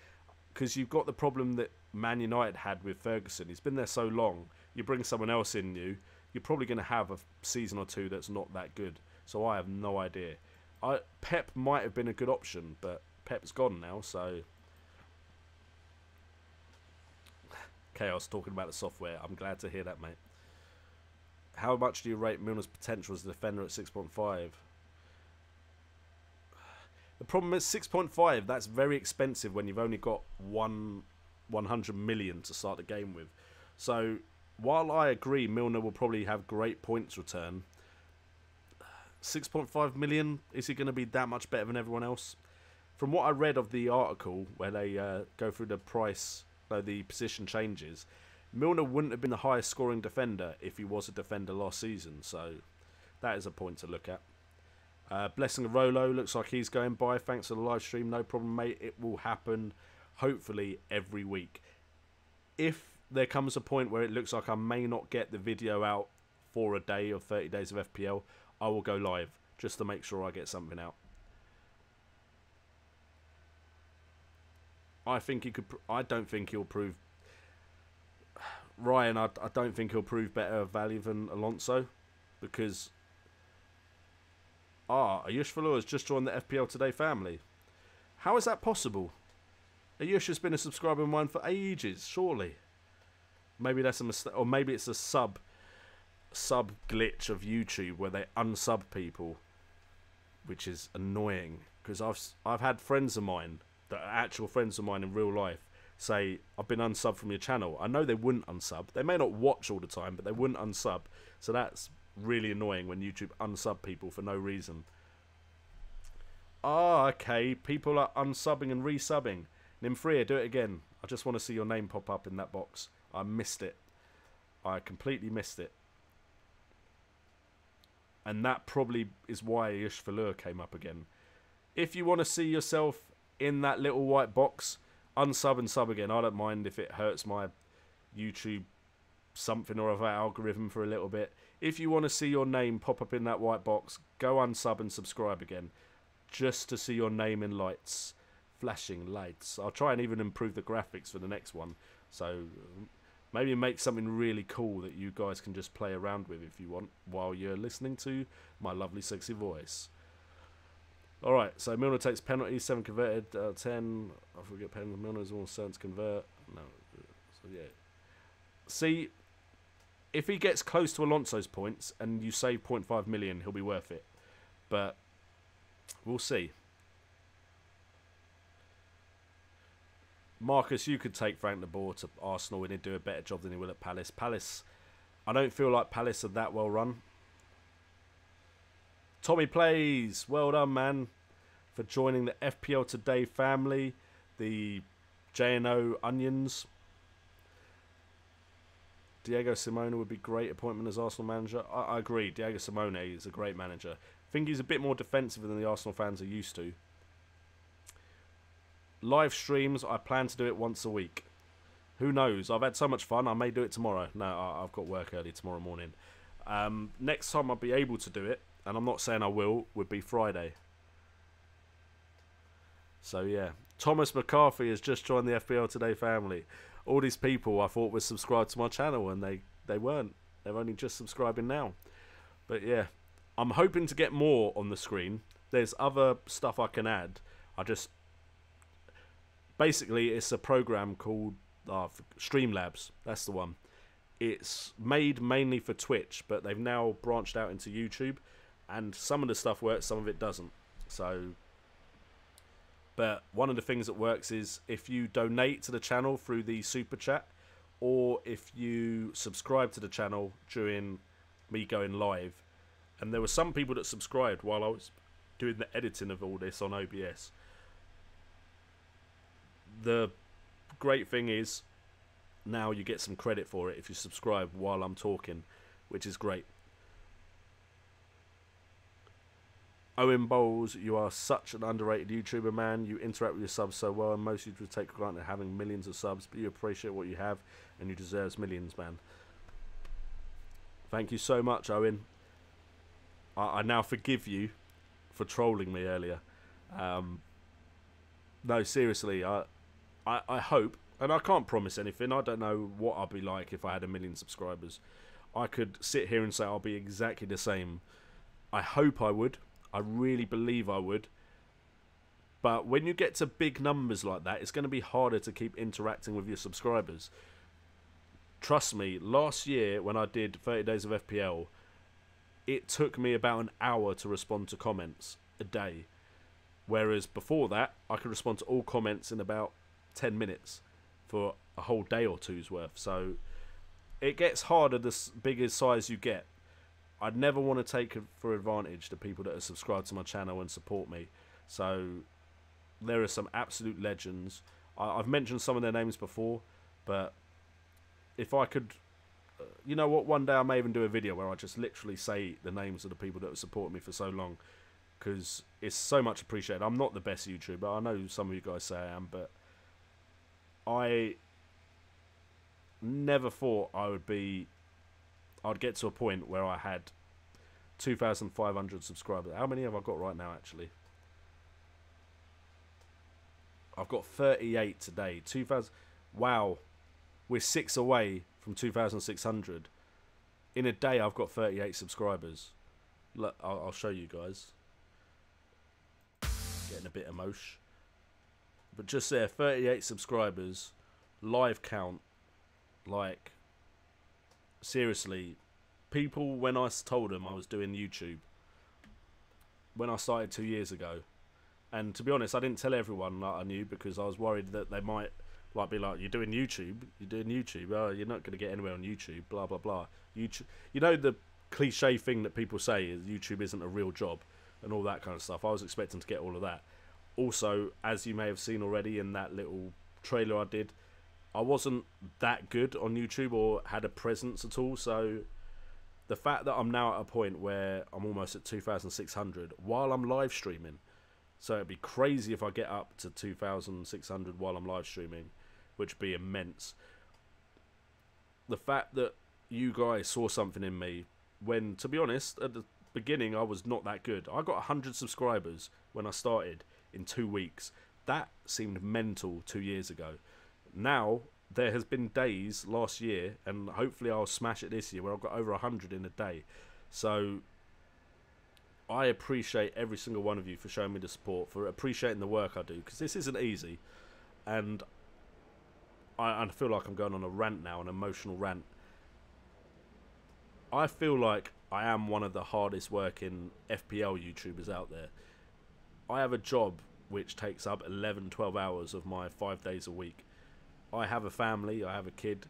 Because you've got the problem that Man United had with Ferguson. He's been there so long. You bring someone else in new, you're probably going to have a season or two that's not that good. So I have no idea. Pep might have been a good option, but Pep's gone now, so... Chaos talking about the software. I'm glad to hear that, mate. How much do you rate Milner's potential as a defender at 6.5? The problem is 6.5, that's very expensive when you've only got 100 million to start the game with. So, while I agree Milner will probably have great points return, 6.5 million, is he going to be that much better than everyone else? From what I read of the article, where they go through the price... the position changes, Milner wouldn't have been the highest scoring defender if he was a defender last season, so that is a point to look at. Blessing Rolo, looks like he's going by. Thanks for the live stream. No problem, mate. It will happen hopefully every week. If there comes a point where it looks like I may not get the video out for a day or 30 days of FPL, I will go live just to make sure I get something out. I think he could. I don't think he'll prove. Ryan, I don't think he'll prove better value than Alonso, because Ayush Falur has just joined the FPL Today family. How is that possible? Ayush has been a subscriber of mine for ages, surely. Maybe that's a mistake, or maybe it's a sub glitch of YouTube where they unsub people, which is annoying, because I've had friends of mine that are actual friends of mine in real life say, I've been unsubbed from your channel. I know they wouldn't unsub. They may not watch all the time, but they wouldn't unsub. So that's really annoying when YouTube unsub people for no reason. Okay. People are unsubbing and resubbing. Nimfria, do it again. I just want to see your name pop up in that box. I missed it. I completely missed it. And that probably is why Ayush Falur came up again. If you want to see yourself in that little white box, unsub and sub again. I don't mind if it hurts my YouTube something or other algorithm for a little bit. If you want to see your name pop up in that white box, go unsub and subscribe again. Just to see your name in lights. Flashing lights. I'll try and even improve the graphics for the next one. So maybe make something really cool that you guys can just play around with if you want, while you're listening to my lovely sexy voice. Alright, so Milner takes penalty, 7 converted, 10. I forget penalty. Milner's almost certain to convert. No, so yeah. See, if he gets close to Alonso's points and you save 0.5 million, he'll be worth it. But we'll see. Marcus, you could take Frank de Boer to Arsenal and he'd do a better job than he will at Palace. Palace, I don't feel like Palace are that well run. Tommy Plays, well done, man, for joining the FPL Today family. The J&O Onions. Diego Simeone would be great appointment as Arsenal manager. I agree. Diego Simeone is a great manager. I think he's a bit more defensive than the Arsenal fans are used to. Live streams, I plan to do it once a week. Who knows? I've had so much fun. I may do it tomorrow. No, I've got work early tomorrow morning. Next time I'll be able to do it, and I'm not saying I will, would be Friday. So yeah. Thomas McCarthy has just joined the FPL Today family. All these people I thought were subscribed to my channel, and they weren't. They're only just subscribing now. But yeah, I'm hoping to get more on the screen. There's other stuff I can add. Basically, it's a program called Streamlabs. That's the one. It's made mainly for Twitch, but they've now branched out into YouTube. And some of the stuff works, some of it doesn't. But one of the things that works is if you donate to the channel through the super chat, or if you subscribe to the channel during me going live. And there were some people that subscribed while I was doing the editing of all this on OBS. The great thing is now you get some credit for it if you subscribe while I'm talking, which is great. Owen Bowles, you are such an underrated YouTuber, man. You interact with your subs so well, and most YouTubers take for granted having millions of subs, but you appreciate what you have, and you deserve millions, man. Thank you so much, Owen. I now forgive you for trolling me earlier. No, seriously, I hope, and I can't promise anything. I don't know what I'll be like if I had 1 million subscribers. I could sit here and say I'll be exactly the same. I hope I would. I really believe I would. But when you get to big numbers like that, it's going to be harder to keep interacting with your subscribers. Trust me, last year when I did 30 days of FPL, it took me about an hour to respond to comments a day. Whereas before that, I could respond to all comments in about 10 minutes for a whole day or two's worth. So it gets harder the bigger size you get. I'd never want to take for advantage the people that are subscribed to my channel and support me. So there are some absolute legends. I've mentioned some of their names before, but if I could, you know what, one day I may even do a video where I just literally say the names of the people that have supported me for so long, because it's so much appreciated. I'm not the best YouTuber. I know some of you guys say I am, but I never thought I'd get to a point where I had 2,500 subscribers. How many have I got right now, actually? I've got 38 today. 2,000. Wow. We're 6 away from 2,600. In a day, I've got 38 subscribers. Look, I'll show you guys. Getting a bit emotion. But just there, 38 subscribers, live count, like, seriously, people, when I told them I was doing YouTube, when I started 2 years ago, and to be honest, I didn't tell everyone that I knew because I was worried that they might like be like, you're doing YouTube, oh, you're not going to get anywhere on YouTube, blah, blah, blah. YouTube, you know the cliche thing that people say is YouTube isn't a real job and all that kind of stuff. I was expecting to get all of that. Also, as you may have seen already in that little trailer I did, I wasn't that good on YouTube or had a presence at all. So the fact that I'm now at a point where I'm almost at 2,600 while I'm live streaming, so it'd be crazy if I get up to 2,600 while I'm live streaming, which would be immense. The fact that you guys saw something in me when, to be honest, at the beginning I was not that good. I got 100 subscribers when I started in 2 weeks. That seemed mental 2 years ago. Now there has been days last year, and hopefully I'll smash it this year, where I've got over 100 in a day. So I appreciate every single one of you for showing me the support, for appreciating the work I do, because this isn't easy. And I feel like I'm going on a rant now, an emotional rant. I feel like I am one of the hardest working FPL YouTubers out there. I have a job which takes up 11, 12 hours of my 5 days a week. I have a family, I have a kid.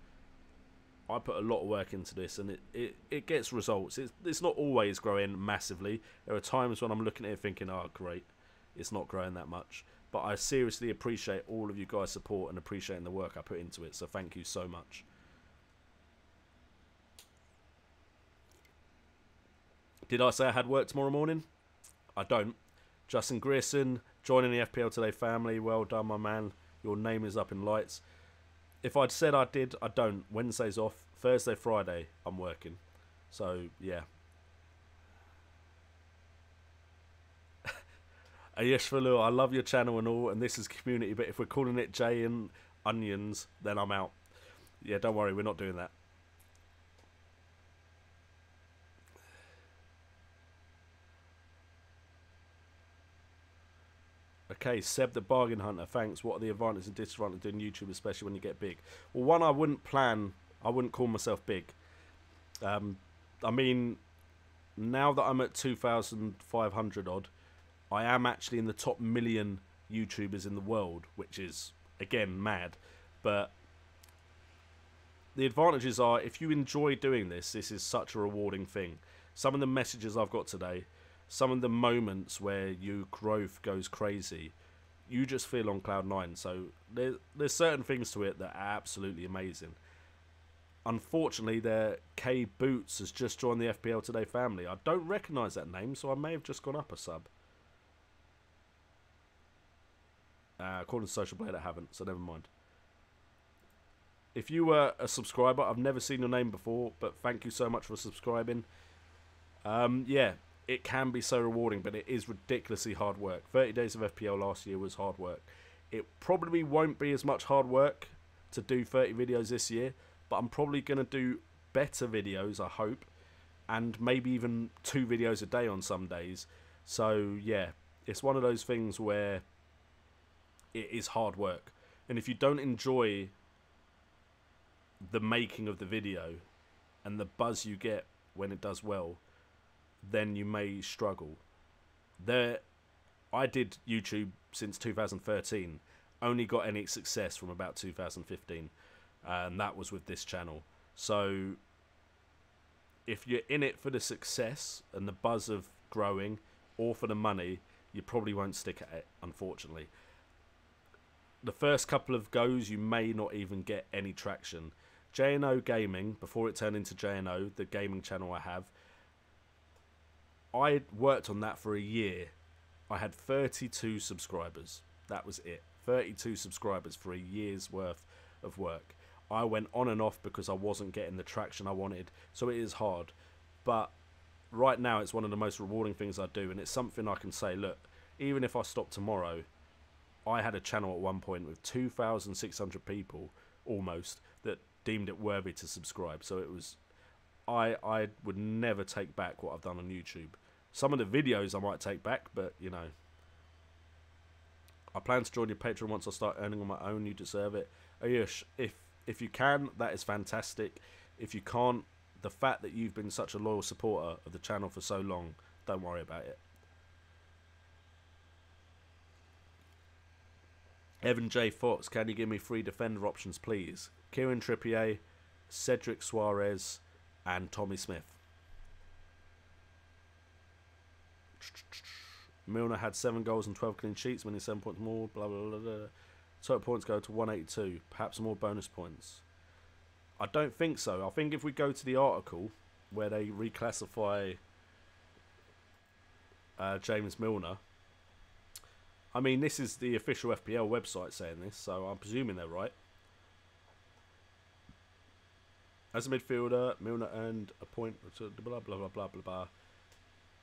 I put a lot of work into this, and it gets results. It's not always growing massively. There are times when I'm looking at it thinking, oh great, it's not growing that much. But I seriously appreciate all of you guys' support and appreciating the work I put into it, so thank you so much. Did I say I had work tomorrow morning? I don't. Justin Grierson, joining the FPL Today family. Well done, my man. Your name is up in lights. If I'd said I did, I don't. Wednesday's off. Thursday, Friday, I'm working. So, yeah. Yes, Falu, I love your channel and all, and this is community, but if we're calling it Jay and Onions, then I'm out. Yeah, don't worry, we're not doing that. Okay, Seb the Bargain Hunter, thanks. What are the advantages and disadvantages of doing YouTube, especially when you get big? Well, one, I wouldn't call myself big. I mean, now that I'm at 2,500 odd, I am actually in the top 1 million YouTubers in the world, which is, again, mad. But the advantages are, if you enjoy doing this is such a rewarding thing. Some of the messages I've got today, some of the moments where your growth goes crazy, you just feel on cloud nine. So there's certain things to it that are absolutely amazing. Unfortunately, K Boots has just joined the FPL Today family. I don't recognise that name, so I may have just gone up a sub. According to Social Blade, I haven't, so never mind. If you were a subscriber, I've never seen your name before, but thank you so much for subscribing. Yeah, it can be so rewarding, but it is ridiculously hard work. 30 days of FPL last year was hard work. It probably won't be as much hard work to do 30 videos this year, but I'm probably going to do better videos, I hope, and maybe even 2 videos a day on some days. So, yeah, it's one of those things where it is hard work. And if you don't enjoy the making of the video and the buzz you get when it does well, then you may struggle. I did YouTube since 2013, only got any success from about 2015, and that was with this channel. So if you're in it for the success and the buzz of growing, or for the money, you probably won't stick at it, unfortunately. The first couple of goes, you may not even get any traction. J&O Gaming, before it turned into J&O, the gaming channel I have, I worked on that for a year. I had 32 subscribers. That was it. 32 subscribers for a year's worth of work. I went on and off because I wasn't getting the traction I wanted. So it is hard. But right now it's one of the most rewarding things I do. And it's something I can say, look, even if I stop tomorrow, I had a channel at one point with 2,600 people almost, that deemed it worthy to subscribe. So it was, I would never take back what I've done on YouTube. Some of the videos I might take back, but you know, I plan to join your Patreon once I start earning on my own. You deserve it. Ayush, if you can, that is fantastic. If you can't, the fact that you've been such a loyal supporter of the channel for so long, don't worry about it. Evan J. Fox, can you give me 3 defender options, please? Kieran Trippier, Cedric Suarez, and Tommy Smith. Milner had 7 goals and 12 clean sheets, winning 7 points more. Blah blah blah blah. Total points go to 182. Perhaps more bonus points. I don't think so. I think if we go to the article where they reclassify James Milner. I mean, this is the official FPL website saying this, so I'm presuming they're right. As a midfielder, Milner earned a point. Blah, blah, blah, blah, blah, blah.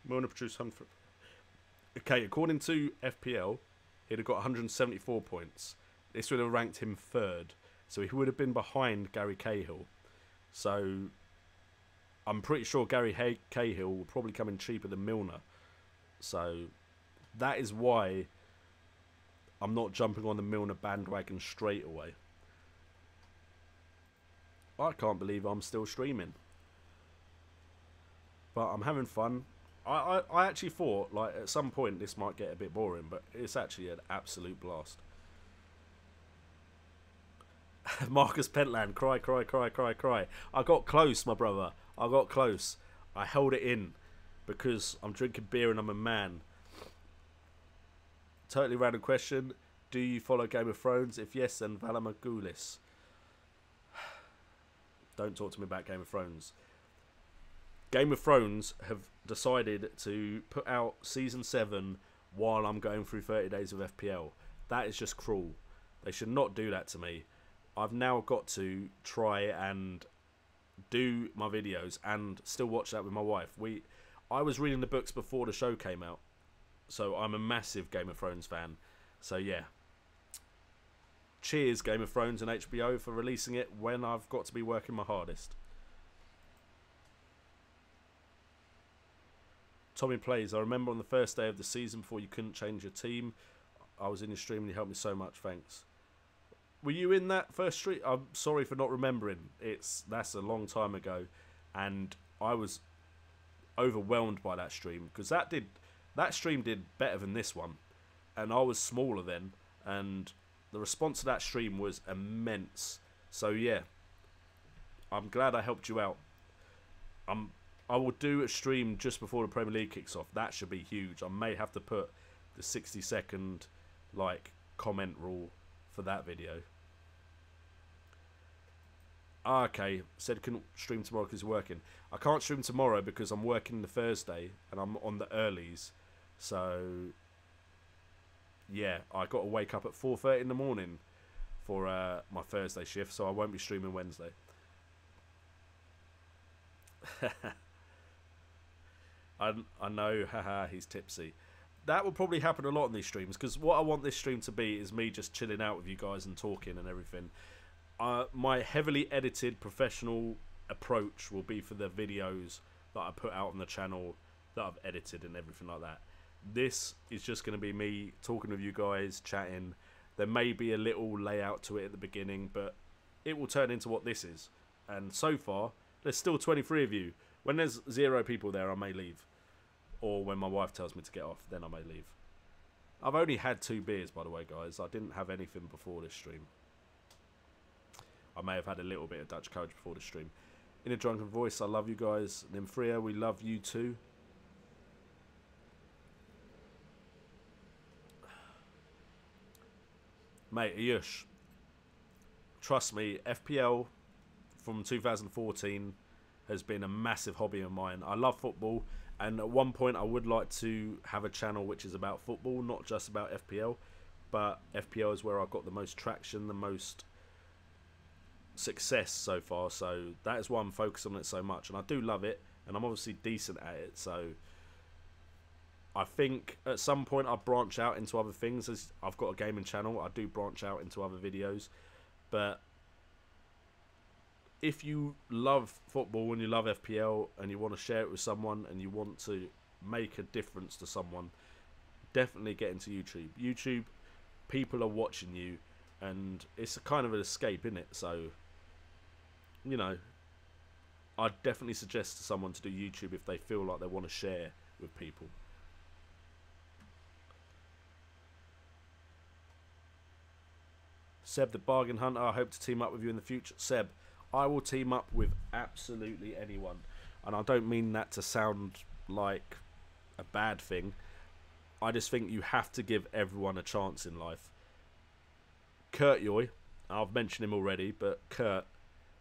Milner produced 100. Okay, according to FPL, he'd have got 174 points. This would have ranked him 3rd. So he would have been behind Gary Cahill. So I'm pretty sure Gary Cahill will probably come in cheaper than Milner. So that is why I'm not jumping on the Milner bandwagon straight away. I can't believe I'm still streaming. But I'm having fun. I actually thought, like, at some point this might get a bit boring, but it's actually an absolute blast. Marcus Pentland, cry, cry, cry, cry, cry. I got close, my brother. I got close. I held it in because I'm drinking beer and I'm a man. Totally random question. Do you follow Game of Thrones? If yes, then Valar Morghulis. Don't talk to me about Game of Thrones. Game of Thrones have decided to put out Season 7 while I'm going through 30 days of FPL. That is just cruel. They should not do that to me. I've now got to try and do my videos and still watch that with my wife. I was reading the books before the show came out. So I'm a massive Game of Thrones fan. So yeah. Cheers Game of Thrones and HBO for releasing it when I've got to be working my hardest. Tommy plays. I remember on the first day of the season before you couldn't change your team. I was in your stream and you helped me so much. Thanks. Were you in that first stream? I'm sorry for not remembering. That's a long time ago. And I was overwhelmed by that stream. Because that stream did better than this one. And I was smaller then. And the response to that stream was immense. So yeah. I'm glad I helped you out. I will do a stream just before the Premier League kicks off. That should be huge. I may have to put the 60-second comment rule for that video. Okay, said couldn't stream tomorrow because you're working. I can't stream tomorrow because I'm working the Thursday and I'm on the earlies. So yeah, I got to wake up at 4:30 in the morning for my Thursday shift, so I won't be streaming Wednesday. I know, haha, he's tipsy. That will probably happen a lot in these streams, because what I want this stream to be is me just chilling out with you guys and talking and everything. My heavily edited professional approach will be for the videos that I put out on the channel that I've edited and everything like that. This is just going to be me talking with you guys, chatting. There may be a little layout to it at the beginning, but it will turn into what this is. And so far, there's still 23 of you. When there's 0 people there, I may leave. Or when my wife tells me to get off, then I may leave. I've only had 2 beers, by the way, guys. I didn't have anything before this stream. I may have had a little bit of Dutch courage before the stream. In a drunken voice, I love you guys. Nymphria, we love you too. Mate, Ayush, trust me, FPL from 2014 has been a massive hobby of mine. I love football, and at one point I would like to have a channel which is about football, not just about FPL, but FPL is where I've got the most traction, the most success so far, so that is why I'm focused on it so much, and I do love it, and I'm obviously decent at it, so I think at some point I'll branch out into other things. As I've got a gaming channel, I do branch out into other videos, but if you love football and you love FPL and you want to share it with someone and you want to make a difference to someone, definitely get into YouTube. YouTube, people are watching you, and it's a kind of an escape, isn't it? So, you know, I'd definitely suggest to someone to do YouTube if they feel like they want to share with people. Seb, the bargain hunter, I hope to team up with you in the future. Seb, I will team up with absolutely anyone. And I don't mean that to sound like a bad thing. I just think you have to give everyone a chance in life. Kurt Yoy, I've mentioned him already, but Kurt,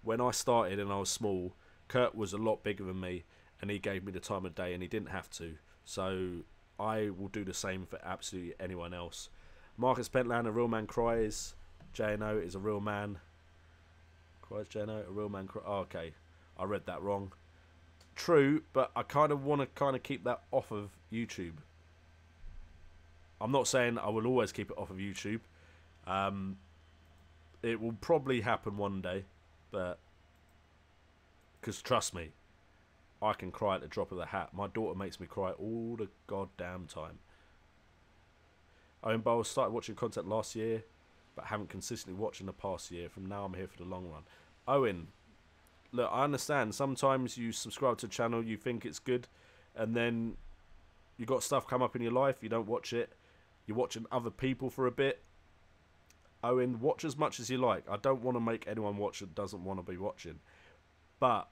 when I started and I was small, Kurt was a lot bigger than me, and he gave me the time of day, and he didn't have to. So I will do the same for absolutely anyone else. Marcus Pentland, a real man cries. JNO is a real man. Cries JNO, a real man cries. Oh, okay, I read that wrong. True, but I kind of want to keep that off of YouTube. I'm not saying I will always keep it off of YouTube. It will probably happen one day, but because trust me, I can cry at the drop of the hat. My daughter makes me cry all the goddamn time. Owen Bowles started watching content last year, but haven't consistently watched in the past year. From now, I'm here for the long run. Owen, look, I understand. Sometimes you subscribe to a channel, you think it's good, and then you got stuff come up in your life, you don't watch it. You're watching other people for a bit. Owen, watch as much as you like. I don't want to make anyone watch that doesn't want to be watching. But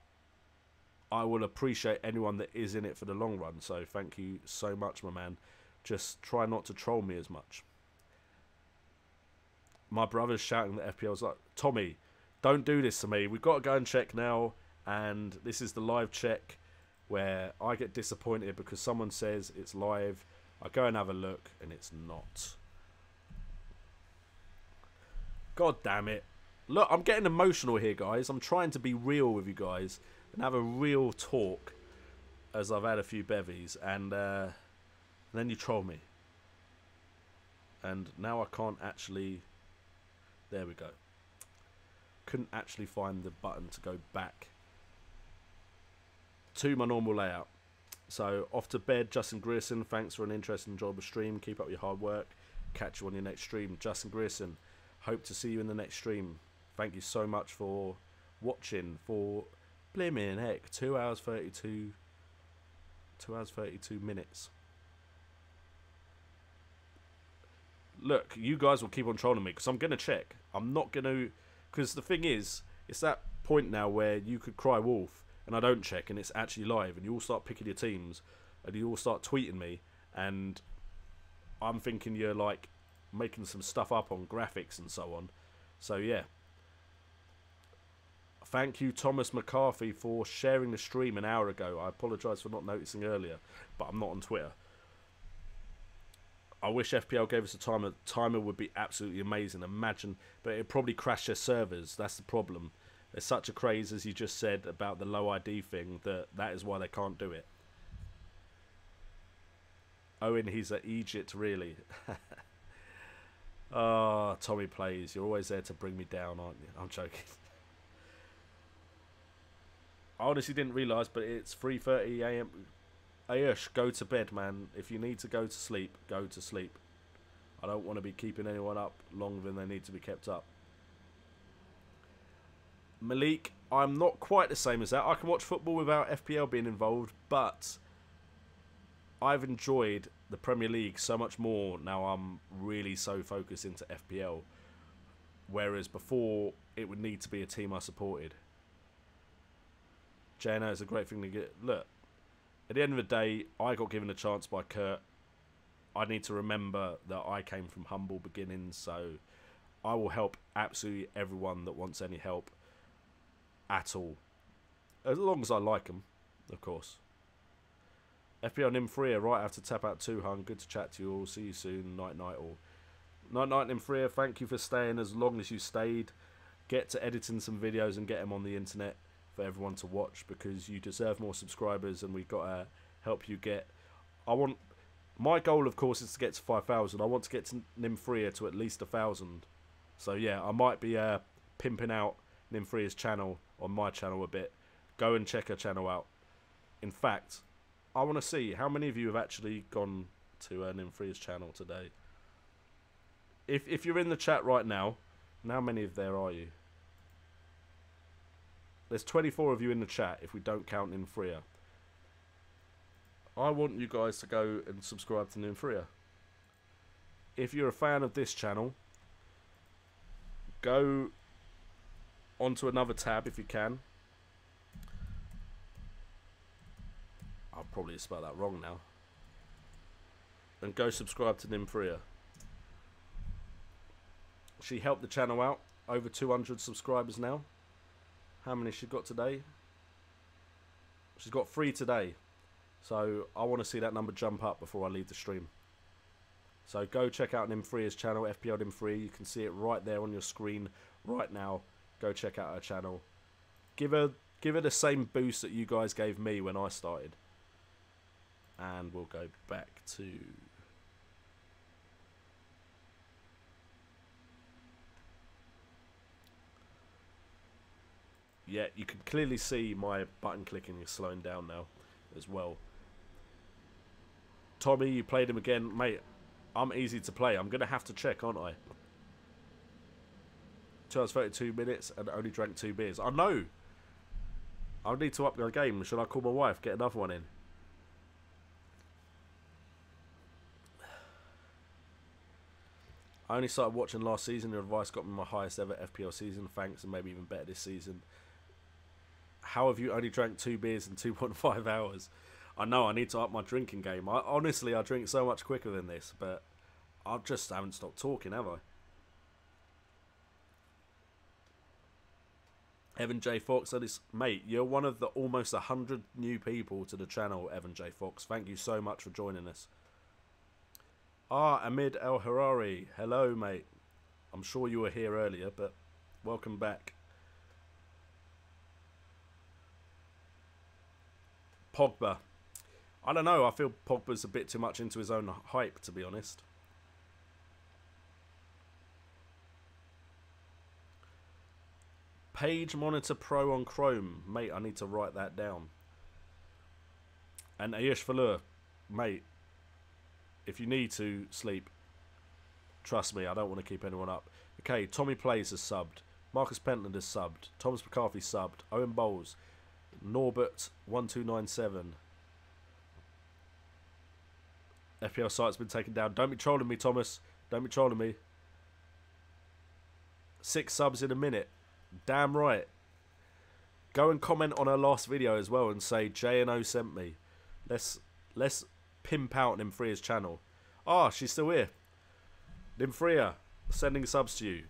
I will appreciate anyone that is in it for the long run. So thank you so much, my man. Just try not to troll me as much. My brother's shouting that FPL's like, Tommy, don't do this to me. We've got to go and check now. And this is the live check where I get disappointed because someone says it's live. I go and have a look and it's not. God damn it. Look, I'm getting emotional here, guys. I'm trying to be real with you guys and have a real talk as I've had a few bevies. And then you troll me. And now I can't actually... There we go. Couldn't actually find the button to go back to my normal layout. So, off to bed, Justin Grierson. Thanks for an interesting, enjoyable stream. Keep up your hard work. Catch you on your next stream. Justin Grierson, hope to see you in the next stream. Thank you so much for watching for blimmin' heck 2 hours 32 minutes. Look, you guys will keep on trolling me because I'm going to check. I'm not going to... Because the thing is, it's that point now where you could cry wolf and I don't check and it's actually live and you all start picking your teams and you all start tweeting me and I'm thinking you're like making some stuff up on graphics and so on. So yeah. Thank you, Thomas McCarthy, for sharing the stream an hour ago. I apologise for not noticing earlier, but I'm not on Twitter. I wish FPL gave us a timer. Timer would be absolutely amazing. Imagine, but it'd probably crash their servers. That's the problem. There's such a craze, as you just said, about the low ID thing, that is why they can't do it. Owen, he's at Egypt, really. Oh, Tommy plays. You're always there to bring me down, aren't you? I'm joking. I honestly didn't realise, but it's 3:30 AM. Ayush, go to bed, man. If you need to go to sleep, go to sleep. I don't want to be keeping anyone up longer than they need to be kept up. Malik, I'm not quite the same as that. I can watch football without FPL being involved, but I've enjoyed the Premier League so much more now I'm really so focused into FPL. Whereas before, it would need to be a team I supported. JNO is a great thing to get. Look, at the end of the day, I got given a chance by Kurt. I need to remember that I came from humble beginnings, so I will help absolutely everyone that wants any help at all. As long as I like them, of course. FPL Nimfria, right after tap out 2 hung. Good to chat to you all. See you soon. Night night all. Night night Nimfria, thank you for staying as long as you stayed. Get to editing some videos and get them on the internet for everyone to watch because you deserve more subscribers and we've got to help you get... My goal, of course, is to get to 5,000. I want to get to Nimfria to at least 1,000. So, yeah, I might be pimping out Nymphria's channel, on my channel a bit, go and check her channel out. In fact, I want to see how many of you have actually gone to Nymphria's channel today. If you're in the chat right now, and how many of there are you? There's 24 of you in the chat if we don't count Nymphria. I want you guys to go and subscribe to Nymphria. If you're a fan of this channel, go onto another tab if you can. I'll probably spell that wrong now. And go subscribe to Nymphria. She helped the channel out. Over 200 subscribers now. How many she got today? She's got 3 today. So I want to see that number jump up before I leave the stream. So go check out Nymphria's channel, FPL Nymphria. You can see it right there on your screen right now. Go check out her channel. Give her the same boost that you guys gave me when I started. And we'll go back to... Yeah, you can clearly see my button clicking is slowing down now as well. Tommy, you played him again. Mate, I'm easy to play. I'm going to have to check, aren't I? 2 hours 32 minutes and only drank 2 beers. I know. I need to up my game. Should I call my wife? Get another one in. I only started watching last season. Your advice got me my highest ever FPL season. Thanks, and maybe even better this season. How have you only drank 2 beers in 2.5 hours? I know, I need to up my drinking game. Honestly, I drink so much quicker than this, but I just haven't stopped talking, have I? Evan J. Fox, mate, you're one of the almost 100 new people to the channel, Evan J. Fox. Thank you so much for joining us. Amid El Harari. Hello, mate. I'm sure you were here earlier, but welcome back. Pogba. I don't know. I feel Pogba's a bit too much into his own hype, to be honest. Page Monitor Pro on Chrome. Mate, I need to write that down. And Ayush Falur. Mate, if you need to sleep, trust me, I don't want to keep anyone up. Okay, Tommy Plays has subbed. Marcus Pentland has subbed. Thomas McCarthy subbed. Owen Bowles. Norbert 1297. FPL site's been taken down. Don't be trolling me, Thomas. Don't be trolling me. 6 subs in a minute. Damn right. Go and comment on her last video as well and say J&O sent me. Let's pimp out Nymphria's channel. Ah, she's still here. Nymphria, sending subs to you.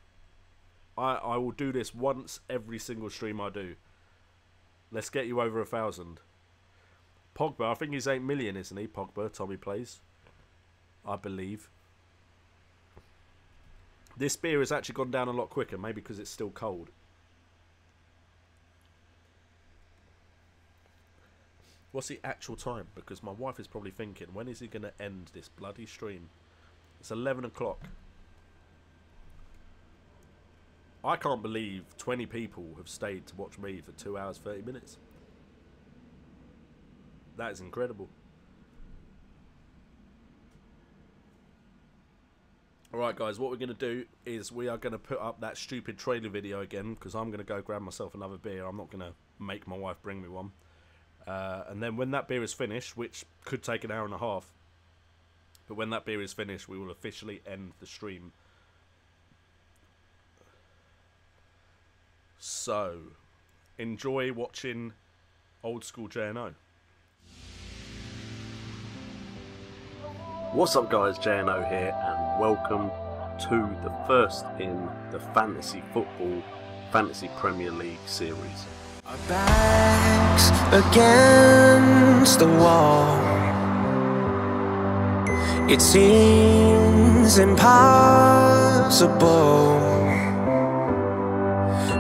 I will do this once every single stream I do. Let's get you over 1,000. Pogba, I think he's 8 million, isn't he? Pogba, Tommy Plays. I believe. This beer has actually gone down a lot quicker, maybe because it's still cold. What's the actual time? Because my wife is probably thinking, when is he going to end this bloody stream? It's 11 o'clock. I can't believe 20 people have stayed to watch me for 2 hours 30 minutes. That is incredible. Alright guys, what we're going to do is we are going to put up that stupid trailer video again, because I'm going to go grab myself another beer. I'm not going to make my wife bring me one. And then when that beer is finished, which could take an hour and a half, but when that beer is finished, we will officially end the stream. So, enjoy watching Old School J&O. What's up guys, J&O here, and welcome to the first in the Fantasy Football Fantasy Premier League series.
Our backs against the wall. It seems impossible,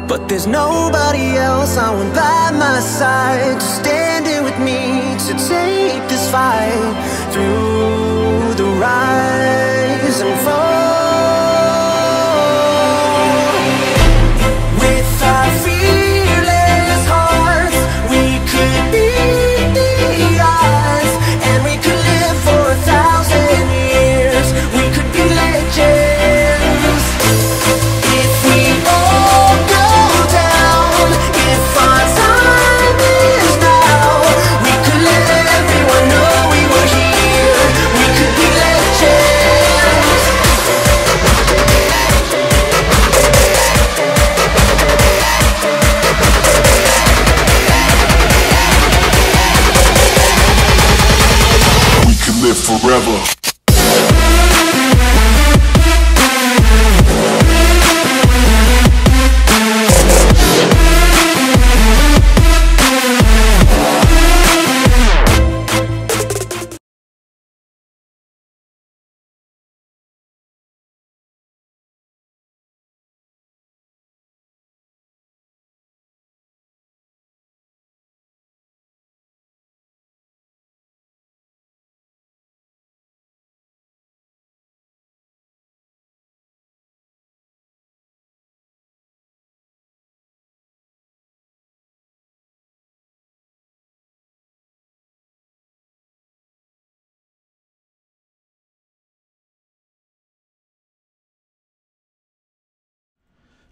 but there's nobody else I want by my side to stand here with me to take this fight through the rise and fall. With our feet
forever.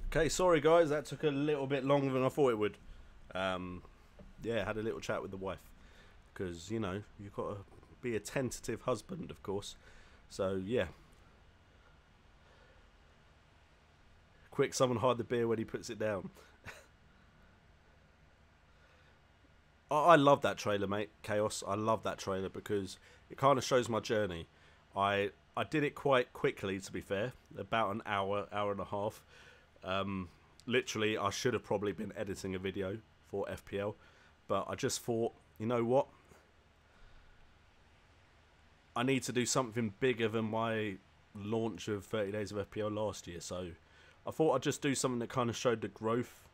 Okay, sorry guys, that took a little bit longer than I thought it would. Yeah, had a little chat with the wife because you know you've got to be a tentative husband, of course. So yeah, quick, someone hide the beer when he puts it down. I love that trailer, mate. Chaos. I love that trailer because it kind of shows my journey. I did it quite quickly, to be fair, about an hour and a half. Literally, I should have probably been editing a video for FPL, but I just thought, you know what? I need to do something bigger than my launch of 30 Days of FPL last year, so I thought I'd just do something that kind of showed the growth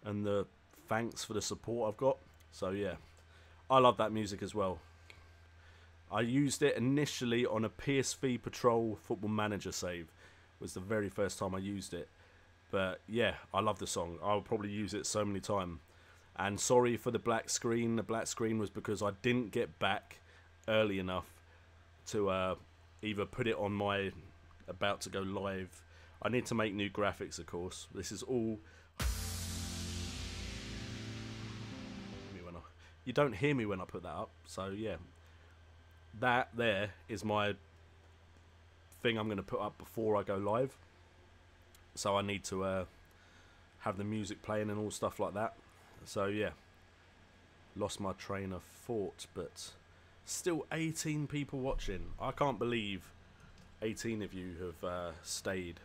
and the thanks for the support I've got. So yeah, I love that music as well. I used it initially on a PSV Patrol Football Manager save. It was the very first time I used it. But yeah, I love the song. I'll probably use it so many times. And sorry for the black screen. The black screen was because I didn't get back early enough to either put it on my about to go live. I need to make new graphics, of course. This is all... You don't hear me when I put that up. So yeah, that there is my thing I'm going to put up before I go live. So I need to have the music playing and all stuff like that. So yeah, lost my train of thought, but still 18 people watching. I can't believe 18 of you have stayed.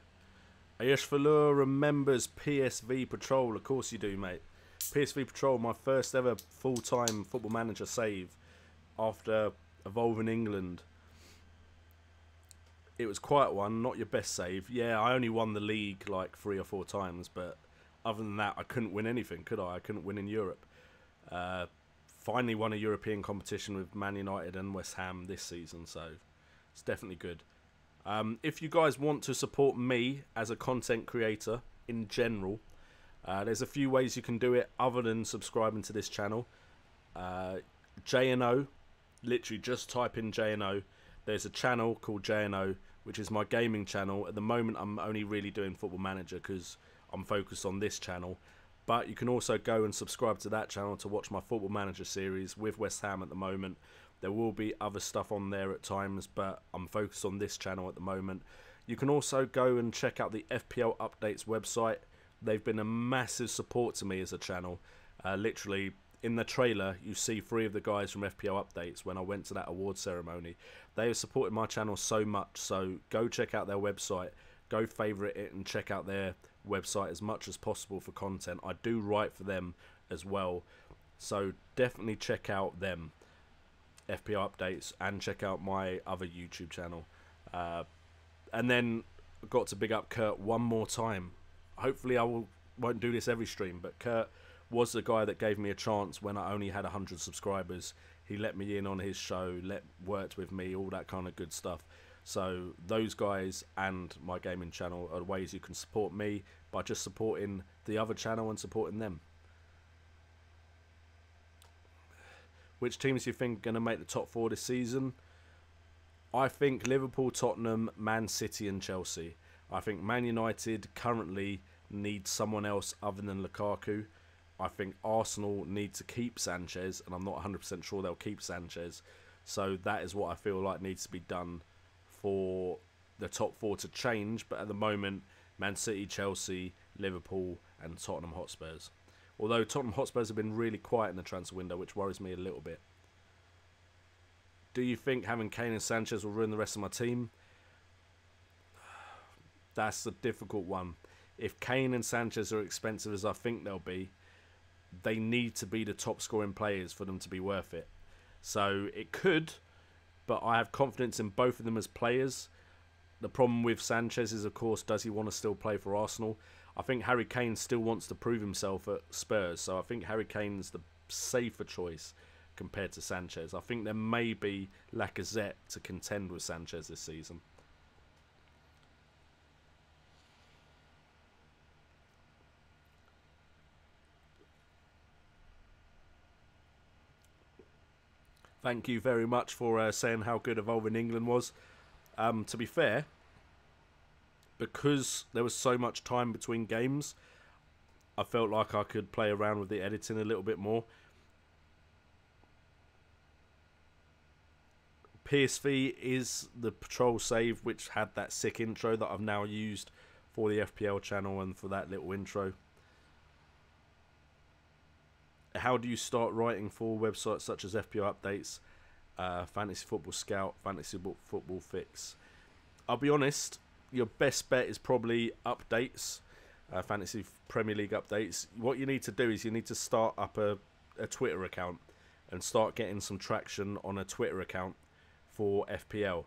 Ayush Falur remembers PSV Patrol. Of course you do, mate. PSV Patrol, my first ever full-time Football Manager save after Evolving England. It was quite one, not your best save. Yeah, I only won the league like 3 or 4 times, but other than that, I couldn't win anything, could I? I couldn't win in Europe. Finally won a European competition with Man United and West Ham this season, so it's definitely good. If you guys want to support me as a content creator in general, there's a few ways you can do it other than subscribing to this channel. JNO, literally just type in JNO. There's a channel called JNO, which is my gaming channel. At the moment, I'm only really doing Football Manager because I'm focused on this channel. But you can also go and subscribe to that channel to watch my Football Manager series with West Ham at the moment. There will be other stuff on there at times, but I'm focused on this channel at the moment. You can also go and check out the FPL Updates website. They've been a massive support to me as a channel. Literally, in the trailer, you see 3 of the guys from FPL Updates when I went to that award ceremony. They have supported my channel so much, so go check out their website. Go favourite it and check out their website as much as possible for content. I do write for them as well, so definitely check out them, FPL Updates, and check out my other YouTube channel. And then I've got to big up Kurt one more time. Hopefully I won't do this every stream, but Kurt was the guy that gave me a chance when I only had 100 subscribers. He let me in on his show, worked with me, all that kind of good stuff. So those guys and my gaming channel are ways you can support me by just supporting the other channel and supporting them. Which teams do you think are going to make the top 4 this season? I think Liverpool, Tottenham, Man City and Chelsea. I think Man United currently needs someone else other than Lukaku. I think Arsenal need to keep Sanchez, and I'm not 100% sure they'll keep Sanchez. So that is what I feel like needs to be done for the top 4 to change. But at the moment, Man City, Chelsea, Liverpool and Tottenham Hotspurs. Although, Tottenham Hotspurs have been really quiet in the transfer window, which worries me a little bit. Do you think having Kane and Sanchez will ruin the rest of my team? That's a difficult one. If Kane and Sanchez are expensive as I think they'll be, they need to be the top scoring players for them to be worth it. So it could, but I have confidence in both of them as players. The problem with Sanchez is, of course, does he want to still play for Arsenal? I think Harry Kane still wants to prove himself at Spurs, so I think Harry Kane's the safer choice compared to Sanchez. I think there may be Lacazette to contend with Sanchez this season. Thank you very much for saying how good Evolving England was. To be fair, because there was so much time between games, I felt like I could play around with the editing a little bit more. PSV is the patrol save which had that sick intro that I've now used for the FPL channel and for that little intro. How do you start writing for websites such as FPL Updates, Fantasy Football Scout, Fantasy Football Fix? I'll be honest, your best bet is probably updates, Fantasy Premier League updates. What you need to do is you need to start up a Twitter account and start getting some traction on a Twitter account for FPL.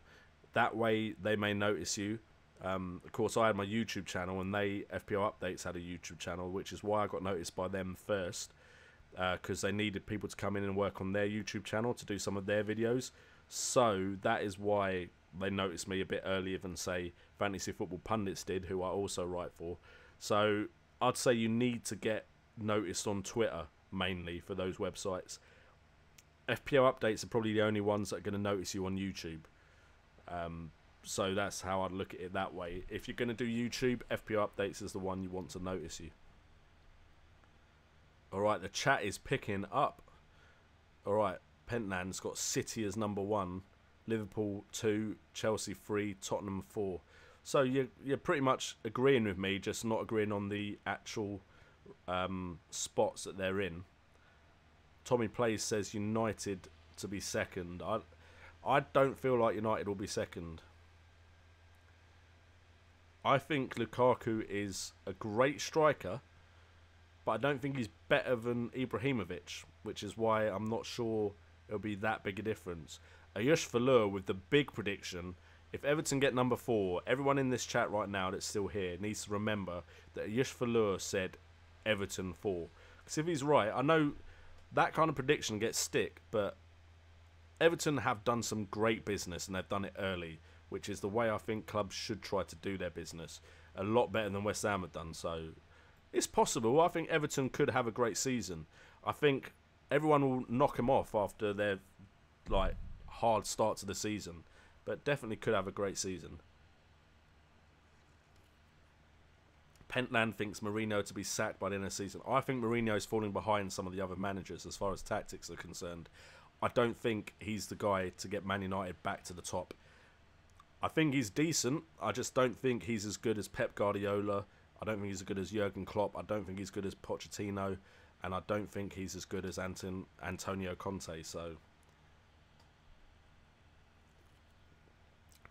That way they may notice you. Of course, I had my YouTube channel and FPL Updates had a YouTube channel, which is why I got noticed by them first. Because they needed people to come in and work on their YouTube channel to do some of their videos. So that is why they noticed me a bit earlier than, say, Fantasy Football Pundits did, who I also write for. So I'd say you need to get noticed on Twitter, mainly, for those websites. FPL Updates are probably the only ones that are going to notice you on YouTube. So that's how I'd look at it that way. If you're going to do YouTube, FPL Updates is the one you want to notice you. Alright, the chat is picking up. Alright, Pentland's got City as number 1, Liverpool 2, Chelsea 3, Tottenham 4. So you're pretty much agreeing with me, just not agreeing on the actual spots that they're in. Tommy Plays says United to be second. I don't feel like United will be second. I think Lukaku is a great striker, but I don't think he's better than Ibrahimovic, which is why I'm not sure it'll be that big a difference. Ayush Falur with the big prediction. If Everton get number 4, everyone in this chat right now that's still here needs to remember that Ayush Falur said Everton 4. Because if he's right, I know that kind of prediction gets stick, but Everton have done some great business and they've done it early, which is the way I think clubs should try to do their business. A lot better than West Ham have done, so it's possible. I think Everton could have a great season. I think everyone will knock them off after their hard start to the season, but definitely could have a great season. Pentland thinks Mourinho to be sacked by the end of the season. I think Mourinho is falling behind some of the other managers as far as tactics are concerned. I don't think he's the guy to get Man United back to the top. I think he's decent. I just don't think he's as good as Pep Guardiola. I don't think he's as good as Jurgen Klopp. I don't think he's as good as Pochettino. And I don't think he's as good as Antonio Conte. So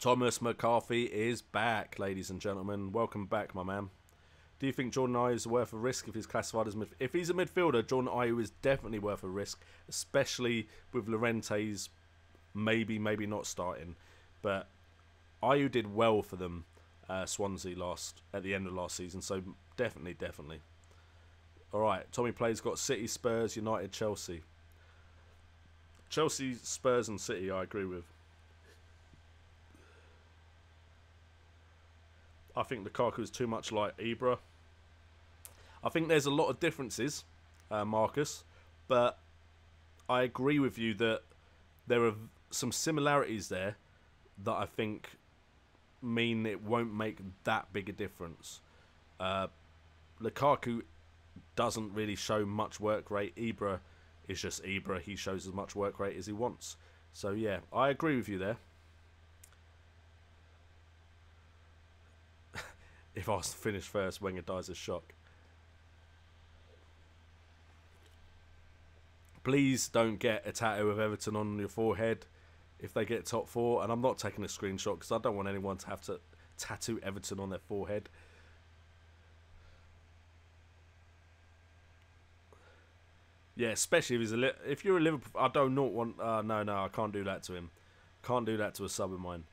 Thomas McCarthy is back, ladies and gentlemen. Welcome back, my man. Do you think Jordan Ayew is worth a risk if he's classified as midfielder? If he's a midfielder, Jordan Ayew is definitely worth a risk, especially with Llorente's maybe not starting. But Ayew did well for them. Swansea at the end of last season, so definitely. Alright, Tommy Plays got City, Spurs, United, Chelsea. Chelsea, Spurs and City I agree with. I think Lukaku is too much like Ibra. I think there's a lot of differences, Marcus, but I agree with you that there are some similarities there that I think mean it won't make that big a difference. Lukaku doesn't really show much work rate. Ibra is just Ibra. He shows as much work rate as he wants. So yeah, I agree with you there. If Arsenal finish first, Wenger dies of shock. Please don't get a tattoo of Everton on your forehead. if they get top 4. And I'm not taking a screenshot because I don't want anyone to have to tattoo Everton on their forehead. Yeah, especially if he's if you're a Liverpool. I don't not want. No, I can't do that to him. Can't do that to a sub of mine.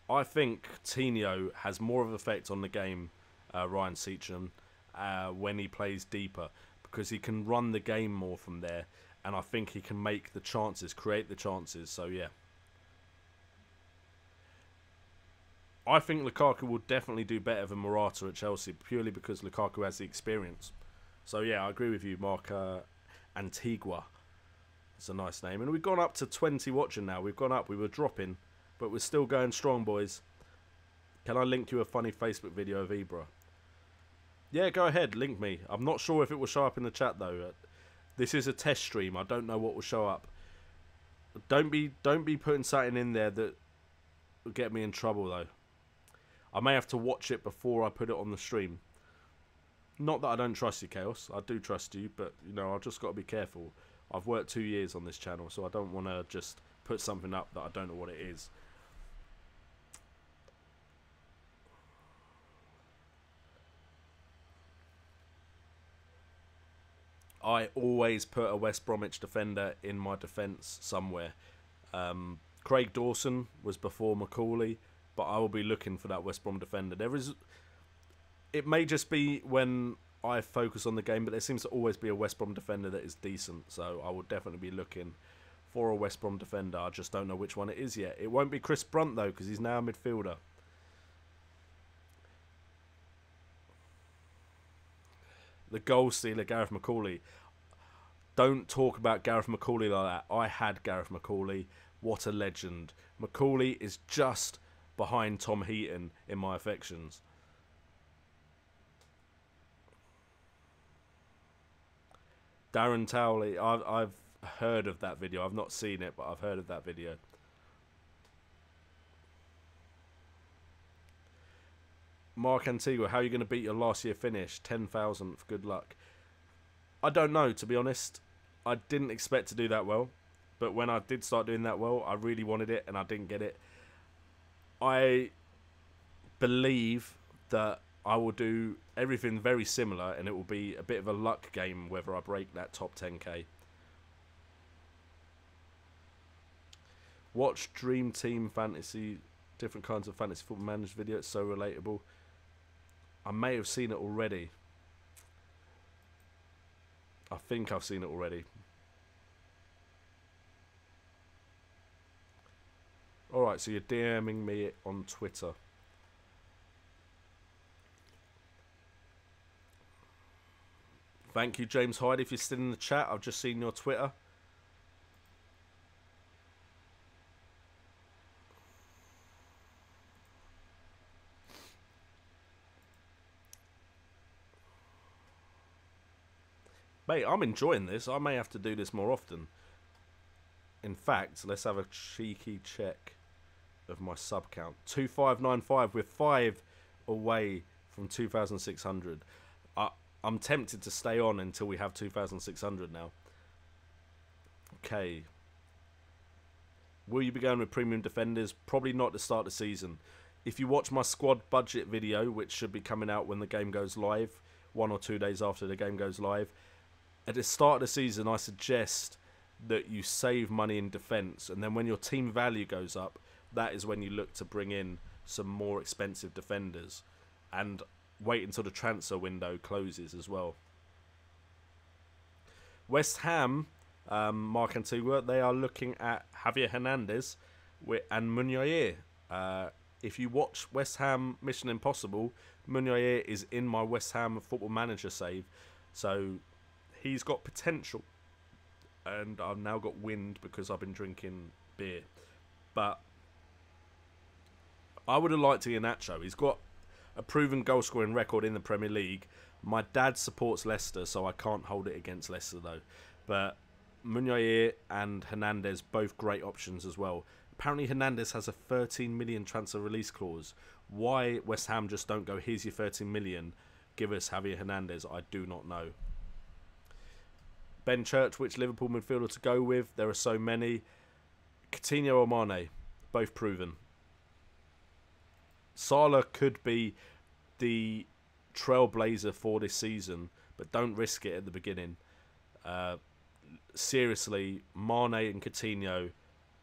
I think Tino has more of an effect on the game, Ryan Seachem, when he plays deeper, because he can run the game more from there, and I think he can make the chances, create the chances. So yeah, I think Lukaku will definitely do better than Morata at Chelsea, purely because Lukaku has the experience. So yeah, I agree with you, Mark. Antigua, it's a nice name, and we've gone up to 20 watching now. We've gone up. We were dropping, but we're still going strong, boys. Can I link you a funny Facebook video of Ibra? Yeah, go ahead, link me. I'm not sure if it will show up in the chat though. This is a test stream. I don't know what will show up. Don't be putting something in there that will get me in trouble though. I may have to watch it before I put it on the stream. Not that I don't trust you, Chaos. I do trust you, but you know, I've just got to be careful. I've worked 2 years on this channel, so I don't want to just put something up that I don't know what it is. I always put a West Bromwich defender in my defence somewhere. Craig Dawson was before Macaulay, but I will be looking for that West Brom defender. It may just be when I focus on the game, but there seems to always be a West Brom defender that is decent. So I will definitely be looking for a West Brom defender. I just don't know which one it is yet. It won't be Chris Brunt though, because he's now a midfielder. The goal stealer, Gareth Macaulay. Don't talk about Gareth Macaulay like that. I had Gareth Macaulay. What a legend. Macaulay is just behind Tom Heaton in my affections. Darren Towley. I've heard of that video. I've not seen it, but I've heard of that video. Mark Antigua, how are you going to beat your last year finish? 10,000th. Good luck. I don't know, to be honest. I didn't expect to do that well. But when I did start doing that well, I really wanted it and I didn't get it. I believe that I will do everything very similar and it will be a bit of a luck game whether I break that top 10k. Watch Dream Team Fantasy, different kinds of fantasy football managed video. It's so relatable. I may have seen it already. I think I've seen it already. Alright, so you're DMing me on Twitter. Thank you, James Hyde. If you're still in the chat, I've just seen your Twitter. Mate, I'm enjoying this. I may have to do this more often. In fact, let's have a cheeky check of my sub count. 2595. We're 5 away from 2,600. I'm tempted to stay on until we have 2,600 now. Okay. Will you be going with premium defenders? Probably not to start the season. If you watch my squad budget video, which should be coming out when the game goes live, 1 or 2 days after the game goes live, at the start of the season, I suggest that you save money in defence, and then when your team value goes up, that is when you look to bring in some more expensive defenders, and wait until the transfer window closes as well. West Ham, Mark Antigua, they are looking at Javier Hernandez and Meunier. If you watch West Ham Mission Impossible, Meunier is in my West Ham Football Manager save, so he's got potential. And I've now got wind because I've been drinking beer. But I would have liked Iheanacho. He's got a proven goal scoring record in the Premier League. My dad supports Leicester, so I can't hold it against Leicester though. But Meunier and Hernandez, both great options as well. Apparently Hernandez has a 13 million transfer release clause. Why West Ham just don't go, here's your 13 million, give us Javier Hernandez, I do not know. Ben Church, which Liverpool midfielder to go with? There are so many. Coutinho or Mane, both proven. Salah could be the trailblazer for this season, but don't risk it at the beginning. Seriously, Mane and Coutinho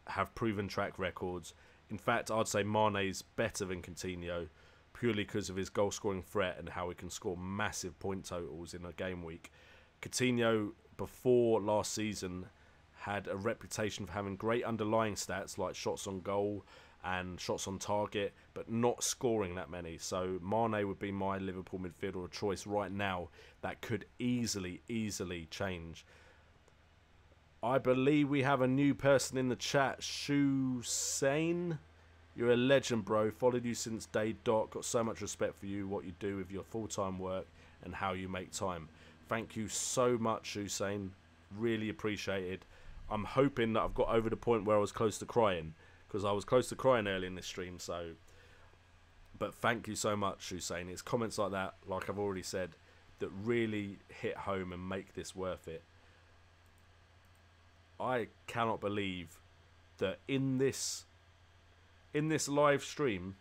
have proven track records. In fact, I'd say Mane's better than Coutinho, purely because of his goal-scoring threat and how he can score massive point totals in a game week. Coutinho, before last season, had a reputation for having great underlying stats like shots on goal and shots on target, but not scoring that many. So Mane would be my Liverpool midfielder of choice right now. That could easily change. I believe we have a new person in the chat, Shu Sane. You're a legend, bro. Followed you since day dot. Got so much respect for you, what you do with your full-time work, and how you make time. Thank you so much, Shu Sane. Really appreciated. I'm hoping that I've got over the point where I was close to crying, because I was close to crying early in this stream. So, but thank you so much, Hussein. It's comments like that, like I've already said, that really hit home and make this worth it. I cannot believe that in this live stream,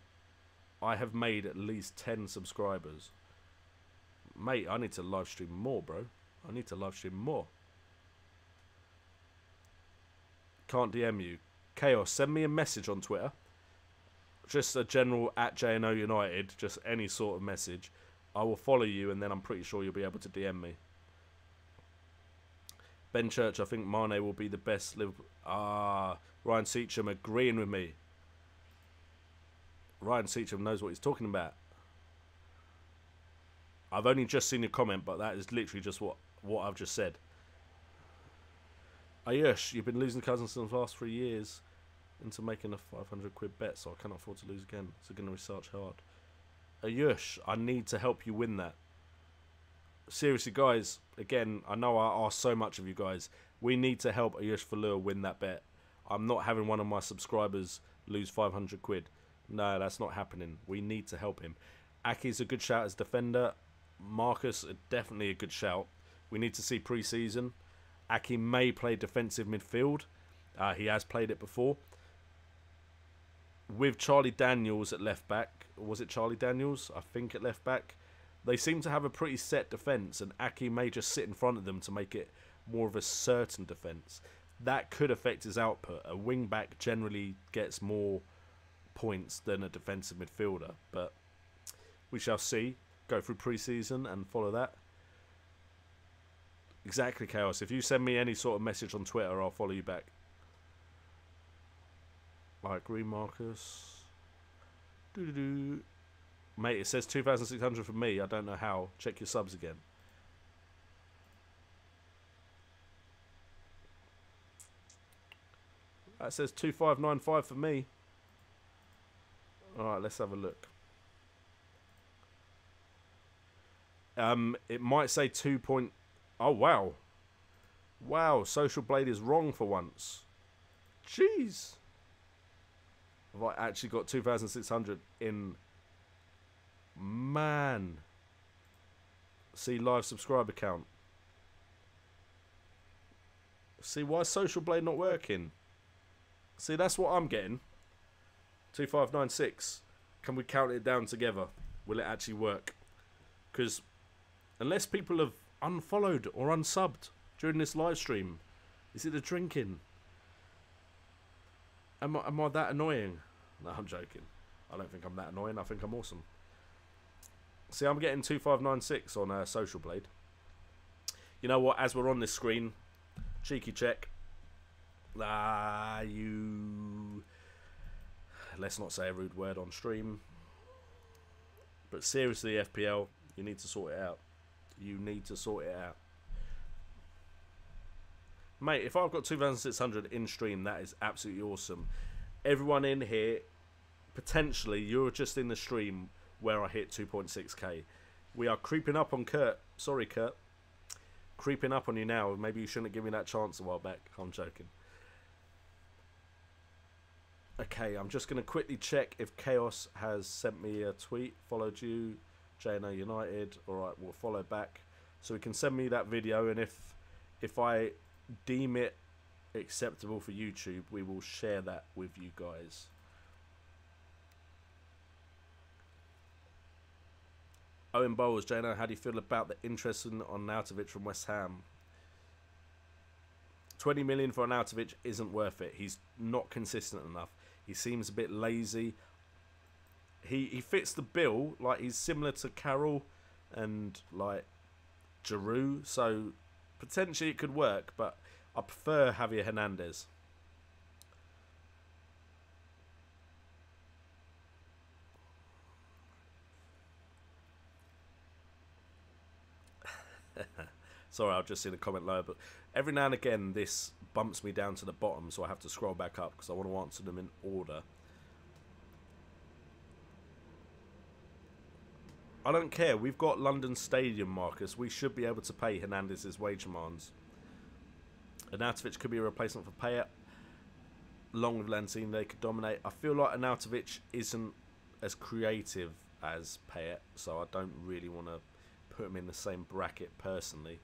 I have made at least 10 subscribers. Mate, I need to live stream more, bro. I need to live stream more. Can't DM you. Chaos, send me a message on Twitter. Just a general @JNO United, just any sort of message. I will follow you, and then I'm pretty sure you'll be able to DM me. Ben Church, I think Mane will be the best Liverpool. Ryan Seacham agreeing with me. Ryan Seacham knows what he's talking about. I've only just seen your comment, but that is literally just what I've just said. Ayush, you've been losing cousins for the last 3 years into making a 500 quid bet, so I cannot afford to lose again. So going to research hard. Ayush, I need to help you win that. Seriously, guys, again, I know I ask so much of you guys. We need to help Ayush Falur win that bet. I'm not having one of my subscribers lose 500 quid. No, that's not happening. We need to help him. Aki's a good shout as defender. Marcus, definitely a good shout. We need to see pre-season. Aki may play defensive midfield. He has played it before. With Charlie Daniels at left back. Was it Charlie Daniels? I think at left back. They seem to have a pretty set defence, and Aki may just sit in front of them to make it more of a certain defence. That could affect his output. A wing-back generally gets more points than a defensive midfielder, but we shall see. Go through pre-season and follow that. Exactly, Chaos. If you send me any sort of message on Twitter, I'll follow you back. I agree, Marcus. Doo-doo-doo. Mate, it says 2,600 for me. I don't know how. Check your subs again. That says 2,595 for me. Alright, let's have a look. It might say 2. Oh, wow. Wow, Social Blade is wrong for once. Jeez. Have I actually got 2,600 in... Man. See live subscriber count. See, why is Social Blade not working? See, that's what I'm getting. 2,596. Can we count it down together? Will it actually work? Because unless people have unfollowed or unsubbed during this live stream, is it the drinking? Am I that annoying? No, I'm joking. I don't think I'm that annoying. I think I'm awesome. See, I'm getting 2,596 on Social Blade. You know what? As we're on this screen, cheeky check. Let's not say a rude word on stream. But seriously, FPL, you need to sort it out. You need to sort it out. Mate, if I've got 2,600 in stream, that is absolutely awesome. Everyone in here, potentially, you're just in the stream where I hit 2.6k. We are creeping up on Kurt. Sorry, Kurt. Creeping up on you now. Maybe you shouldn't have given me that chance a while back. I'm joking. Okay, I'm just going to quickly check if Chaos has sent me a tweet. Followed you, JNO United. Alright, we'll follow back. So we can send me that video, and if if I deem it acceptable for YouTube, we will share that with you guys. Owen Bowles, Jano, how do you feel about the interest on Arnautovic from West Ham? 20 million for Arnautovic isn't worth it. He's not consistent enough. He seems a bit lazy. He fits the bill. Like, he's similar to Carroll and like Giroud, so potentially it could work, but I prefer Javier Hernandez. Sorry, I've just seen a comment lower, but every now and again this bumps me down to the bottom, so I have to scroll back up because I want to answer them in order. I don't care. We've got London Stadium, Marcus. We should be able to pay Hernandez's wage demands. Arnautovic could be a replacement for Payet. Along with Lanzini, they could dominate. I feel like Arnautovic isn't as creative as Payet, so I don't really want to put him in the same bracket personally.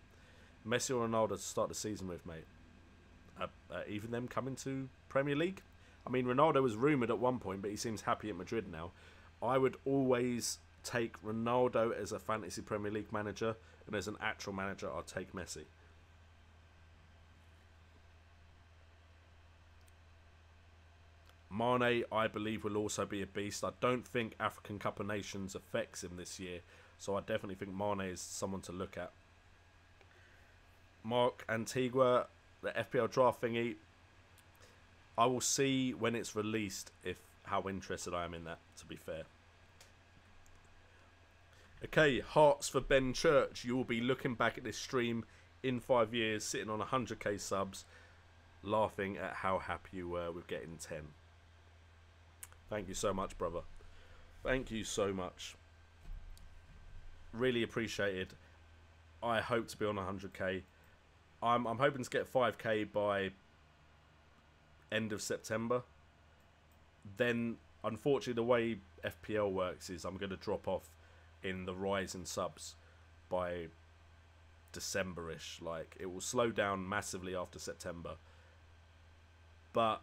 Messi or Ronaldo to start the season with, mate? Even them coming to Premier League? I mean, Ronaldo was rumoured at one point, but he seems happy at Madrid now. I would always take Ronaldo as a fantasy Premier League manager, and as an actual manager, I'll take Messi. Mane, I believe, will also be a beast. I don't think African Cup of Nations affects him this year, so I definitely think Mane is someone to look at. Mark Antigua, the FPL draft thingy, I will see when it's released how interested I am in that, to be fair. Okay, hearts for Ben Church. You will be looking back at this stream in 5 years, sitting on 100k subs, laughing at how happy you were with getting 10. Thank you so much, brother. Thank you so much. Really appreciated. I hope to be on 100k. I'm hoping to get 5k by end of September. Then, unfortunately, the way FPL works is I'm going to drop off in the rise in subs by December-ish. Like, it will slow down massively after September. But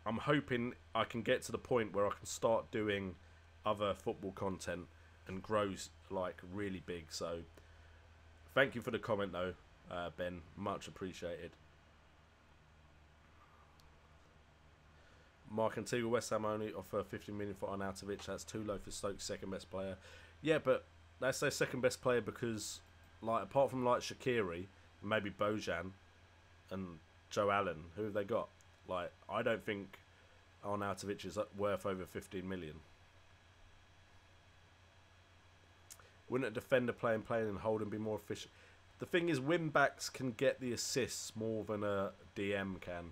I'm hoping I can get to the point where I can start doing other football content and grows like really big. So thank you for the comment though, Ben, much appreciated. Mark Antigua, West Ham only offer 50 million for Arnautovic. That's too low for Stoke's second best player. Yeah, but that's their second best player because, like, apart from like Shaqiri, maybe Bojan and Joe Allen, who have they got? Like, I don't think Arnautovic is worth over 15 million. Wouldn't a defender playing and holding be more efficient? The thing is, wing-backs can get the assists more than a DM can,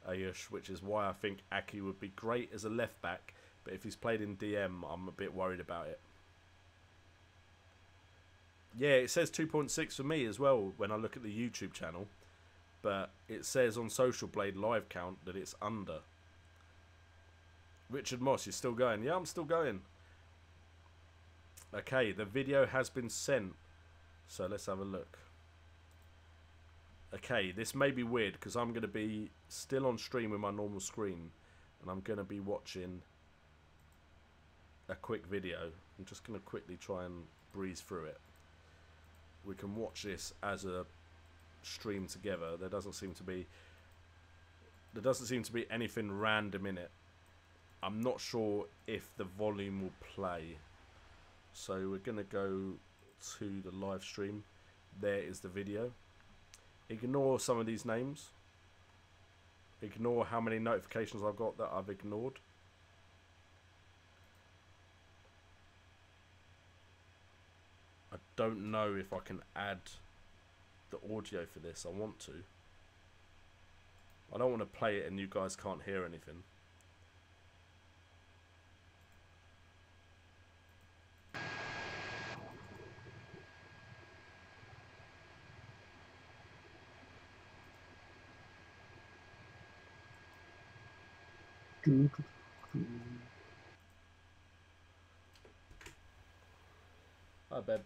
Ayush, which is why I think Aki would be great as a left-back, but if he's played in DM, I'm a bit worried about it. Yeah, it says 2.6 for me as well when I look at the YouTube channel, but it says on Social Blade live count that it's under. Richard Moss, you're still going? Yeah, I'm still going. Okay, the video has been sent, so let's have a look. Okay, this may be weird because I'm going to be still on stream with my normal screen and I'm going to be watching a quick video. I'm just going to quickly try and breeze through it. We can watch this as a stream together. There doesn't seem to be anything random in it. I'm not sure if the volume will play. So we're going to go to the live stream. There is the video. Ignore some of these names. Ignore how many notifications I've got that I've ignored. I don't know if I can add the audio for this. I want to. I don't want to play it and you guys can't hear anything. Hi, babe.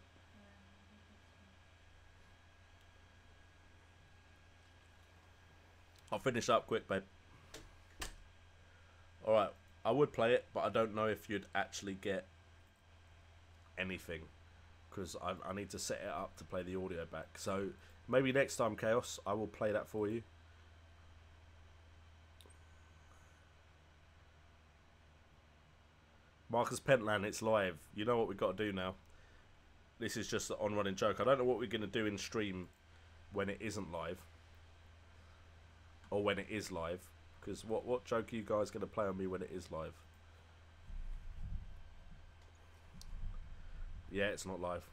I'll finish up quick, babe. Alright, I would play it, but I don't know if you'd actually get anything. Because I need to set it up to play the audio back. So, maybe next time, Chaos, I will play that for you. Marcus Pentland, it's live. You know what we've got to do now. This is just an on-running joke. I don't know what we're going to do in stream when it isn't live. Or when it is live. Because what joke are you guys going to play on me when it is live? Yeah, it's not live.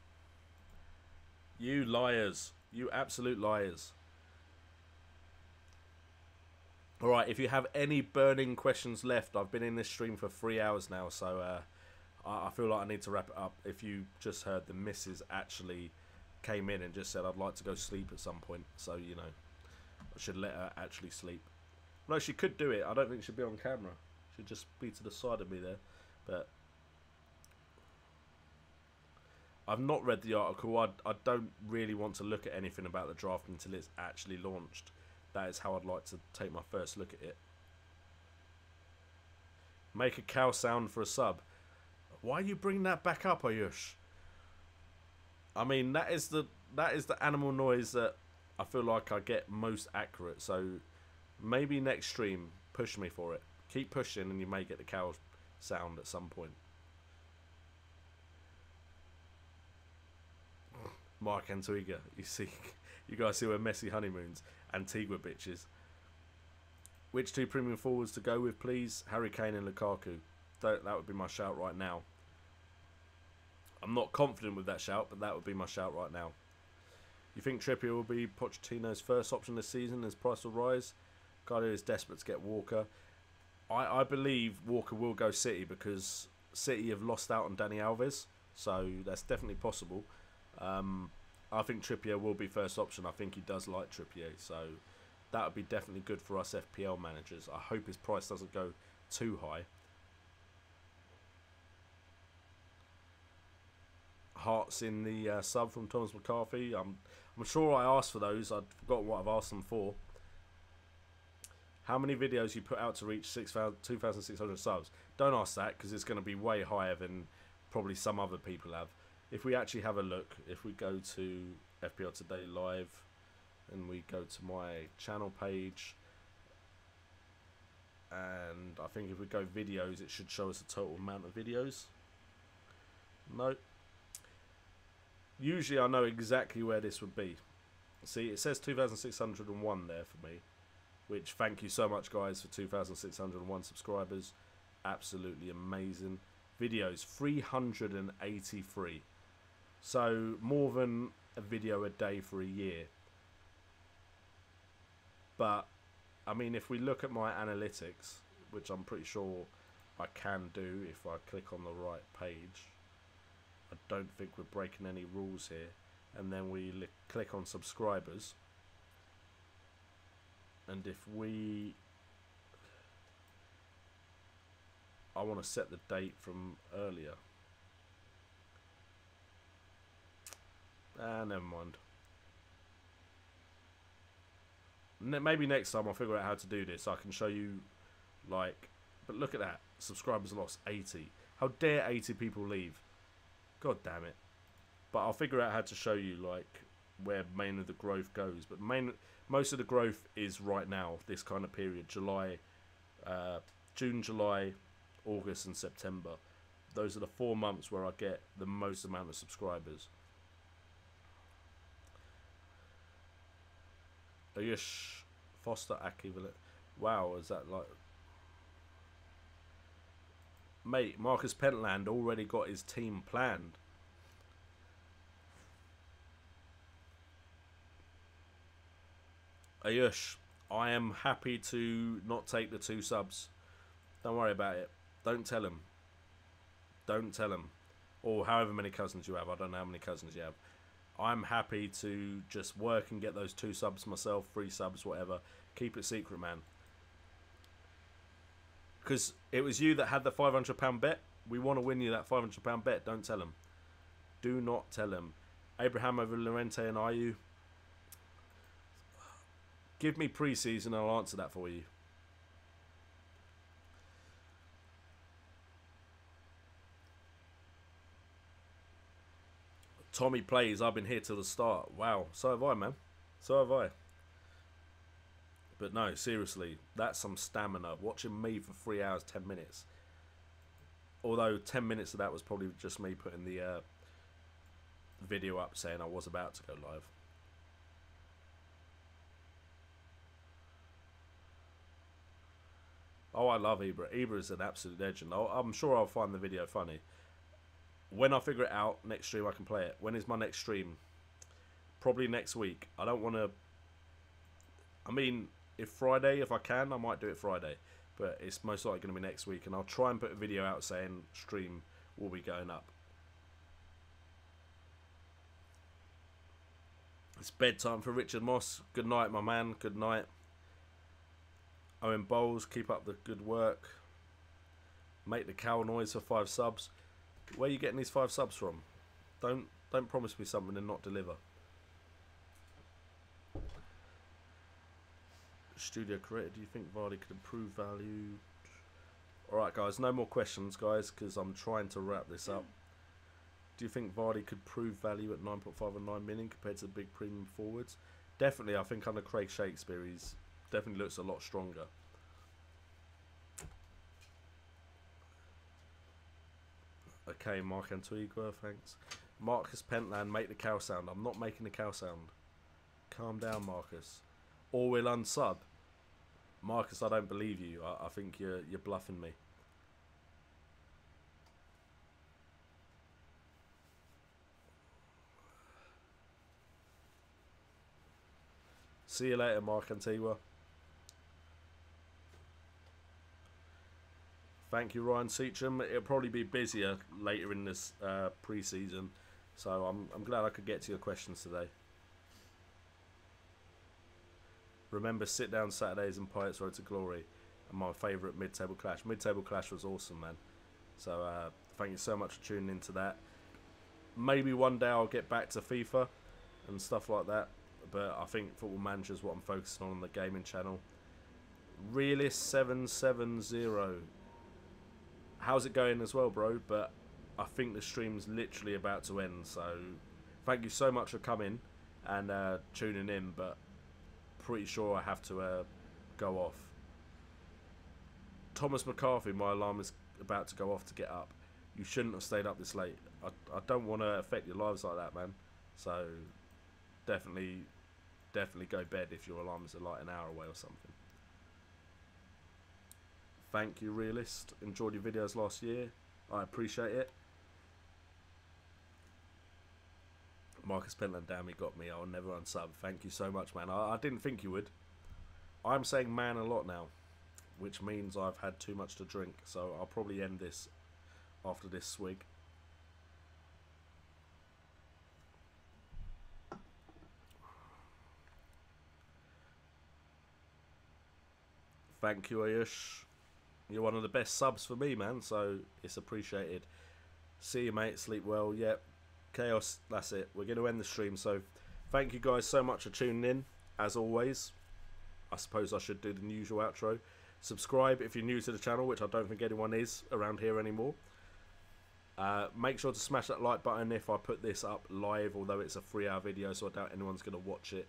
You liars. You absolute liars. Alright, if you have any burning questions left, I've been in this stream for 3 hours now, so I feel like I need to wrap it up. If you just heard, the missus actually came in and just said I'd like to go sleep at some point, so, you know, I should let her actually sleep. No, she could do it. I don't think she'd be on camera. She'd just be to the side of me there, but I've not read the article. I don't really want to look at anything about the draft until it's actually launched. That is how I'd like to take my first look at it. Make a cow sound for a sub. Why are you bringing that back up, Ayush? I mean, that is the animal noise that I feel like I get most accurate. So maybe next stream, push me for it. Keep pushing, and you may get the cow sound at some point. Mark Antigua, you see, you guys see where messy honeymoons. Antigua bitches. Which two premium forwards to go with, please? Harry Kane and Lukaku. That would be my shout right now. I'm not confident with that shout, but that would be my shout right now. You think Trippier will be Pochettino's first option this season as price will rise? Guardiola is desperate to get Walker. I believe Walker will go City because City have lost out on Dani Alves, so that's definitely possible. I think Trippier will be first option. I think he does like Trippier, so that would be definitely good for us FPL managers. I hope his price doesn't go too high. Hearts in the sub from Thomas McCarthy. I'm sure I asked for those. I'd forgotten what I've asked them for. How many videos you put out to reach 2,600 subs? Don't ask that because it's going to be way higher than probably some other people have. If we actually have a look, if we go to FPL Today Live and we go to my channel page, and I think if we go videos, it should show us the total amount of videos. No. Usually I know exactly where this would be. See, it says 2,601 there for me, which thank you so much guys for 2,601 subscribers. Absolutely amazing. Videos, 383. So more than a video a day for a year. But I mean, if we look at my analytics, which I'm pretty sure I can do if I click on the right page, I don't think we're breaking any rules here. And then we click on subscribers, and if we, I want to set the date from earlier. Never mind. Maybe next time I'll figure out how to do this. I can show you, like, but look at that. Subscribers lost 80. How dare 80 people leave? God damn it. But I'll figure out how to show you, like, where mainly the growth goes. But most of the growth is right now, this kind of period. June, July, August and September. Those are the 4 months where I get the most amount of subscribers. Ayush Foster equivalent. Wow, is that like, mate? Marcus Pentland already got his team planned. Ayush, I am happy to not take the 2 subs. Don't worry about it. Don't tell him. Don't tell him. Or however many cousins you have. I don't know how many cousins you have. I'm happy to just work and get those 2 subs myself, 3 subs, whatever. Keep it secret, man. Because it was you that had the £500 bet. We want to win you that £500 bet. Don't tell him. Do not tell him. Abraham over Llorente and Ayew. Give me pre-season and I'll answer that for you. Tommy plays. I've been here till the start. Wow, so have I, man. So have I. But no, seriously, that's some stamina. Watching me for 3 hours, 10 minutes. Although 10 minutes of that was probably just me putting the video up saying I was about to go live. Oh, I love Ibra. Ibra is an absolute legend. I'm sure I'll find the video funny. When I figure it out, next stream I can play it. When is my next stream? Probably next week. I don't want to... I mean, if Friday, if I can, I might do it Friday. But it's most likely going to be next week. And I'll try and put a video out saying stream will be going up. It's bedtime for Richard Moss. Good night, my man. Good night. Owen Bowles, keep up the good work. Make the cow noise for 5 subs. Where are you getting these 5 subs from? Don't promise me something and not deliver. Studio creator, do you think Vardy could improve value? Alright guys, no more questions guys, because I'm trying to wrap this up. Do you think Vardy could prove value at 9.5 and 9 million compared to the big premium forwards? Definitely, I think under Craig Shakespeare he's definitely looks a lot stronger. Okay, Mark Antigua, thanks. Marcus Pentland, make the cow sound. I'm not making the cow sound. Calm down, Marcus. Or we'll unsub. Marcus, I don't believe you. I think you're bluffing me. See you later, Mark Antigua. Thank you, Ryan Seacham. It'll probably be busier later in this pre-season, so I'm glad I could get to your questions today. Remember Sit Down Saturdays and Pirates Road to Glory, and my favourite Mid-Table Clash. Mid-Table Clash was awesome, man. So thank you so much for tuning into that. Maybe one day I'll get back to FIFA and stuff like that, but I think Football Manager is what I'm focusing on the gaming channel. Realist770. How's it going as well, bro? But I think the stream's literally about to end, so thank you so much for coming and tuning in, but pretty sure I have to go off. Thomas McCarthy, my alarm is about to go off to get up. You shouldn't have stayed up this late. I don't want to affect your lives like that, man. So definitely go bed if your alarm is like an hour away or something. Thank you, Realist. Enjoyed your videos last year. I appreciate it. Marcus Pentland, damn, he got me. I'll never unsub. Thank you so much, man. I didn't think you would. I'm saying man a lot now, which means I've had too much to drink. So I'll probably end this after this swig. Thank you, Ayush. You're one of the best subs for me, man, so it's appreciated. See you, mate. Sleep well. Yep. Chaos, that's it. We're going to end the stream, so thank you guys so much for tuning in, as always. I suppose I should do the usual outro. Subscribe if you're new to the channel, which I don't think anyone is around here anymore. Make sure to smash that like button if I put this up live, although it's a 3-hour video, so I doubt anyone's going to watch it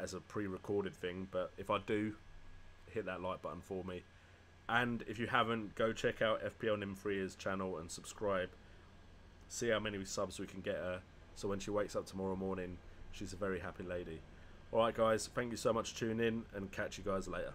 as a pre-recorded thing. But if I do, hit that like button for me. And if you haven't, go check out FPL Nimfrea's channel and subscribe. See how many subs we can get her, so when she wakes up tomorrow morning, she's a very happy lady. Alright guys, thank you so much for tuning in, and catch you guys later.